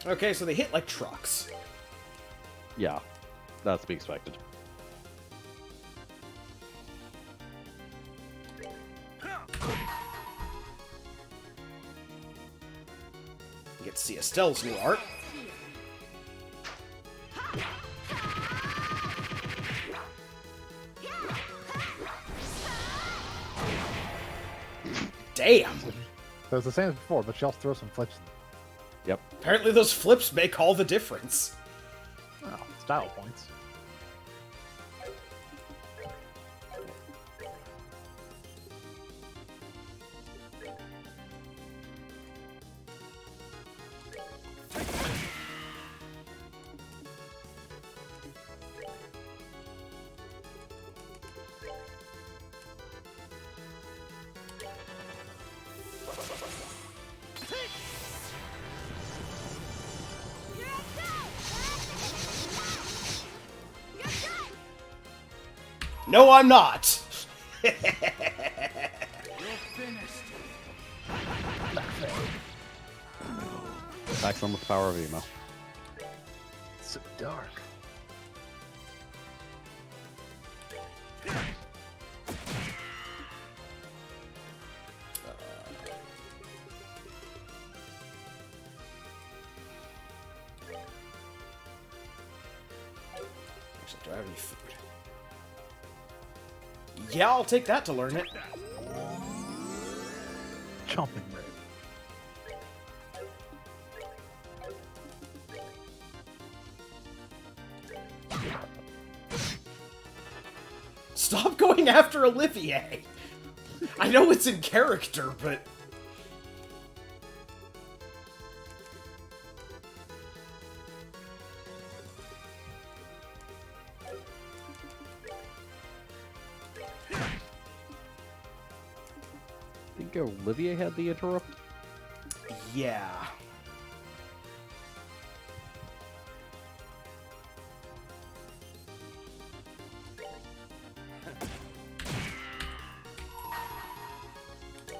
Okay, so they hit like trucks. Yeah, that's to be expected. You get to see Estelle's new art. Damn! So it's the same as before, but she also throws some flips. Yep. Apparently those flips make all the difference. Oh, style points. No, I'm not! You're finished. Attacks them with the power of emo. It's so dark. Actually, do I have any food? Yeah, I'll take that to learn it. Jumping rate. Stop going after Olivier! I know it's in character, but... I think Olivier had the interrupt. Yeah.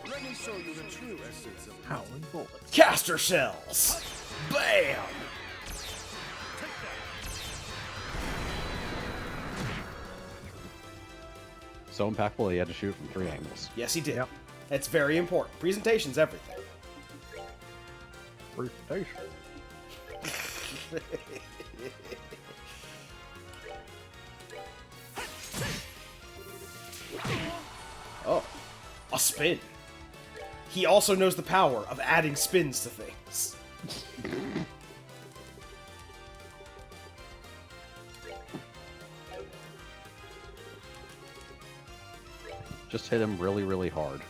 Let me show you the true essence of Howling bullet. Caster shells! Bam! So impactful, he had to shoot from 3 angles. Yes, he did. Yep. It's very important. Presentation's everything. Presentation. Oh, a spin. He also knows the power of adding spins to things. Just hit him really, really hard.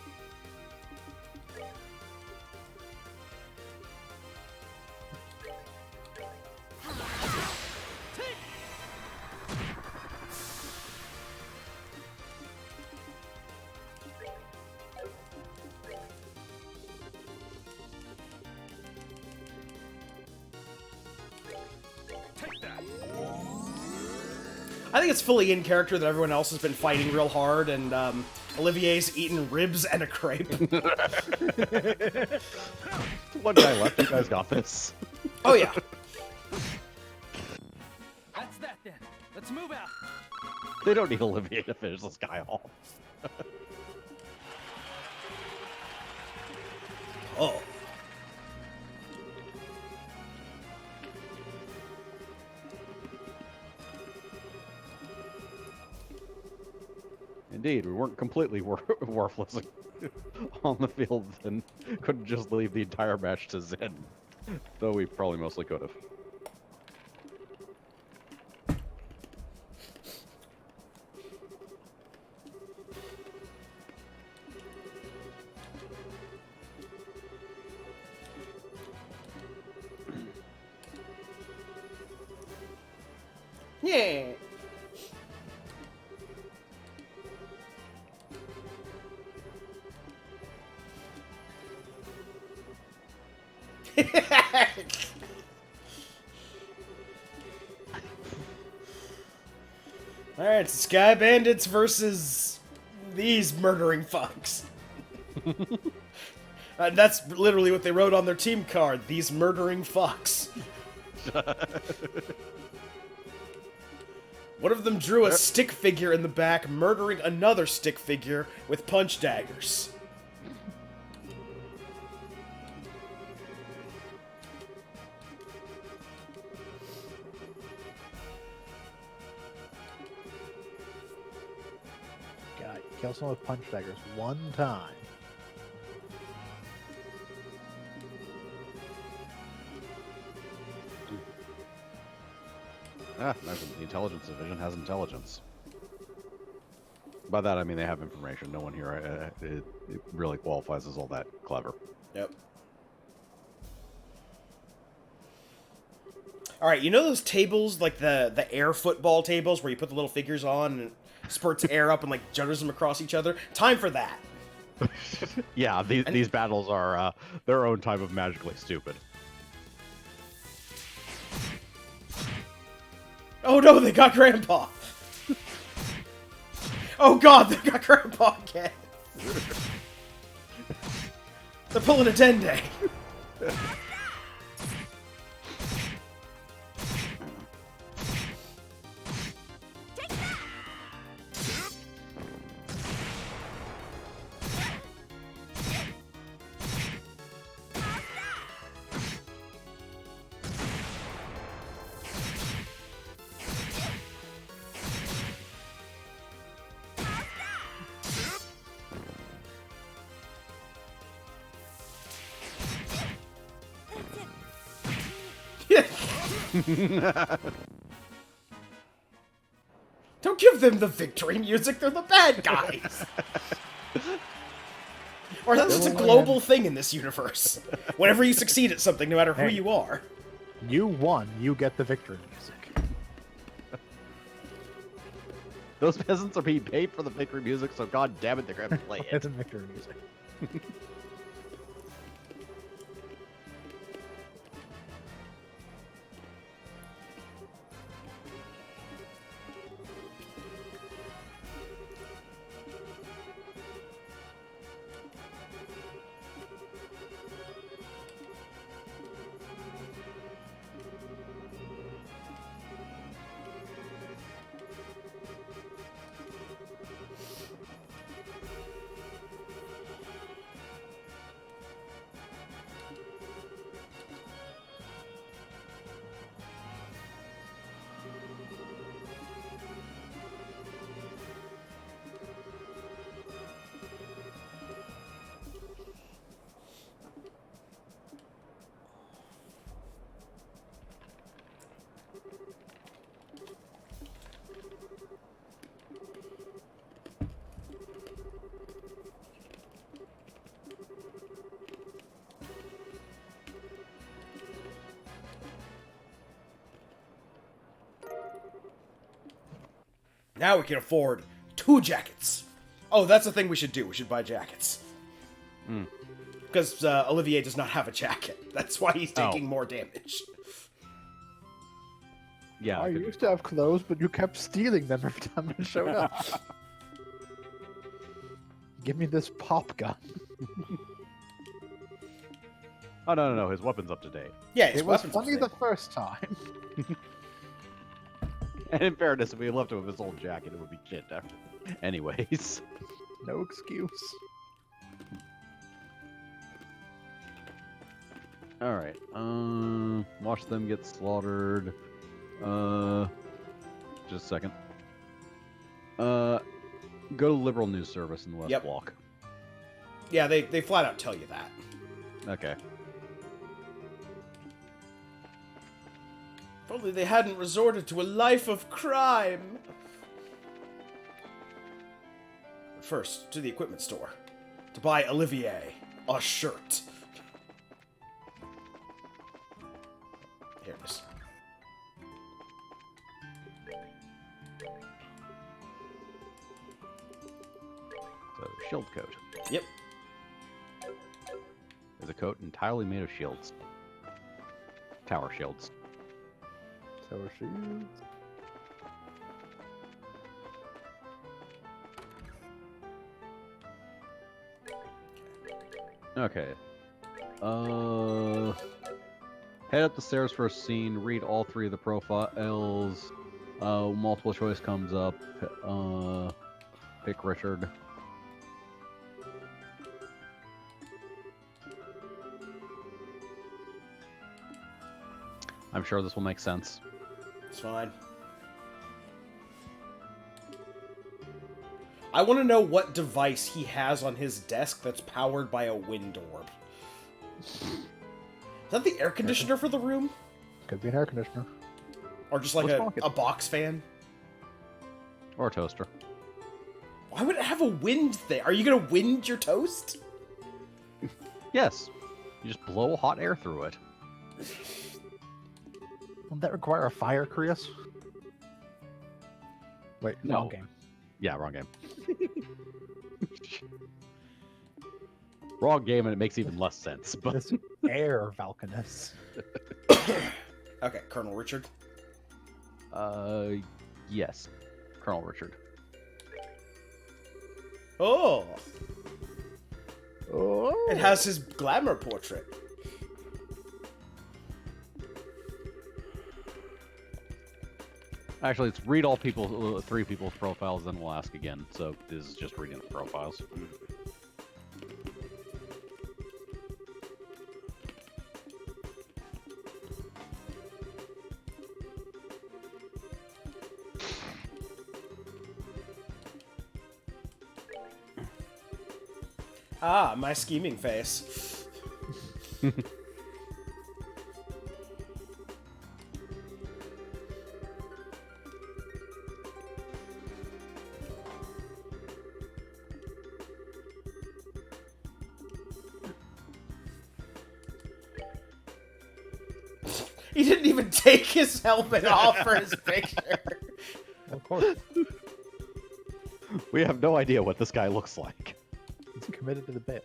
I think it's fully in character that everyone else has been fighting real hard, and Olivier's eaten ribs and a crepe. One guy left. You guys got this. Oh yeah. That's that then. Let's move out. They don't need Olivier to finish this guy off. Oh. Indeed, we weren't completely worthless on the field and couldn't just leave the entire match to Zen. Though we probably mostly could have. Yeah. Alright, Sky Bandits versus these murdering fucks. And that's literally what they wrote on their team card, these murdering fucks. One of them drew a stick figure in the back, murdering another stick figure with punch daggers. God, kill someone with punch daggers one time. Ah, imagine the intelligence division has intelligence. By that I mean they have information. No one here it really qualifies as all that clever. Yep. Alright, you know those tables, like the air football tables where you put the little figures on and it spurts air up and like jutters them across each other? Time for that. Yeah, these battles are their own type of magically stupid. Oh no, they got Grandpa! Oh god, they got Grandpa again! They're pulling a Dende! Don't give them the victory music, they're the bad guys! Or that's just a global thing in this universe. Whenever you succeed at something, no matter who you are. You won. You get the victory music. Those peasants are being paid for the victory music, so god damn it, they're gonna play it. It's a victory music. Now we can afford 2 jackets. Oh, that's the thing we should do. We should buy jackets. Because Olivier does not have a jacket. That's why he's taking more damage. Yeah, I used to have clothes, but you kept stealing them every time I showed up. Give me this pop gun. Oh, no, his weapon's up to date. Yeah, his It was weapons funny upstate. the first time. And in fairness, if we left him with his old jacket, it would be shit. Anyways. No excuse. Alright, watch them get slaughtered. Just a second. Go to Liberal News Service in the West Yep. Block. Yeah, they flat out tell you that. Okay. If only they hadn't resorted to a life of crime. First, to the equipment store. To buy Olivier a shirt. Here it is. So, shield coat. Yep. Is a coat entirely made of shields. Tower shields. So shoes. Okay. Head up the stairs for a scene, read all 3 of the profiles. Multiple choice comes up. Pick Richard. I'm sure this will make sense. It's fine. I want to know what device he has on his desk that's powered by a wind orb. Is that the air conditioner for the room? Could be an air conditioner. Or just like What's wrong with a box fan? Or a toaster. Why would it have a wind thing? Are you going to wind your toast? Yes. You just blow hot air through it. Won't that require a fire, Chris? Wait, No. wrong game. Yeah, wrong game. Wrong game, and it makes even less sense. But This air Valkanus. Okay, Colonel Richard. yes, Colonel Richard. Oh, Oh, it has his glamour portrait. Actually, it's read all people, 3 people's profiles, then we'll ask again. So this is just reading the profiles. Ah, my scheming face. He didn't even take his helmet off for his picture. Of course. We have no idea what this guy looks like. He's committed to the bit.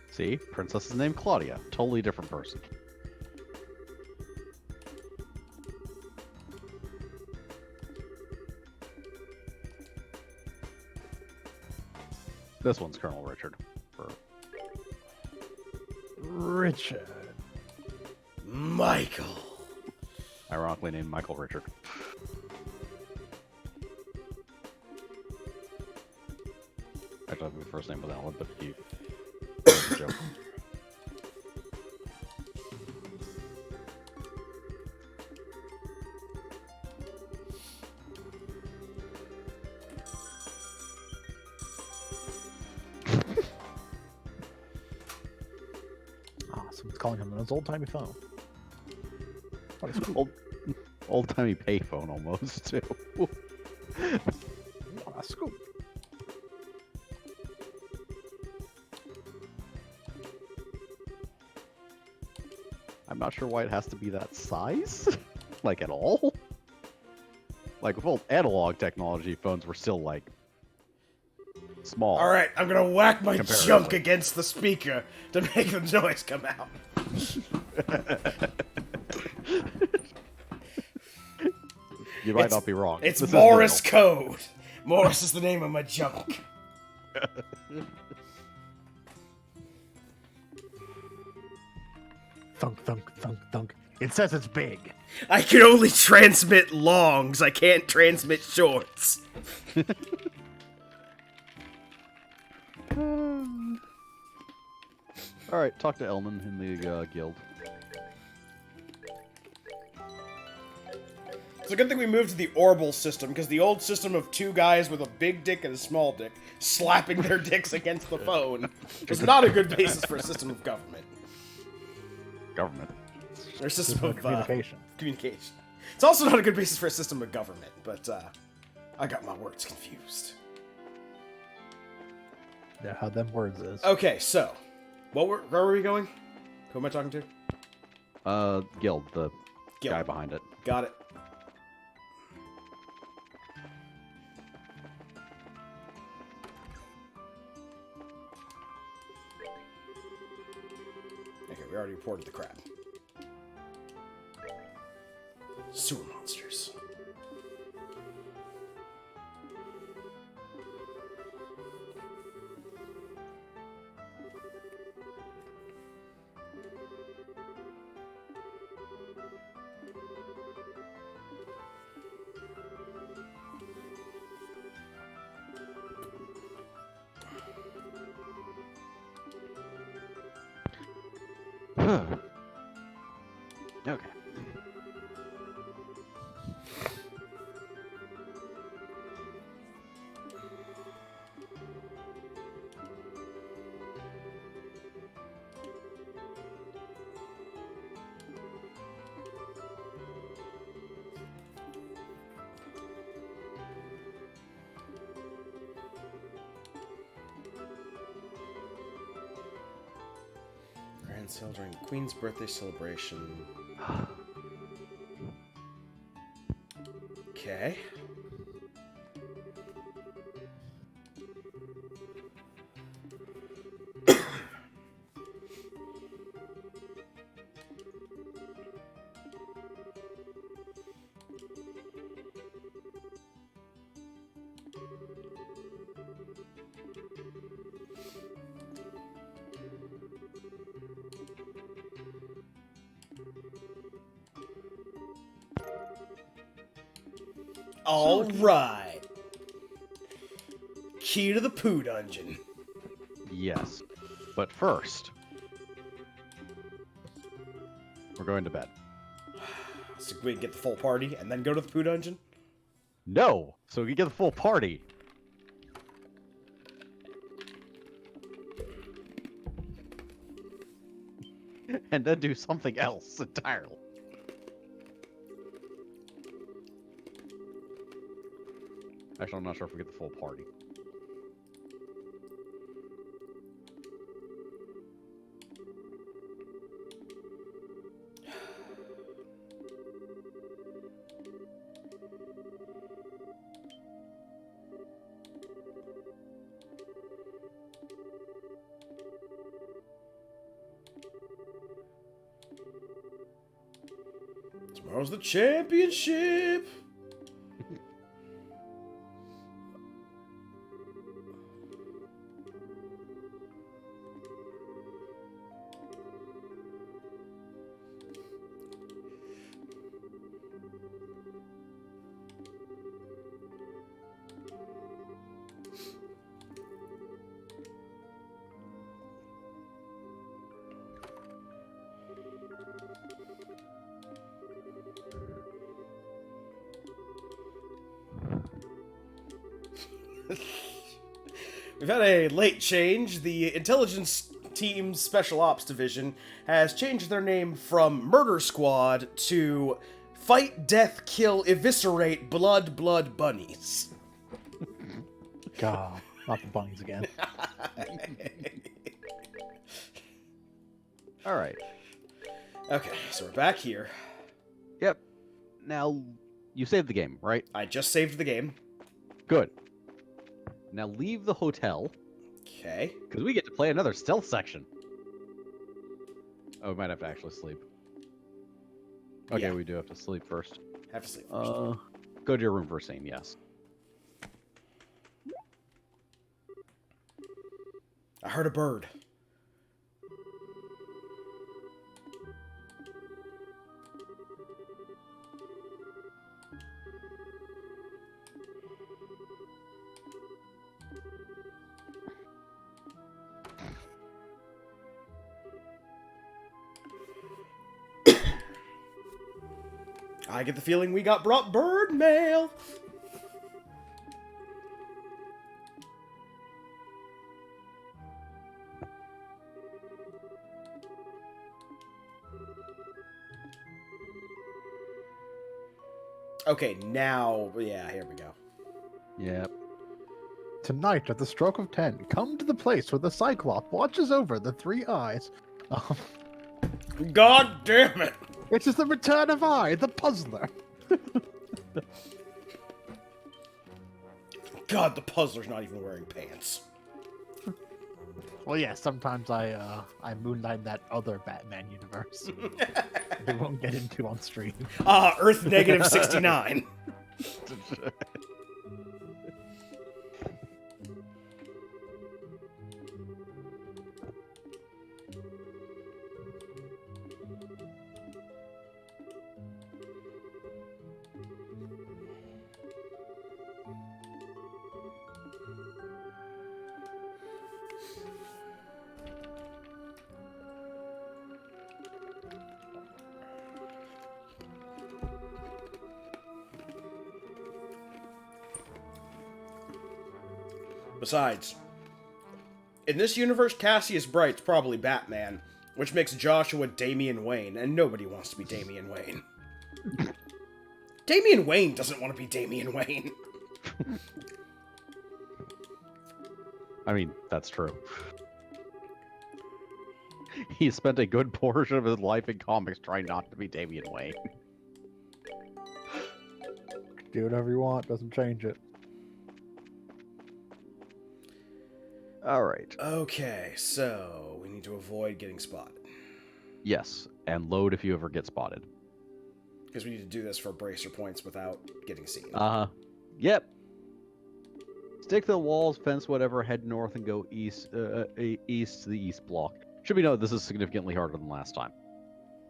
See? Princess is named Claudia. Totally different person. This one's Colonel Richard. For... Richard. Michael. Ironically named Michael Richard. Actually, my first name was Alan, but he... joke. Ah, someone's calling him on his old-timey phone. What a scoop. Old-timey payphone almost, too. What a scoop. I'm not sure why it has to be that size, like at all. Like with old analog technology, phones were still like small. All right, I'm gonna whack my Comparatively. junk against the speaker to make the noise come out. You might It's- not be wrong. It's This is Morse normal. code. Morse is the name of my junk. Thunk, thunk, thunk, thunk. It says it's big. I can only transmit longs. I can't transmit shorts. All right, talk to Elman in the guild. It's a good thing we moved to the Orbital system, because the old system of two guys with a big dick and a small dick slapping their dicks against the phone was not a good basis for a system of government. Government. Or system of Communication. communication. It's also not a good basis for a system of government, but I got my words confused. Yeah, how them words is. Okay, so where were we going? Who am I talking to? Guild, the Guild. guy behind it. Got it. Okay, we already reported the crab. Sewer monsters. Okay. Grand sale during Queen's birthday celebration. Okay. All right. Key to the poo dungeon. Yes. But first, we're going to bed. So we can get the full party and then go to the poo dungeon? No! So we can get the full party. And then do something else entirely. Actually, I'm not sure if we get the full party. Tomorrow's the championship. We've had a late change. The intelligence team's special ops division has changed their name from Murder Squad to Fight, Death, Kill, Eviscerate, Blood, Bunnies. God, not the bunnies again. All right. Okay, so we're back here. Yep. Now, you saved the game, right? I just saved the game. Good. Now leave the hotel, Okay. because we get to play another stealth section. Oh, we might have to actually sleep. Okay, Yeah. we do have to sleep first. Have to sleep first. Go to your room for a scene, yes. I heard a bird. I get the feeling we got brought bird mail. Okay, now, yeah, here we go. Yep. Tonight, at the stroke of 10, come to the place where the Cyclops watches over the three eyes. God damn it! It is the return of I, the puzzler. God, the puzzler's not even wearing pants. Well, yeah, sometimes I moonlight that other Batman universe. We won't get into on stream. Earth negative 69. Besides, in this universe, Cassius Bright's probably Batman, which makes Joshua Damian Wayne, and nobody wants to be Damian Wayne. Damian Wayne doesn't want to be Damian Wayne. I mean, that's true. He spent a good portion of his life in comics trying not to be Damian Wayne. Do whatever you want, doesn't change it. Alright. Okay, so we need to avoid getting spotted. Yes, and load if you ever get spotted. Because we need to do this for bracer points without getting seen. Uh-huh. Yep. Stick to the walls, fence whatever, head north and go east east to the east block. Should be noted this is significantly harder than last time,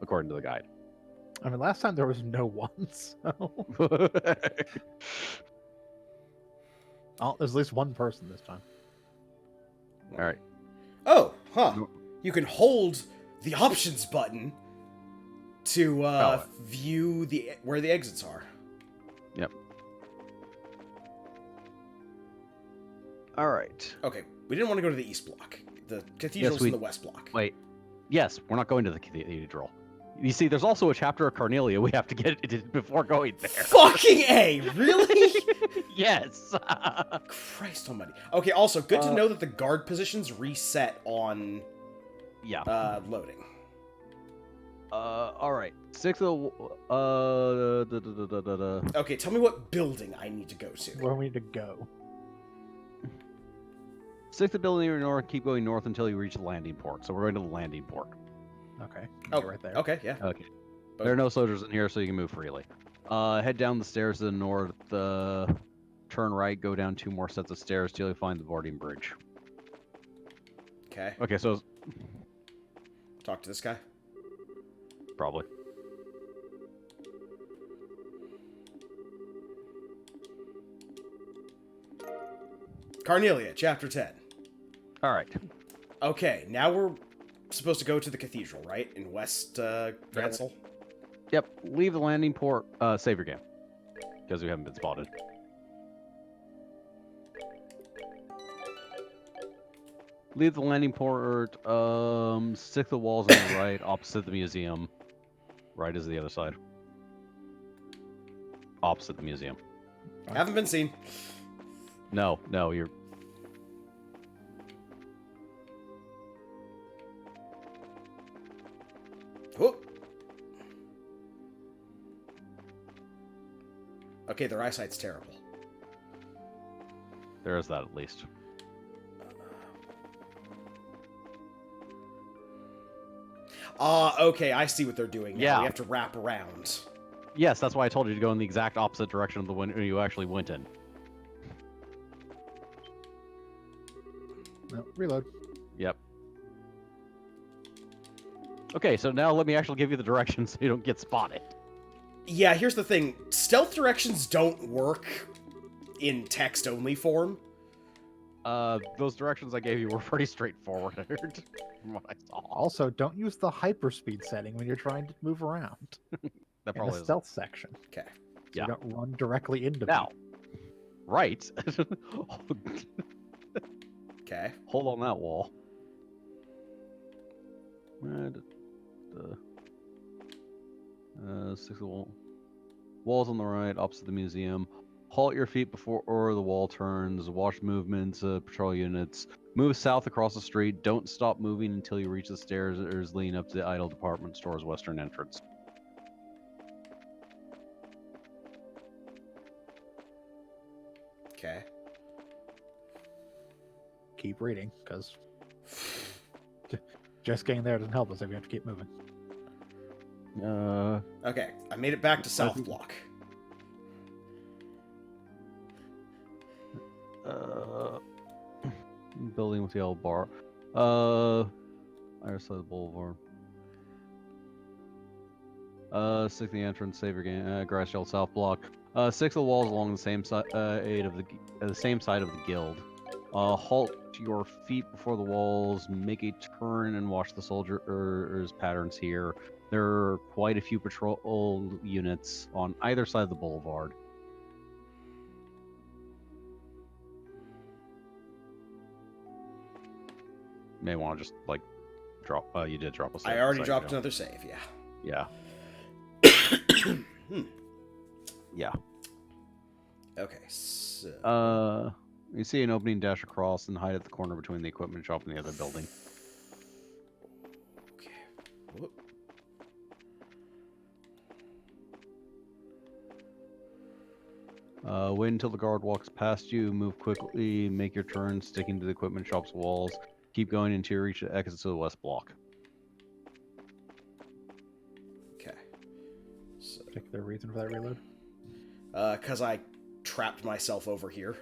according to the guide. I mean, last time there was no one, so oh, there's at least one person this time. All right. Oh, huh. No- You can hold the options button to Oh. view where the exits are. Yep. All right. Okay, we didn't want to go to the east block. The cathedral's we- in the west block. Wait. Yes, we're not going to the cathedral. You see, there's also a chapter of Carnelia we have to get into before going there. Fucking A! Really? Yes. Christ almighty. Okay, also, good to Uh, know that the guard positions reset on Yeah. loading. All right. Six of the. Okay, tell me what building I need to go to. Where we need to go. Sixth of building near north. Keep going north until you reach the landing port. So we're going to the landing port. Okay. Oh, Right there. Okay, yeah. Okay. There are no soldiers in here, so you can move freely. Head down the stairs to the north. Turn right. Go down 2 more sets of stairs till you find the boarding bridge. Okay, Okay, so talk to this guy. probably. Carnelia, chapter 10. All right. Okay, now we're supposed to go to the cathedral, right? In West Gransel? Yep. Leave the landing port. Save your game, because we haven't been spotted. Leave the landing port. Stick the walls on the right, opposite the museum. Right is the other side. Opposite the museum. Haven't been seen. No, you're. Whoop. Okay, their eyesight's terrible. There is that at least. Okay, I see what they're doing now. Yeah. We have to wrap around. Yes, that's why I told you to go in the exact opposite direction of the one you actually went in. No, reload. Yep. Okay, so now let me actually give you the directions so you don't get spotted. Yeah, here's the thing. Stealth directions don't work in text-only form. Those directions I gave you were pretty straightforward from what I saw. Also, don't use the hyperspeed setting when you're trying to move around That in the probably is. stealth section. Okay. So Yeah. you don't run directly into Now, right. Okay. Hold on that wall. Six of the wall. Walls on the right, opposite the museum. Halt your feet before or the wall turns. Watch movements, patrol units. Move south across the street. Don't stop moving until you reach the stairs leading up to the Idle Department Store's western entrance. Okay. keep reading, because just getting there doesn't help us if we have to keep moving. Okay, I made it back to South Block. Building with the yellow bar. Other side of the boulevard. Stick the entrance, save your game. Grass Shell South Block. Six of the walls along the same side the same side of the guild. Halt your feet before the walls. Make a turn and watch the soldiers' patterns here. There are quite a few patrol units on either side of the boulevard. May want to just like drop. You did drop a save. I already a second dropped ago. another save, yeah. Yeah. Yeah. Okay, so... You see an opening, dash across, and hide at the corner between the equipment shop and the other building. Okay. Whoop. Wait until the guard walks past you. Move quickly. Make your turn, sticking to the equipment shop's walls. Keep going until you reach the exit to the west block. Okay. So, Particular reason for that reload? because I trapped myself over here.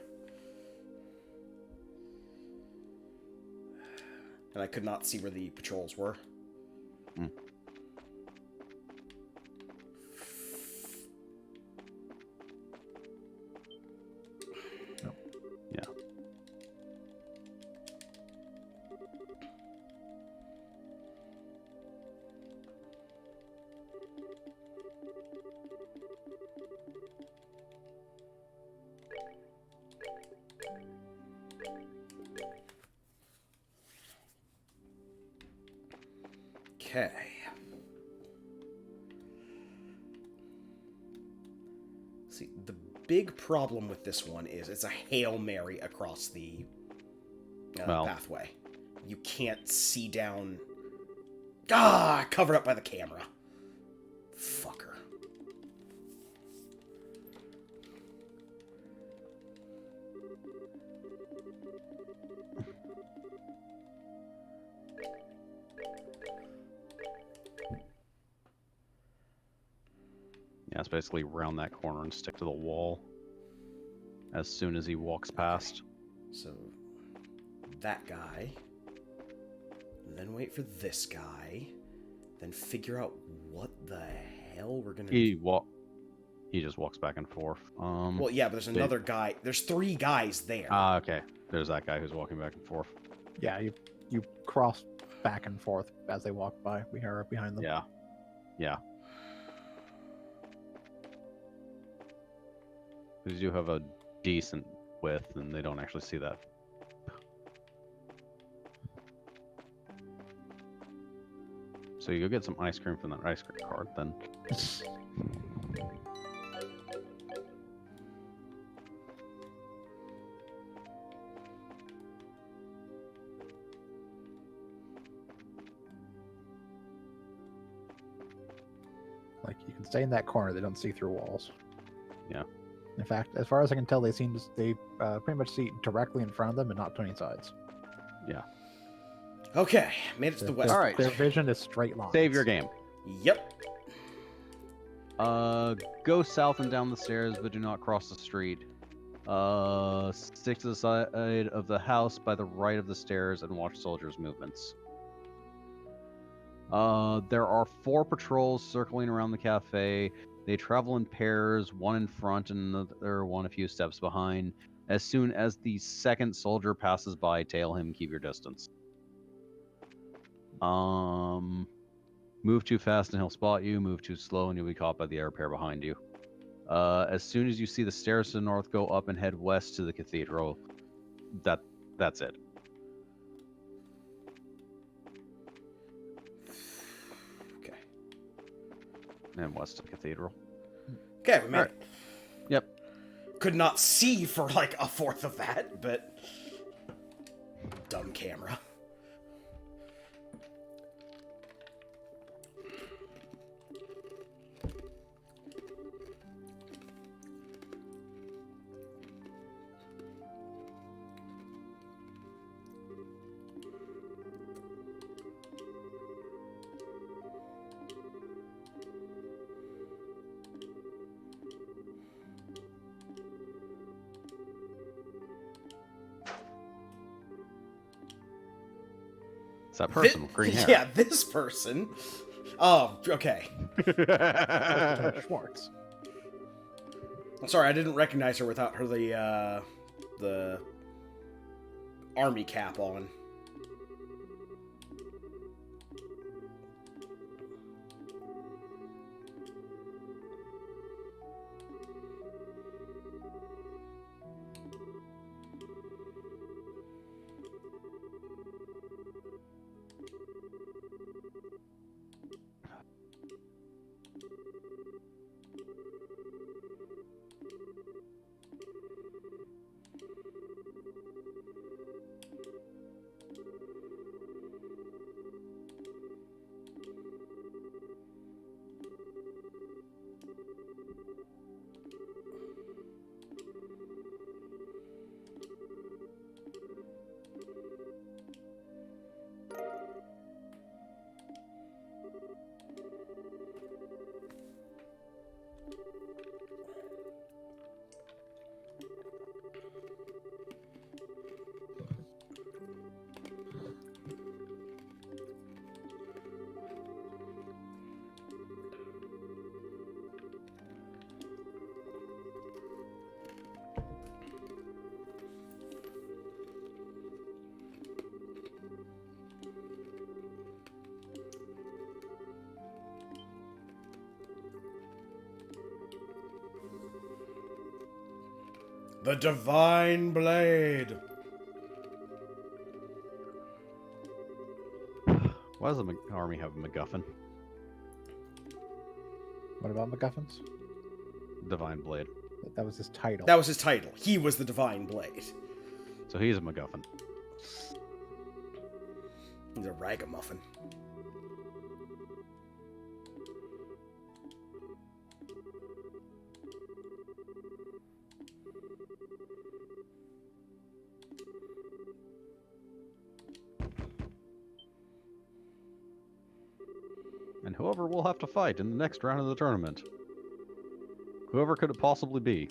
And I could not see where the patrols were. Okay. See, the big problem with this one is it's a Hail Mary across the pathway. You can't see down. Ah, covered up by the camera. Fucker. Yeah, it's basically round that corner and stick to the wall as soon as he walks past. So, that guy. Then wait for this guy. Then figure out what the hell we're gonna do. He just walks back and forth. Well, yeah, but there's another guy. There's 3 guys there. Ah, okay. There's that guy who's walking back and forth. Yeah, you cross back and forth as they walk by. We are behind them. Yeah. Yeah. Because you have a decent width, and they don't actually see that. So you go get some ice cream from that ice cream cart, then. Like, you can stay in that corner. They don't see through walls. Yeah. In fact, as far as I can tell, they pretty much see directly in front of them and not to any sides. Yeah. Okay, made it to the west. All right. Their vision is straight lines. Save your game. Yep. Go south and down the stairs, but do not cross the street. Stick to the side of the house by the right of the stairs and watch soldiers' movements. There are 4 patrols circling around the cafe. They travel in pairs, one in front and another one a few steps behind. As soon as the second soldier passes by, tail him, keep your distance. Move too fast and he'll spot you. Move too slow and you'll be caught by the air pair behind you. As soon as you see the stairs to the north, go up and head west to the cathedral. That's it. Okay. And west to the cathedral. Okay, we made it. Yep. Could not see for like a fourth of that, but dumb camera. It's that person with green hair. Yeah, this person. Oh, okay. Schwartz. I'm sorry, I didn't recognize her without her the army cap on. The Divine Blade. Why does the army have a MacGuffin? What about MacGuffins? Divine Blade. That was his title. That was his title. He was the Divine Blade. So he's a MacGuffin. He's a ragamuffin. And whoever we'll have to fight in the next round of the tournament. Whoever could it possibly be?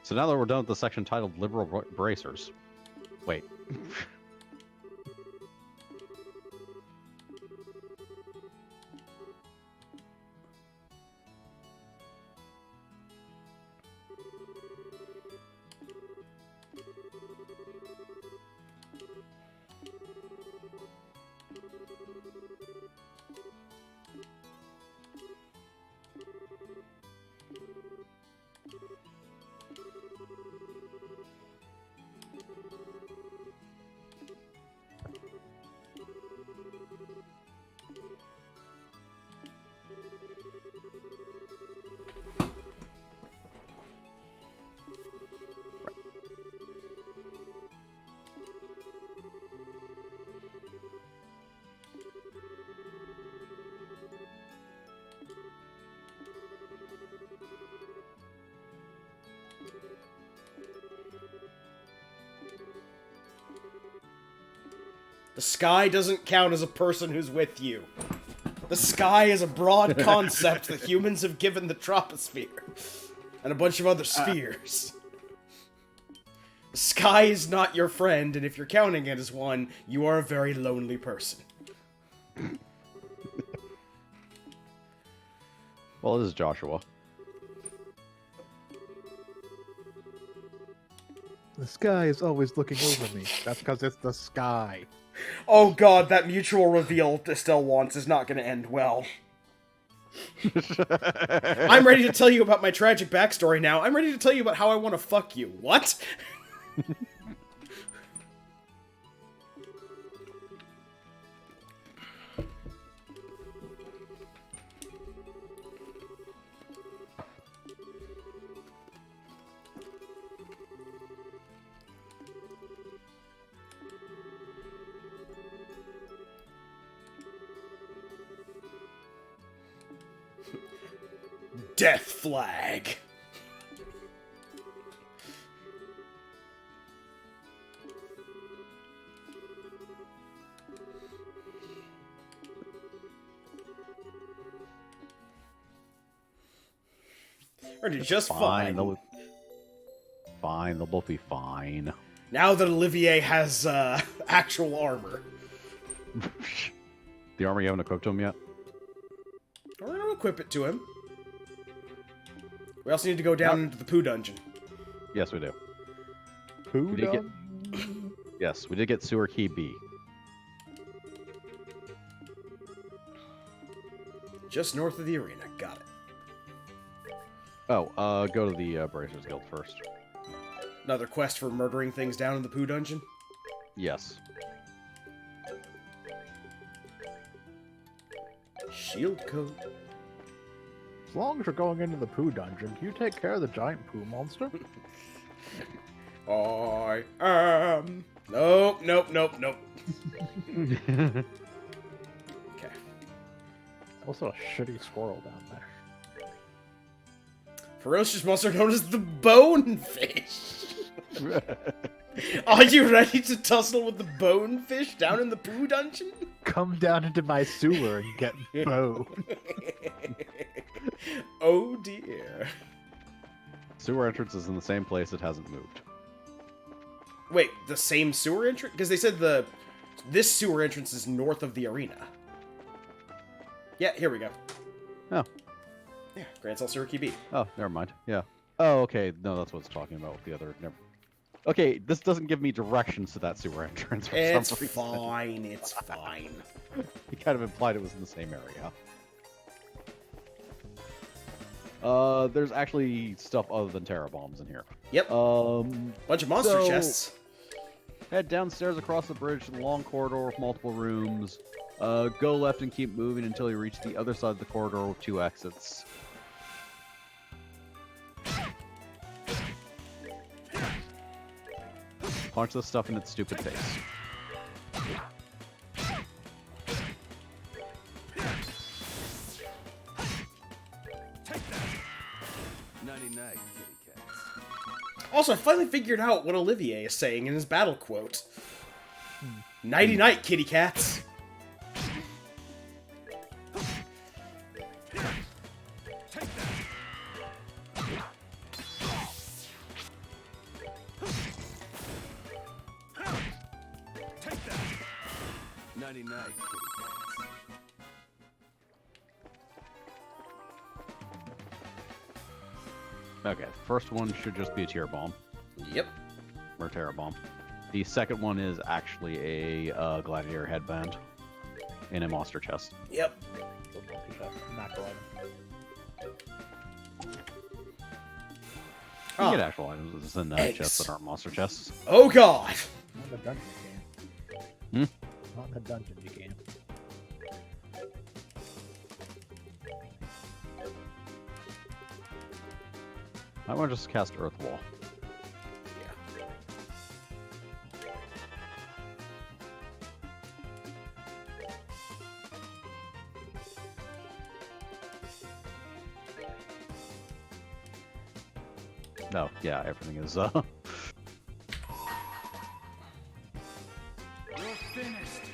So now that we're done with the section titled Liberal Bracers. Wait. The sky doesn't count as a person who's with you. The sky is a broad concept that humans have given the troposphere. And a bunch of other spheres. The sky is not your friend, and if you're counting it as one, you are a very lonely person. Well, this is Joshua. The sky is always looking over me. That's because it's the sky. Oh god, that mutual reveal Estelle wants is not going to end well. I'm ready to tell you about my tragic backstory now. I'm ready to tell you about how I want to fuck you. What? Death flag. Or just fine. Fine, they'll both be fine. Now that Olivier has actual armor. The armor you haven't equipped him yet? We're gonna equip it to him. We also need to go down into the poo dungeon. Yes, we do. Who We did get... Yes, we did get sewer key B. Just north of the arena. Got it. Oh, go to the Bracers Guild first. Another quest for murdering things down in the poo dungeon? Yes. Shield coat. As long as you're going into the poo dungeon, can you take care of the giant poo monster? I am... Nope. Okay. Also a shitty squirrel down there. Ferocious monster known as the Bonefish. Are you ready to tussle with the Bonefish down in the poo dungeon? Come down into my sewer and get boned. Oh dear. Sewer entrance is in the same place, it hasn't moved. Wait, the same sewer entrance? Because they said this sewer entrance is north of the arena. Yeah, here we go. Oh. Yeah, Grand Cell Sewer Key B. Oh, never mind. Yeah. Oh, okay. No, that's what it's talking about with the other... Never... Okay, this doesn't give me directions to that sewer entrance for It's some reason. fine. It's fine. He kind of implied it was in the same area. There's actually stuff other than terror bombs in here. Yep. Bunch of monster so- chests. Head downstairs across the bridge to the long corridor with multiple rooms. Go left and keep moving until you reach the other side of the corridor with 2 exits. Punch this stuff in its stupid face. Nighty night, kitty cats. Also, I finally figured out what Olivier is saying in his battle quote. Nighty night, kitty cats. Nighty night, kitty cats. Okay, first one should just be a tear bomb. Yep. Or terror bomb. The second one is actually a gladiator headband in a monster chest. Yep. Not going. You Ah. get actual items in Eggs. chests that aren't monster chests. Oh god. Not in the dungeon you can. Not in the dungeon you can. I want to just cast Earth Wall. Yeah. No, yeah, everything is You're finished.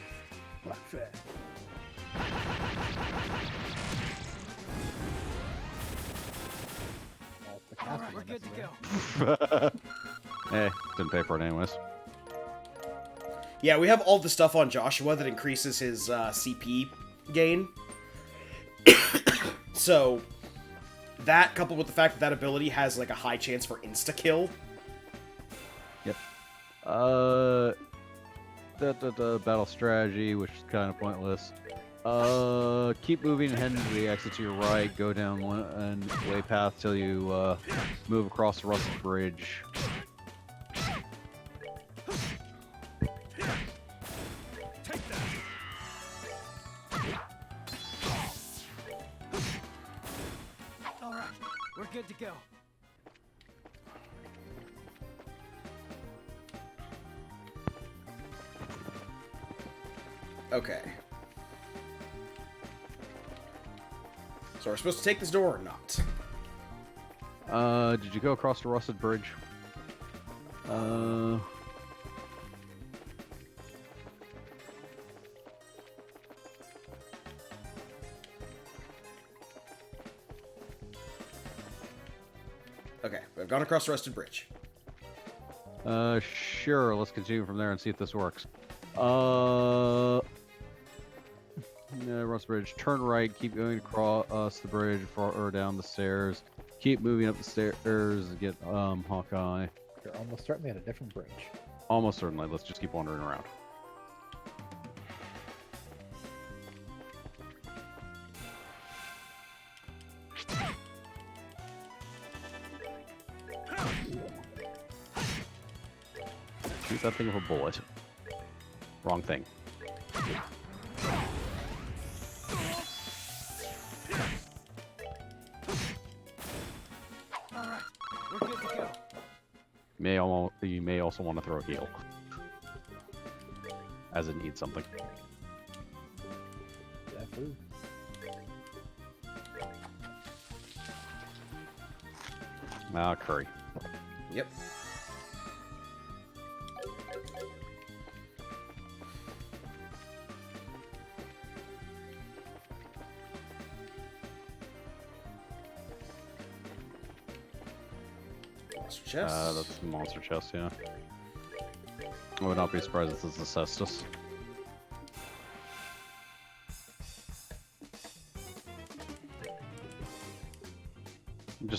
Well, the All castle right, we're good limits to there. go. Eh, didn't pay for it anyways. Yeah, we have all the stuff on Joshua that increases his CP gain. So, that coupled with the fact that that ability has like a high chance for insta-kill. Yep. The battle strategy, which is kind of pointless. Keep moving and head into the exit to your right. Go down one and way path till you move across the rusted bridge. All right, we're good to go. Okay. So we're supposed to take this door or not? Did you go across the rusted bridge? Okay, I've gone across the Rusted Bridge. Sure. Let's continue from there and see if this works. Rusted Bridge. Turn right. Keep going across the bridge, or down the stairs. Keep moving up the stairs and get Hawkeye. You're almost certainly at a different bridge. Almost certainly. Let's just keep wandering around. Shoot that thing with a bullet. Wrong thing. All right, we're good to go. You may also want to throw a heal. As it needs something. Yeah, food. Ah, curry. Yep. Monster chest. That's the monster chest, yeah. I would not be surprised if this is Cestus.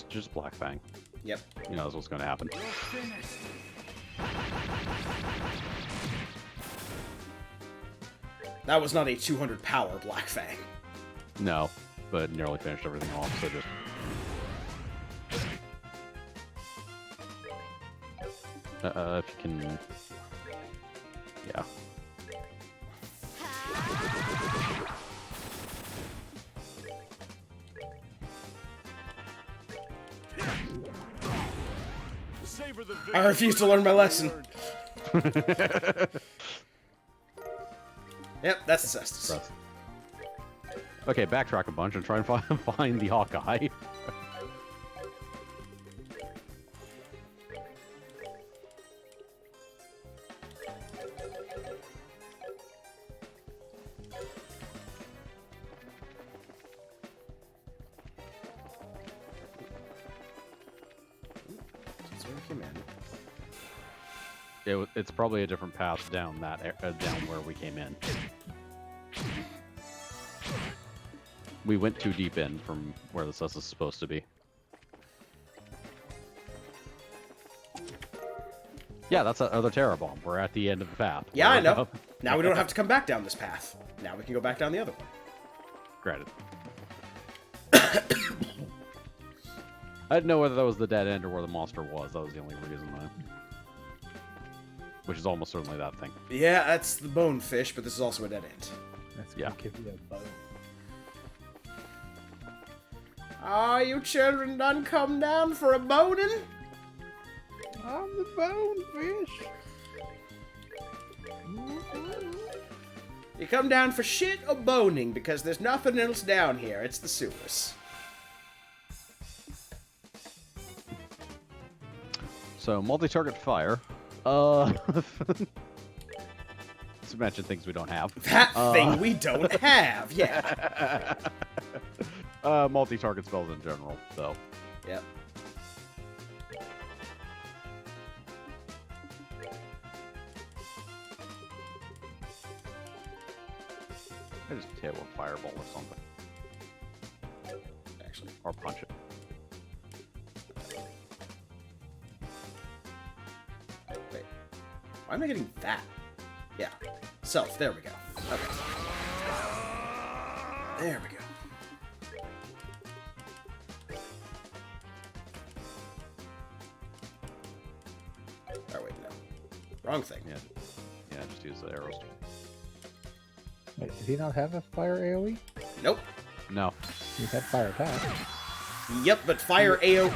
Just Black Fang. Yep. He knows what's going to happen. You're finished. That was not a 200 power Black Fang. No, but nearly finished everything off, so just... if you can... Yeah. Savor the I refuse to learn my lesson. Yep, that's the Cestus. Press. Okay, backtrack a bunch and try and find the Hawkeye. That's where we came in. It's probably a different path down that down where we came in. We went too deep in from where the Cestus is supposed to be. Yeah, that's that other Terra Bomb. We're at the end of the path. Yeah, I We're know. up. Now we don't have to come back down this path. Now we can go back down the other one. Granted. I didn't know whether that was the dead end or where the monster was. That was the only reason. Which is almost certainly that thing. Yeah, that's the bonefish, but this is also a dead end. That's Yeah. gonna give you a bone. Are you children done come down for a boning? I'm the bonefish. You come down for shit or boning, because there's nothing else down here. It's the sewers. So, multi-target fire. To mention things we don't have. That thing we don't have, yeah. Multi-target spells in general, so. Yep. I just hit with fireball or something. Actually. Or punch it. Wait. Why am I getting that? Yeah. Self, there we go. Okay. There we go. Oh, wait, no. Wrong thing. Yeah. Yeah, just use the arrows. Wait, did he not have a fire AoE? Nope. No. He had fire attack. Yep, but fire AO...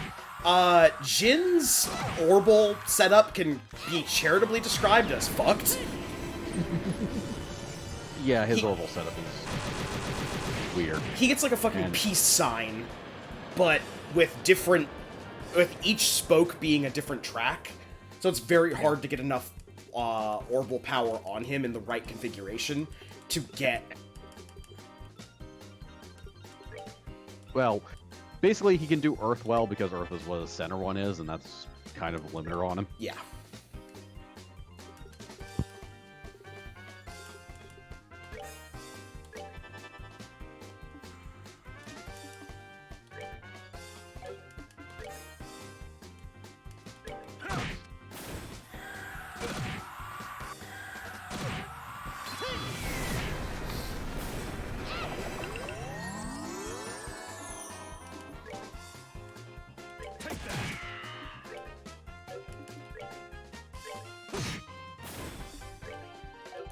Jin's Orbal setup can be charitably described as fucked. Yeah, his He- orbital setup is weird. He gets like a fucking And- peace sign, but with different... with each spoke being a different track. So it's very hard to get enough Orbal power on him in the right configuration to get... Well, basically he can do Earth well because Earth is what the center one is, and that's kind of a limiter on him. Yeah.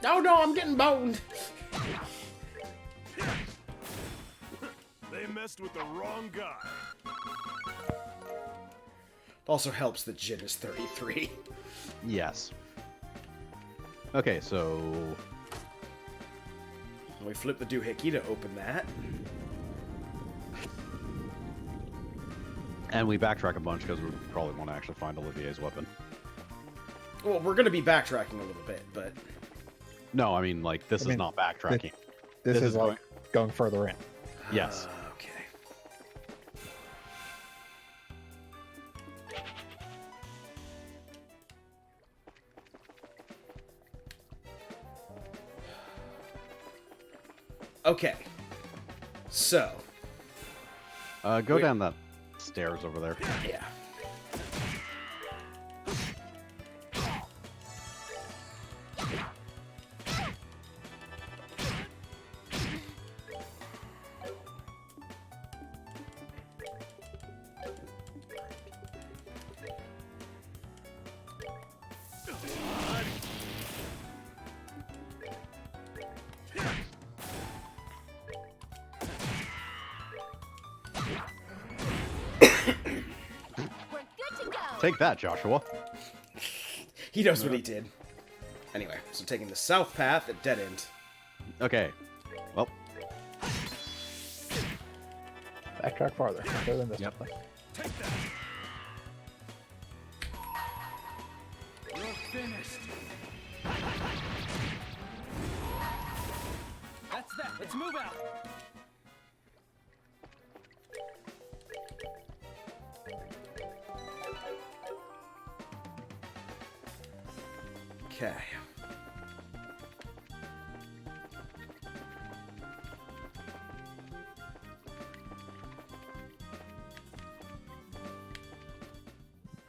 Oh no, I'm getting boned! They messed with the wrong guy. Also helps that Jin is 33. Yes. Okay, so... We flip the doohickey to open that. And we backtrack a bunch because we probably want to actually find Olivier's weapon. Well, we're gonna be backtracking a little bit, but... No, I mean, like, this I is mean, not backtracking. This This is is like going further in. Yes. Okay. Okay. So, Go Wait. down that stairs over there. yeah. Take that, Joshua. He knows what he did. Anyway, so taking the south path at dead end. Okay. Well, Backtrack farther. Further than this Yep. one. Take that. You're finished. That's that. Let's move out. Okay.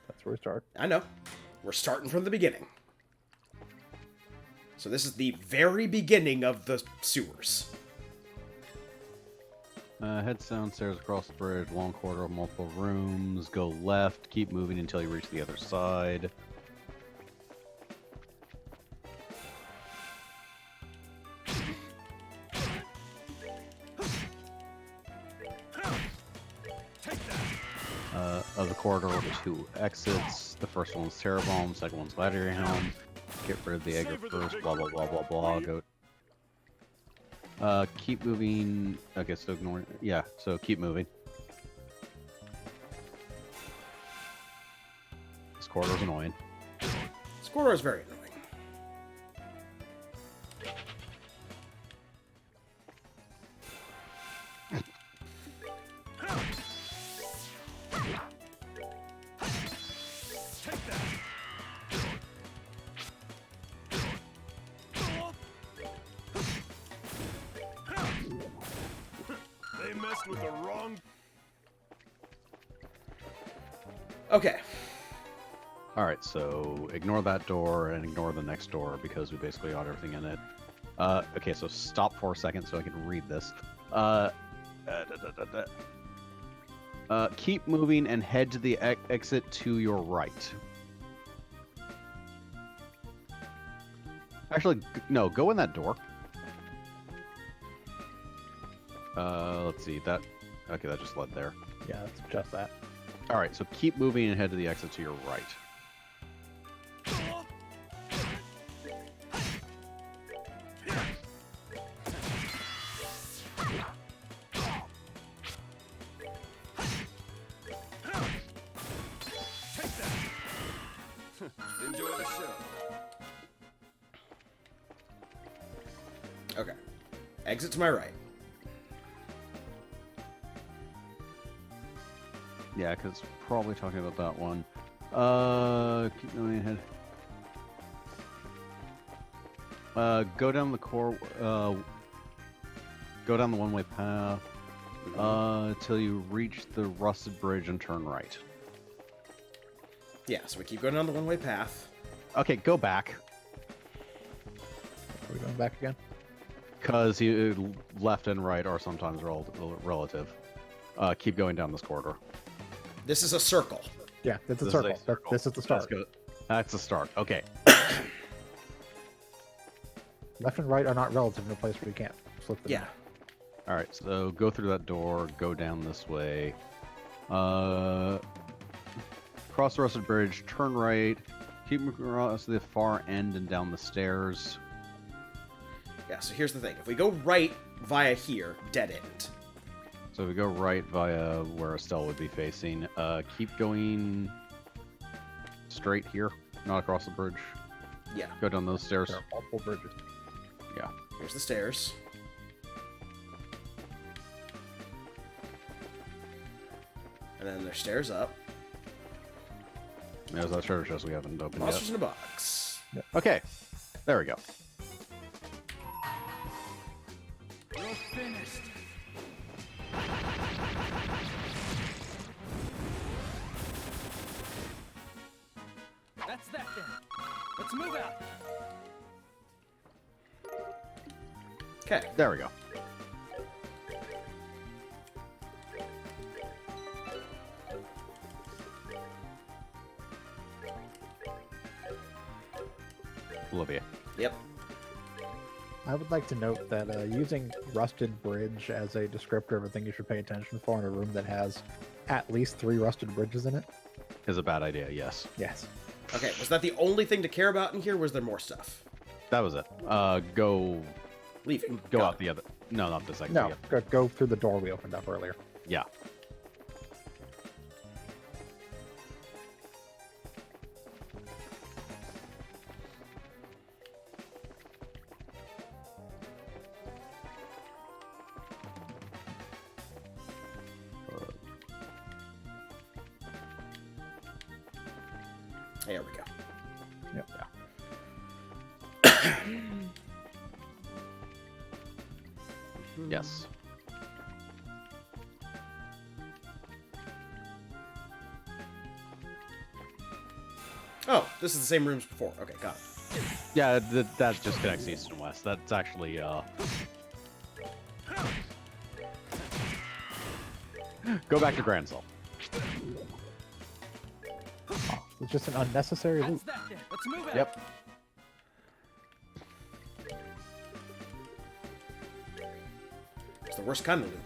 That's where we start. I know. We're starting from the beginning. So this is the very beginning of the sewers. head downstairs across the bridge, long corridor, multiple rooms. Go left. Keep moving until you reach the other side. Of the corridor, two exits. The first one's Terror Bomb, second one's Gladiator Helm. Get rid of the Egger first, blah blah blah blah blah. Go. Keep moving. Okay, so ignore. Yeah, so keep moving. This corridor's annoying. This corridor is very annoying. They messed with the wrong. Okay. Alright, so ignore that door and ignore the next door because we basically got everything in it. Okay, so stop for a second so I can read this. Keep moving and head to the exit to your right. Actually, no, go in that door. Let's see, that... Okay, that just led there. Yeah, it's just that. Alright, so keep moving and head to the exit to your right. Enjoy the show. Okay. Exit to my right. Yeah, because probably talking about that one. Keep moving ahead. Go down the core. Go down the one-way path till you reach the rusted bridge and turn right. Yeah, so we keep going down the one-way path. Okay, go back. Are we going back again? Because left and right are sometimes relative. Keep going down this corridor. This is a circle. Yeah, it's a This is circle. a circle. This is the start. Let's go. That's the start. Okay. Left and right are not relative in a place where you can't flip them. Yeah. All right. So go through that door. Go down this way. Cross the rusted bridge. Turn right. Keep moving across the far end and down the stairs. Yeah, so here's the thing. If we go right via here, dead end. So we go right via where Estelle would be facing. Keep going straight here, not across the bridge. Yeah. Go down those stairs. There are multiple bridges. Yeah. Here's the stairs. And then there's stairs up. There's that treasure chest we haven't opened Monsters yet. in a box. Okay. There we go. You're finished. That's that then. Let's move out. Okay. There we go. Olivia. Yep. I would like to note that using rusted bridge as a descriptor of a thing you should pay attention for in a room that has at least 3 rusted bridges in it is a bad idea. Yes, Yes. Okay, was that the only thing to care about in here? Was there more stuff? that was it. Go Leaving. go Got out the other. No, not this exit. No, Yeah. go through the door we opened up earlier. Yeah. There we go. Yep. Yes. Oh, this is the same room as before. Okay, got it. Yeah, that just connects east and west. That's actually Go back to Grand Cell. Oh, it's just an unnecessary loop. That's that then. Let's move out. Yep. It's the worst kind of loop.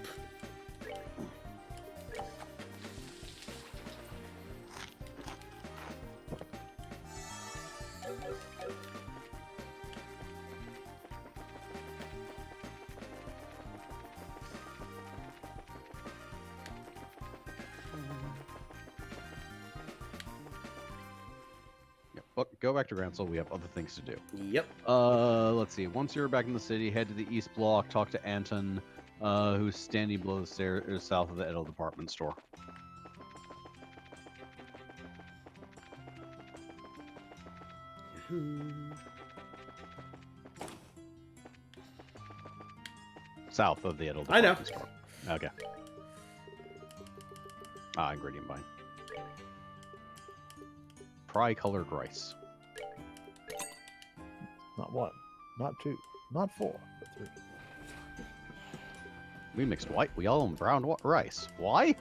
Yep. But go back to Grand Cell. We have other things to do. Yep. Let's see. Once you're back in the city, head to the east block. Talk to Anton, who's standing below the stairs south of the Edo department store. South of the Edo I know. department store. Okay. Ah, ingredient bind. Tri-colored rice. Not one, not two, not four, but three. We mixed white, yellow, and brown rice. Why?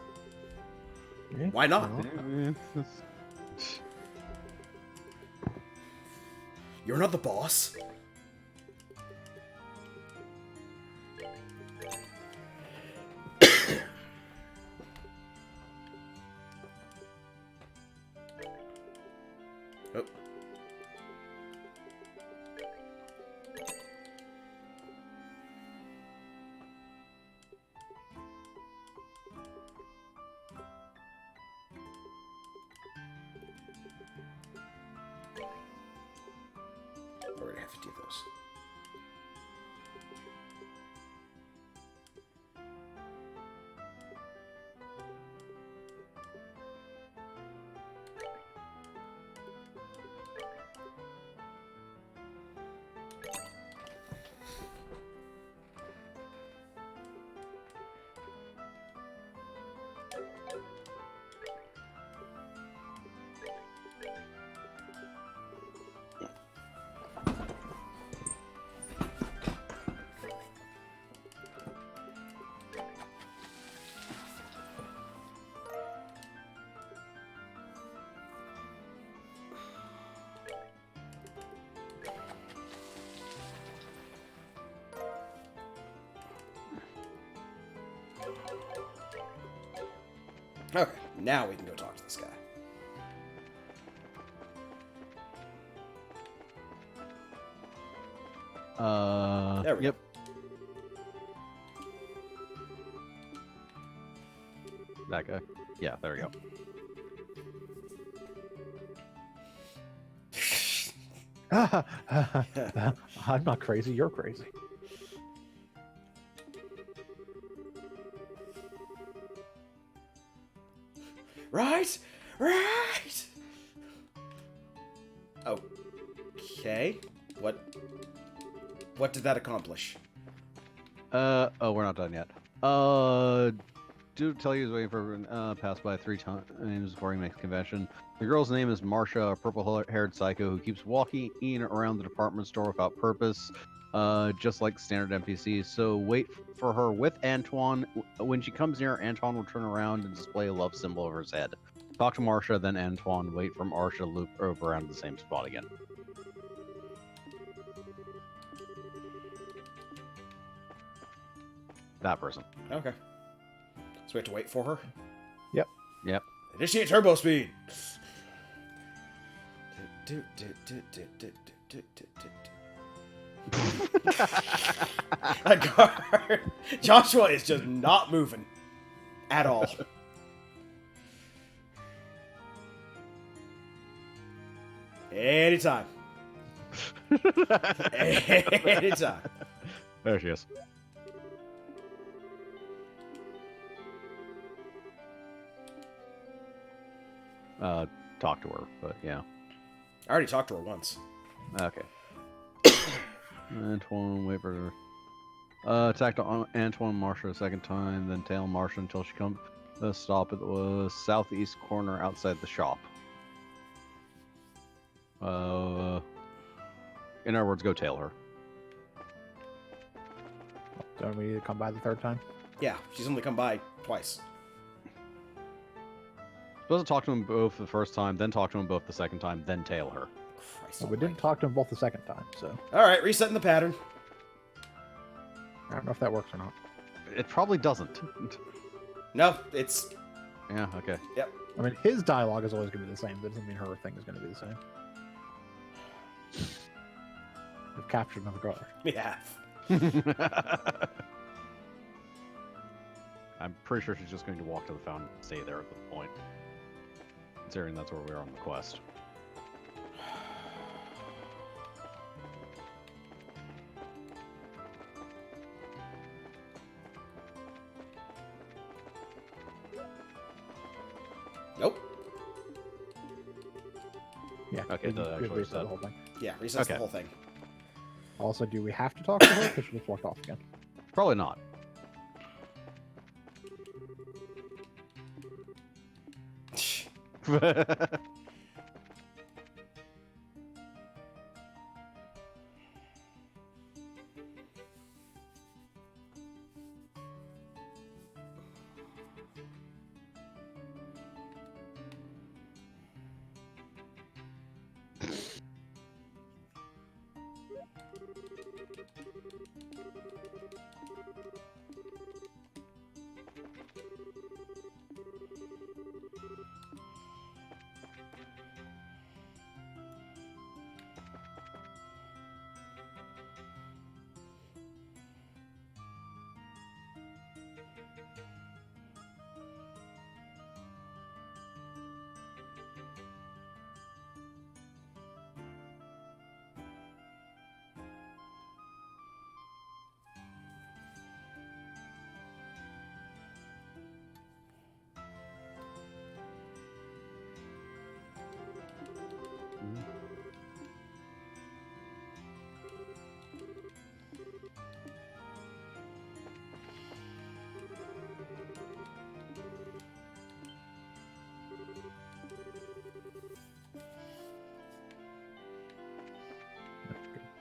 Yeah, Why not? well, You're not the boss. Oh. I already have 50 of those. Okay, now we can go talk to this guy. There we go. Yep. That guy. Yeah, there we go. I'm not crazy. You're crazy. Right? Right! Okay. What did that accomplish? Oh, we're not done yet. Do tell you he's waiting for pass by 3 times before he makes convention. The girl's name is Marsha, a purple-haired psycho who keeps walking in around the department store without purpose, just like standard NPCs. So wait for her with Antoine. When she comes near, Antoine will turn around and display a love symbol over his head. Talk to Marsha, then Antoine. Wait for Marsha to loop over around the same spot again. That person. Okay. So we have to wait for her? Yep. Yep. Initiate turbo speed. That card. Joshua is just not moving at all. Anytime. Anytime. There she is. Talk to her, but yeah. I already talked to her once. Okay. Antoine, wait for her. Attacked Antoine Marsha a second time, then tail Marsha until she comes to stop at the southeast corner outside the shop. In other words, go tail her. Don't we need to come by the third time? Yeah, she's only come by twice. Supposed to talk to them both the first time, then talk to them both the second time, then tail her. Christ Well, we almighty. didn't talk to him both the second time, so Alright, resetting the pattern. I don't know if that works or not. It probably doesn't. No, it's... Yeah, okay. I mean, his dialogue is always going to be the same. That doesn't mean her thing is going to be the same. We've captured another girl. We have. I'm pretty sure she's just going to walk to the fountain and stay there at the point. Considering that's where we are on the quest. Nope. Yeah. Okay, we- that we actually reset said- the whole thing. Yeah, resets Okay. the whole thing. Also, do we have to talk to her? Because she just walked off again. Probably not.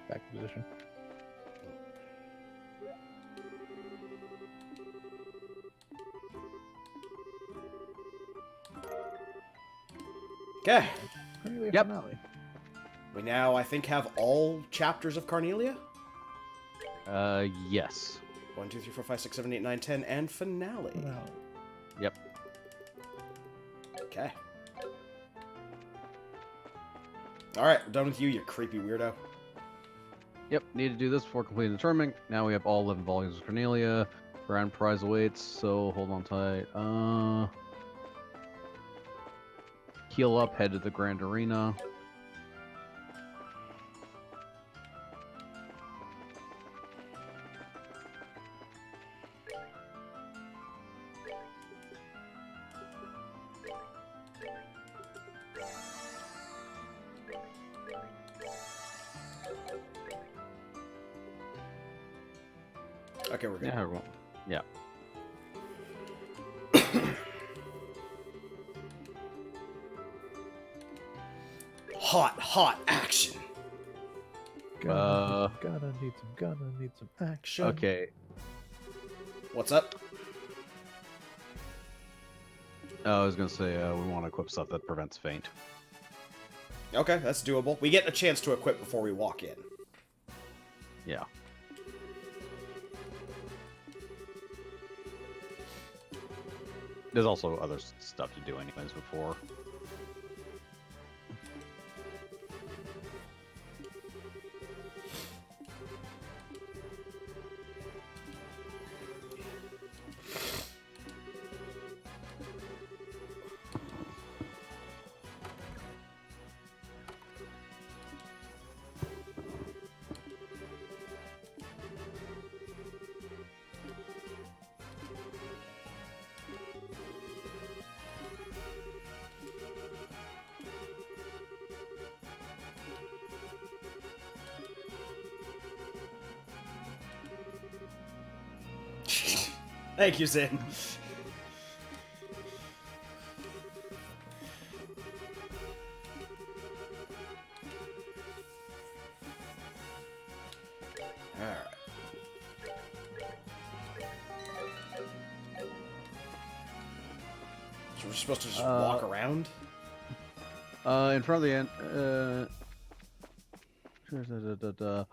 Back to position. Okay. Cornelia Yep. finale. We now, I think, have all chapters of Carnelia. Yes. 1, 2, 3, 4, 5, 6, 7, 8, 9, 10, and finale. Finale. Yep. Okay. Alright, we're done with you, you creepy weirdo. Yep, need to do this before completing the tournament. Now we have all 11 volumes of Cornelia. Grand prize awaits, so hold on tight. Heal up, head to the Grand Arena. Okay, we're good. Yeah, everyone. Yeah. Hot action. Gonna need some action. Okay. What's up? I was gonna say we want to equip stuff that prevents faint. Okay, that's doable. We get a chance to equip before we walk in. Yeah. There's also other stuff to do anyways before. Thank you, Zin. Alright. So we're supposed to just walk around? In front of the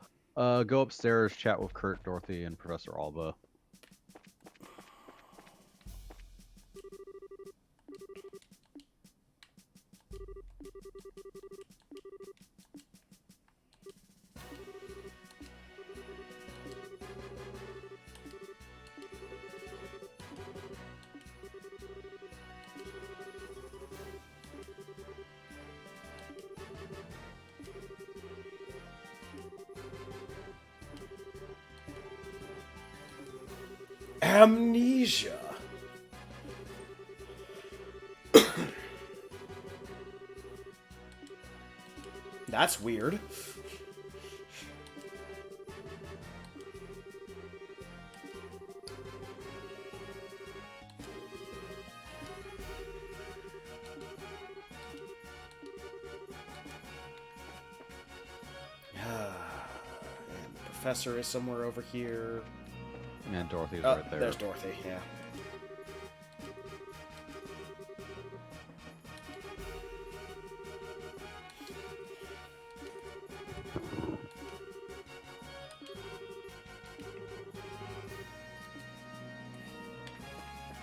go upstairs, chat with Kurt, Dorothy, and Professor Alba. Amnesia. That's weird. And the professor is somewhere over here. And Dorothy's Oh, right there. there's Dorothy, yeah.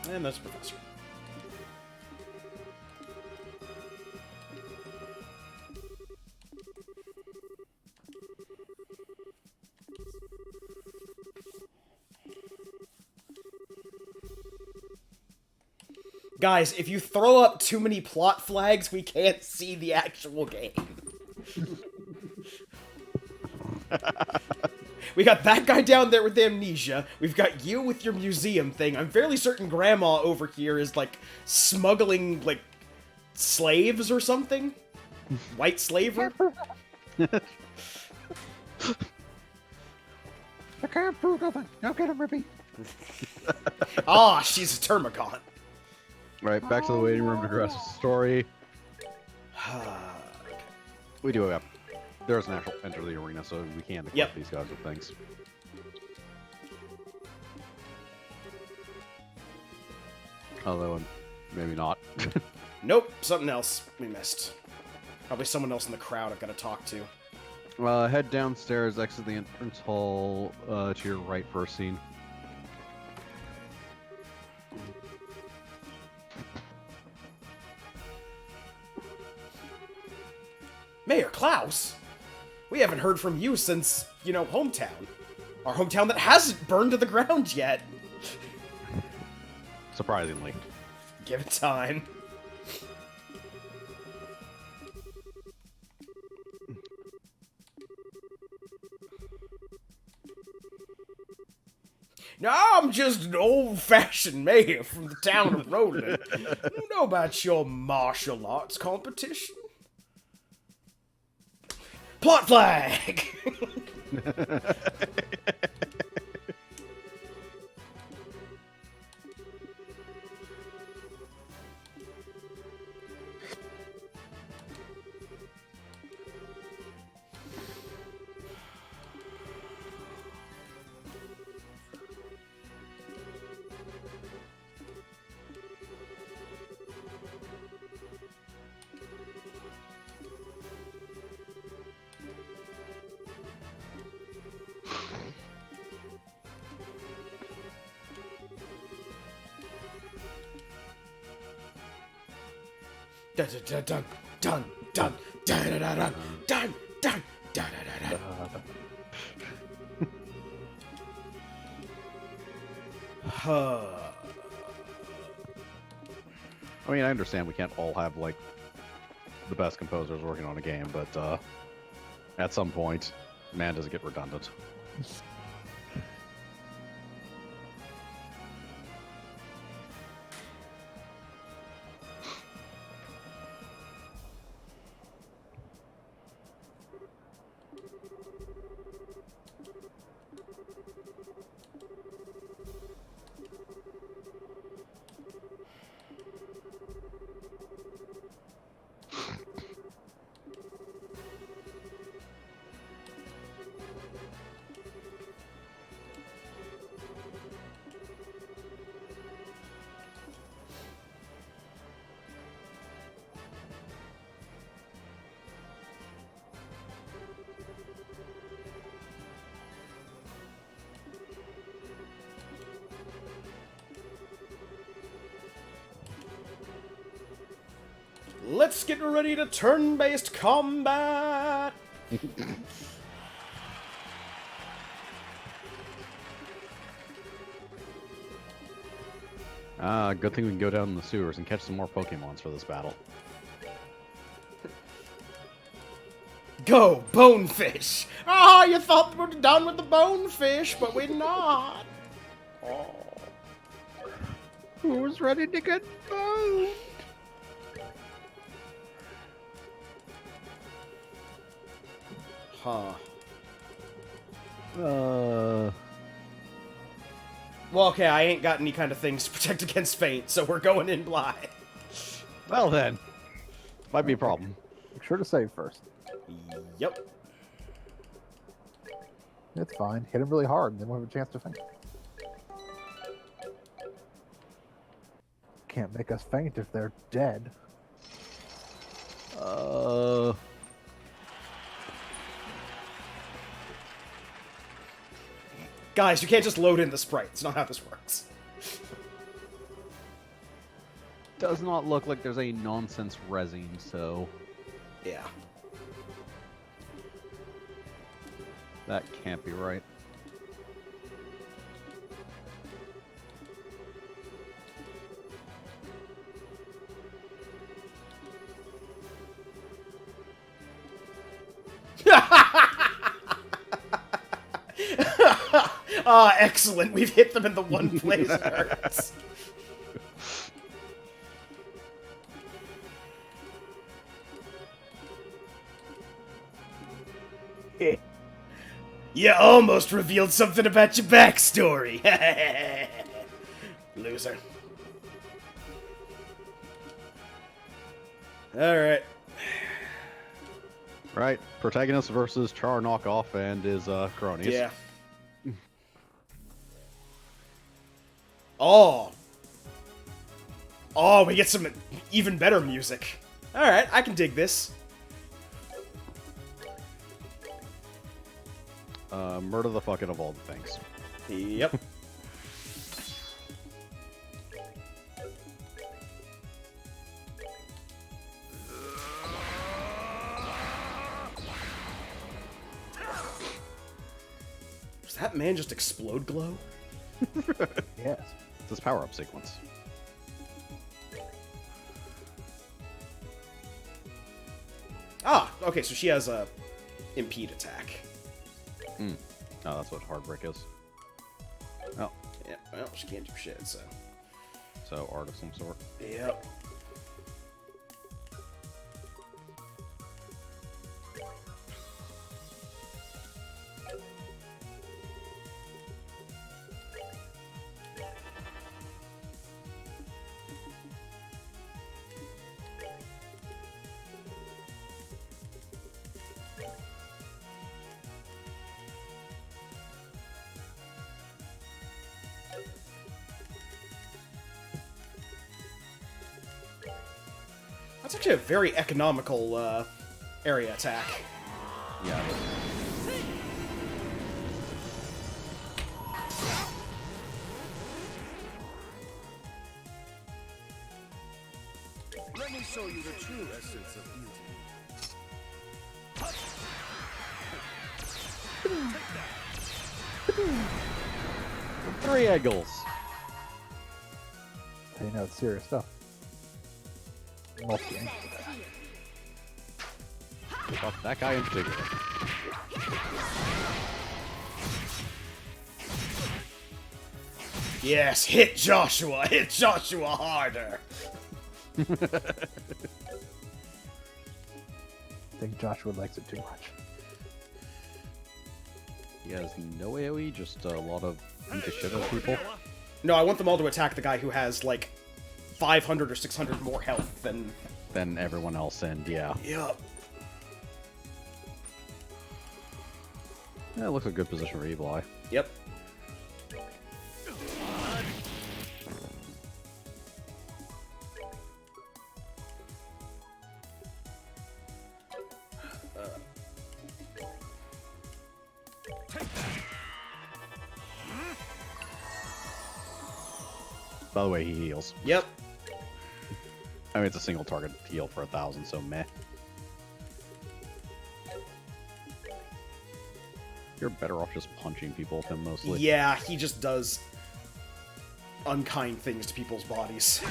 And there's the professor. Guys, if you throw up too many plot flags, we can't see the actual game. We got that guy down there with amnesia. We've got you with your museum thing. I'm fairly certain Grandma over here is, like, smuggling, like, slaves or something? White slaver? I can't prove nothing. Now get him, Rippy. Ah, she's a Termagant. Right, back to the waiting room to progress the story. We do have... There's an actual enter the arena, so we can equip Yep. these guys with things. Although, maybe not. Nope, something else we missed. Probably someone else in the crowd I've got to talk to. Head downstairs, exit the entrance hall to your right first scene. Mayor Klaus? We haven't heard from you since, you know, hometown. Our hometown that hasn't burned to the ground yet. Surprisingly. Give it time. No, I'm just an old-fashioned mayor from the town of Roland. You know about your martial arts competition? Plot flag! Dun dun dun dun dun dun dun dun dun dun dun dun. I mean, I understand we can't all have, like, the best composers working on a game, but, at some point, man, does it get redundant. Let's get ready to turn-based combat! Good thing we can go down in the sewers and catch some more Pokemons for this battle. Go, Bonefish! Ah, you thought we were done with the Bonefish, but we're not! Oh. Who's ready to get boned? Huh. Well, okay, I ain't got any kind of things to protect against Faint, so we're going in blind. Well then, might be a problem. Make sure to save first. Yep. It's fine. Hit him really hard, and then we'll have a chance to faint. Can't make us faint if they're dead. Guys, you can't just load in the sprite. It's not how this works. Does not look like there's any nonsense resin, so Yeah. that can't be right. Ah, excellent. We've hit them in the one place that hurts. You almost revealed something about your backstory. Loser. Alright. Right, protagonist versus Char knockoff and his cronies. Yeah. Oh. Oh, we get some even better music. Alright, I can dig this. Murder the fucking of all the things. Yep. Does that man just explode glow? Yes. It's his power-up sequence. Ah, okay, so she has a impede attack. Oh, that's what Heartbreak is. Oh, Yeah, well, she can't do shit, so. so art of some sort. Yep. That's actually a very economical area attack. Yeah. Let me show you the true essence of beauty. 3 eagles. You know, it's serious stuff. Multi ink. Fuck that guy in particular. Yes, hit Joshua harder. I think Joshua likes it too much. He has no AoE, just a lot of beat the shit out of people. No, I want them all to attack the guy who has like 500 or 600 more health than. Than everyone else, and yeah. Yup. Yeah, it looks a good position for Evil Eye. Yep. By the way, he heals. Yep. I mean, it's a single target heal for 1,000, so meh. You're better off just punching people with him mostly. Yeah, he just does unkind things to people's bodies.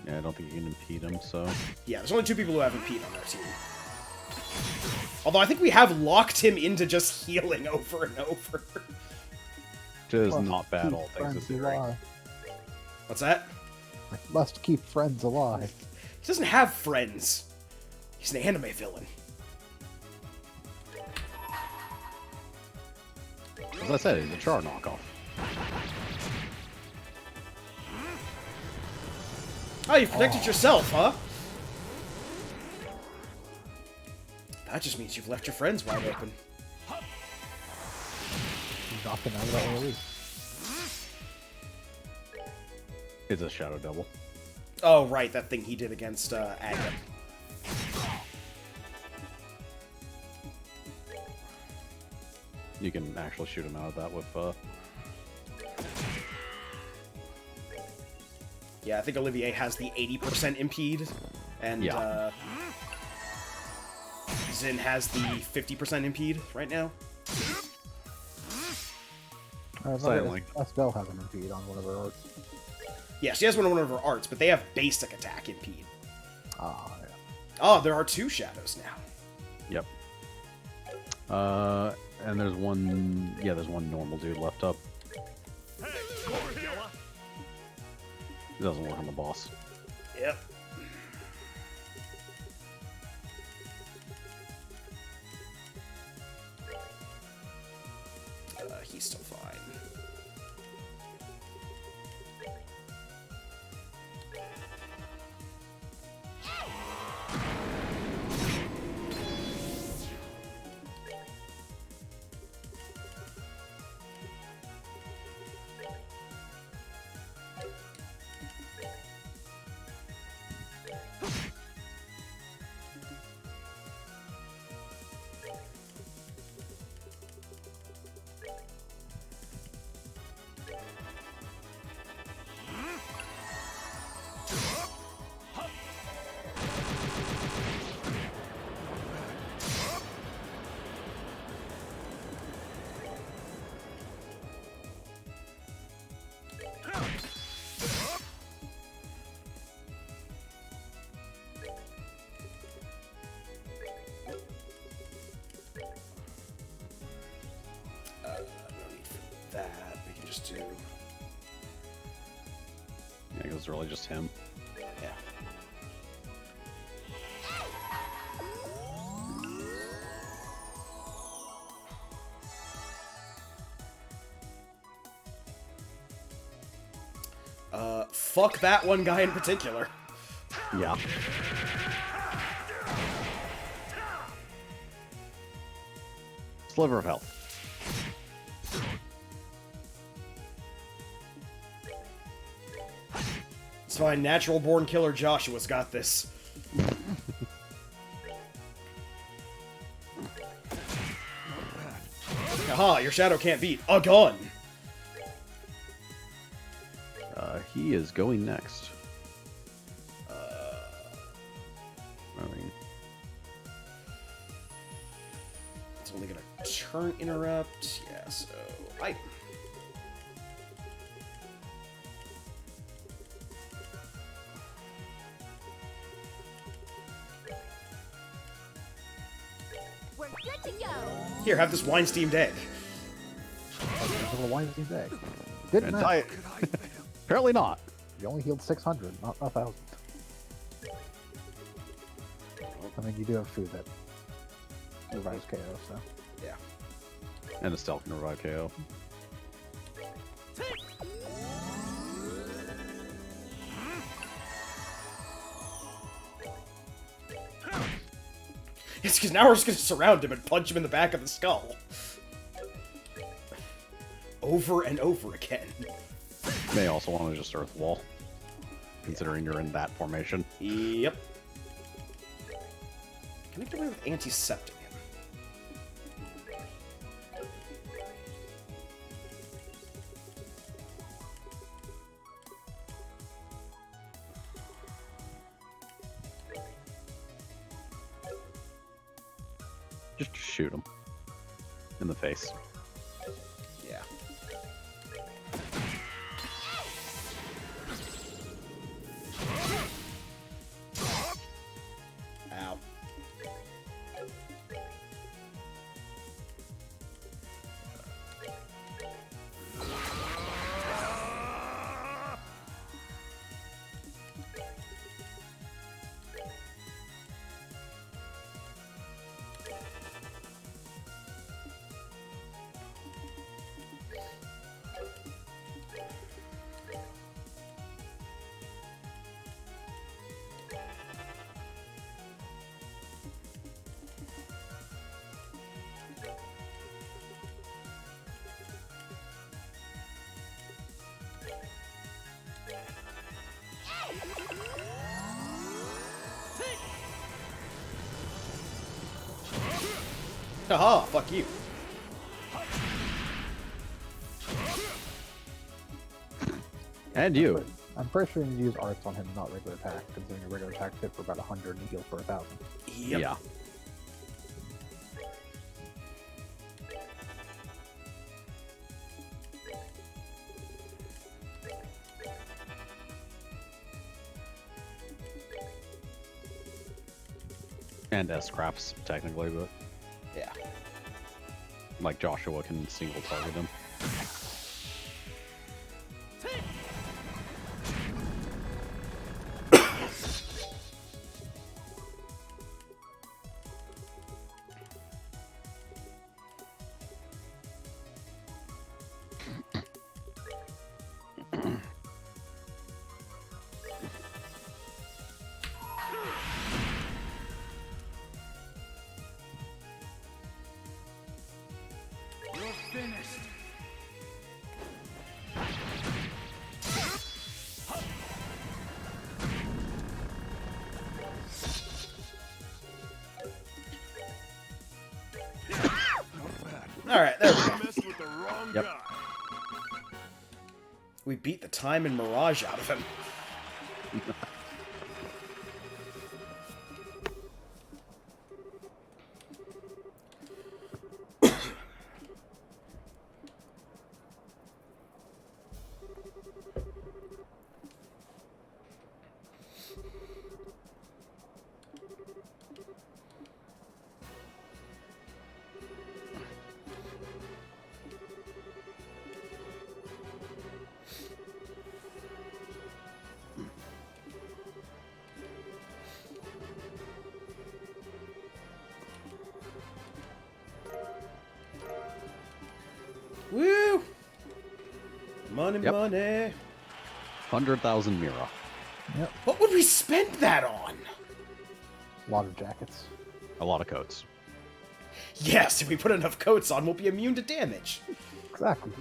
Yeah, I don't think you can impede him, so... Yeah, there's only 2 people who have impede on our team. Although I think we have locked him into just healing over and over. Which is Must not bad, keep all things friends considering. alive. What's that? I must keep friends alive. He doesn't have friends. He's an anime villain. As I said, he's a Char knockoff. Oh, you've protected yourself, huh? That just means you've left your friends wide open. Knocking out of that AoE. It's a Shadow Double. Oh, right, that thing he did against Agate. You can actually shoot him out of that with, Yeah, I think Olivier has the 80% impede, and Yeah. Zin has the 50% impede right now. Silently. Estelle has an impede on one of her arts. Yeah, she has one of her arts, but they have basic attack impede. Ah, yeah. Oh, there are 2 shadows now. Yep. And there's one... Yeah, there's one normal dude left up. It doesn't work on the boss. Yep. He's still fine. No need for that. We can just do. Yeah, it was really just him. Yeah. Fuck that one guy in particular. Yeah. Sliver of health. fine. Natural born killer Joshua's got this. Aha, your shadow can't beat a gun. He is going next. I mean, It's only gonna turn interrupt. Yeah, so item. We're good to go. Here, have this wine steamed egg. Little Weinstein's egg. Didn't and matter. I- apparently not. You only healed 600, not 1,000. I mean, you do have food that revives KO, so. Yeah. And the stealth can revive KO. It's because now we're just gonna surround him and punch him in the back of the skull. Over and over again. May also want to just Earth Wall, considering you're in that formation. Yep. Can I get away with antiseptic him? Just shoot him in the face. Yeah. Ow. Haha, fuck you. And you. I'm pretty sure you use arts on him, not regular attack, considering your regular attack hit for about 100 and he heals for 1,000. Yep. Yeah. And S-Crafts, technically, but Yeah. like Joshua can single target him. You're finished. Alright, there we go. Messed with the wrong Yep. guy. We beat the time and mirage out of him. Woo! Money, Yep. money. 100,000 Mira. What would we spend that on? A lot of jackets. A lot of coats. Yes, if we put enough coats on, we'll be immune to damage. Exactly.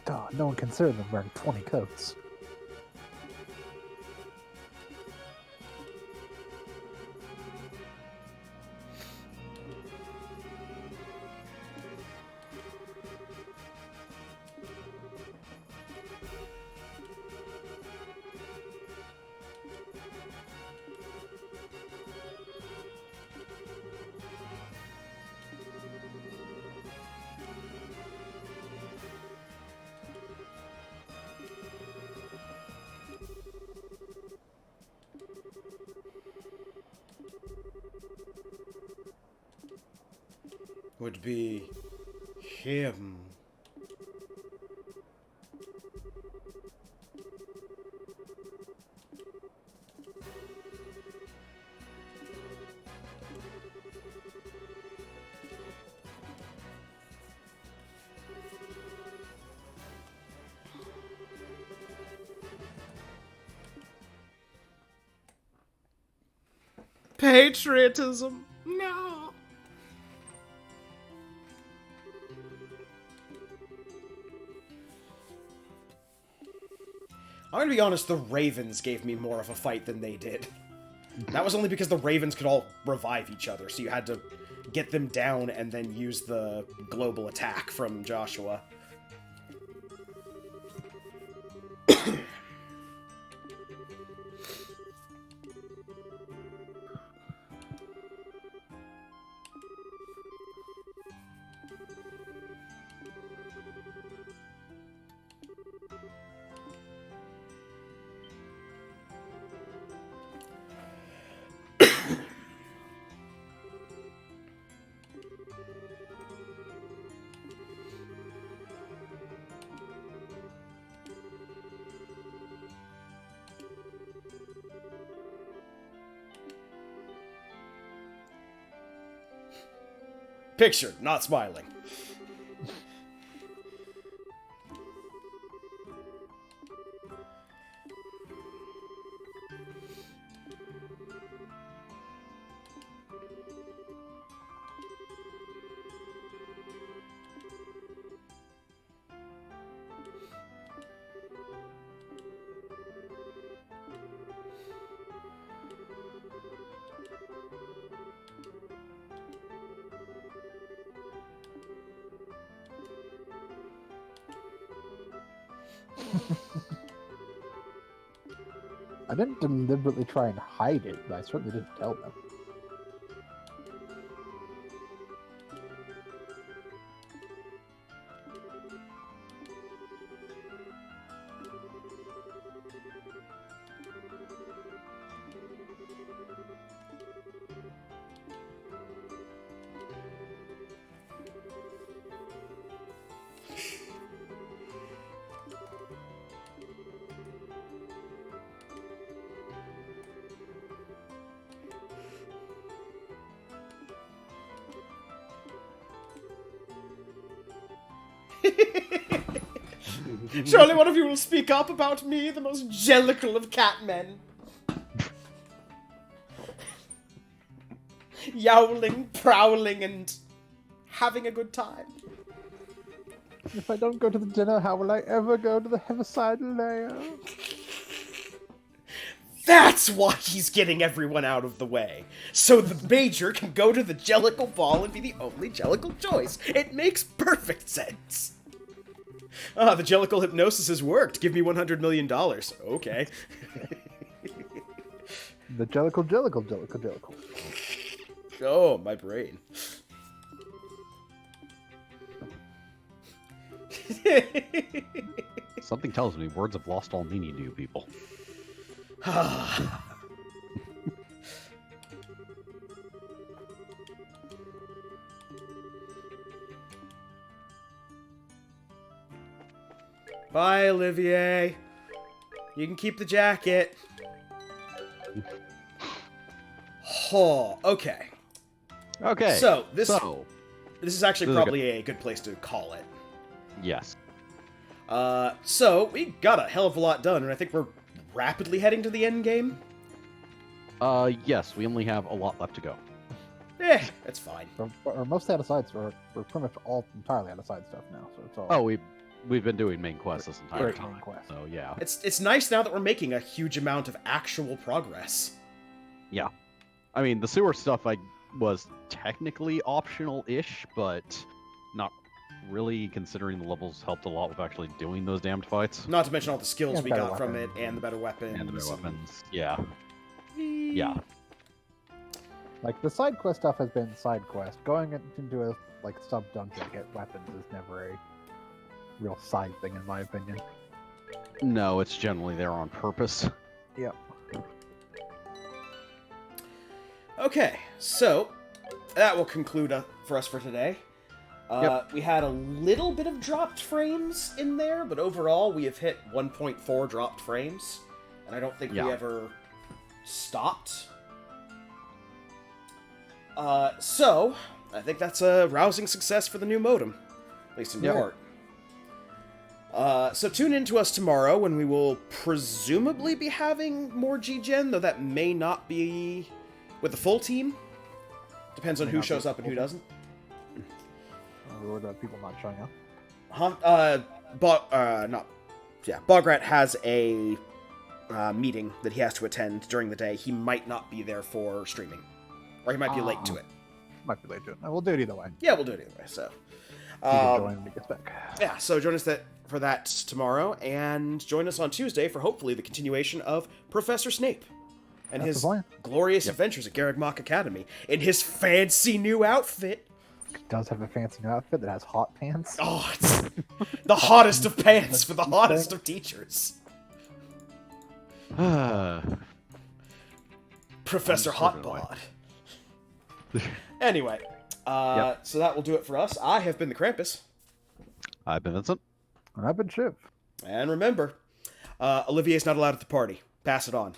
God, no one considered them wearing 20 coats. Would be him. Patriotism. No. I'm gonna be honest, the Ravens gave me more of a fight than they did. That was only because the Ravens could all revive each other, so you had to get them down and then use the global attack from Joshua. Pictured, not smiling. I didn't deliberately try and hide it, but I certainly didn't tell them. Surely one of you will speak up about me, the most jellicle of catmen. Yowling, prowling, and having a good time. If I don't go to the dinner, how will I ever go to the Heaviside lair? That's why he's getting everyone out of the way. So the Major can go to the Jellicle Ball and be the only Jellicle choice. It makes perfect sense. Ah, the Jellicle hypnosis has worked. Give me $100 million. Okay. The Jellicle. Oh, my brain. Something tells me words have lost all meaning to you people. Bye, Olivier. You can keep the jacket. Oh, okay. Okay. So, this is actually This is probably a good place to call it. Yes. So, we got a hell of a lot done, and I think we're rapidly heading to the end game. Yes, we only have a lot left to go. That's fine. We're mostly out of side, so we're pretty much all entirely out of side stuff now. So it's all. Oh, we we've been doing main quests this entire Great time. main quest. So yeah, It's nice now that we're making a huge amount of actual progress. I mean the sewer stuff was technically optional-ish, but not really, considering the levels helped a lot with actually doing those damned fights Not to mention all the skills Yeah, we better got from it weapons. and the better weapons. and the better weapons. Yeah, yeah. Like the side quest stuff has been side quest. Going into a like sub dungeon to get weapons is never a real side thing in my opinion. No, it's generally there on purpose. Yep. Okay, so that will conclude for us for today. We had a little bit of dropped frames in there, but overall we have hit 1.4 dropped frames, and I don't think we Yeah. ever stopped. So I think that's a rousing success for the new modem, at least in Yep. part. So tune in to us tomorrow when we will presumably be having more G-Gen, though that may not be with the full team. Depends on May who not be shows with the up and full who team. doesn't. Or the people not showing up. Bograt has a meeting that he has to attend during the day. He might not be there for streaming, or he might be late to it. Might be late to it. We'll do it either way. Yeah, we'll do it anyway. So, You can join when he gets back. yeah, so join us for that tomorrow, and join us on Tuesday for hopefully the continuation of Professor Snape and That's his the plan. glorious adventures at Garreg Mach Academy in his fancy new outfit. He does have a fancy new outfit that has hot pants. Oh, it's the hottest of pants for the hottest of teachers. Professor I'm slipping away. Hotbod. Anyway, so that will do it for us. I have been the Krampus. I've been Vincent. And I've been Shiv. And remember, Olivier's not allowed at the party. Pass it on.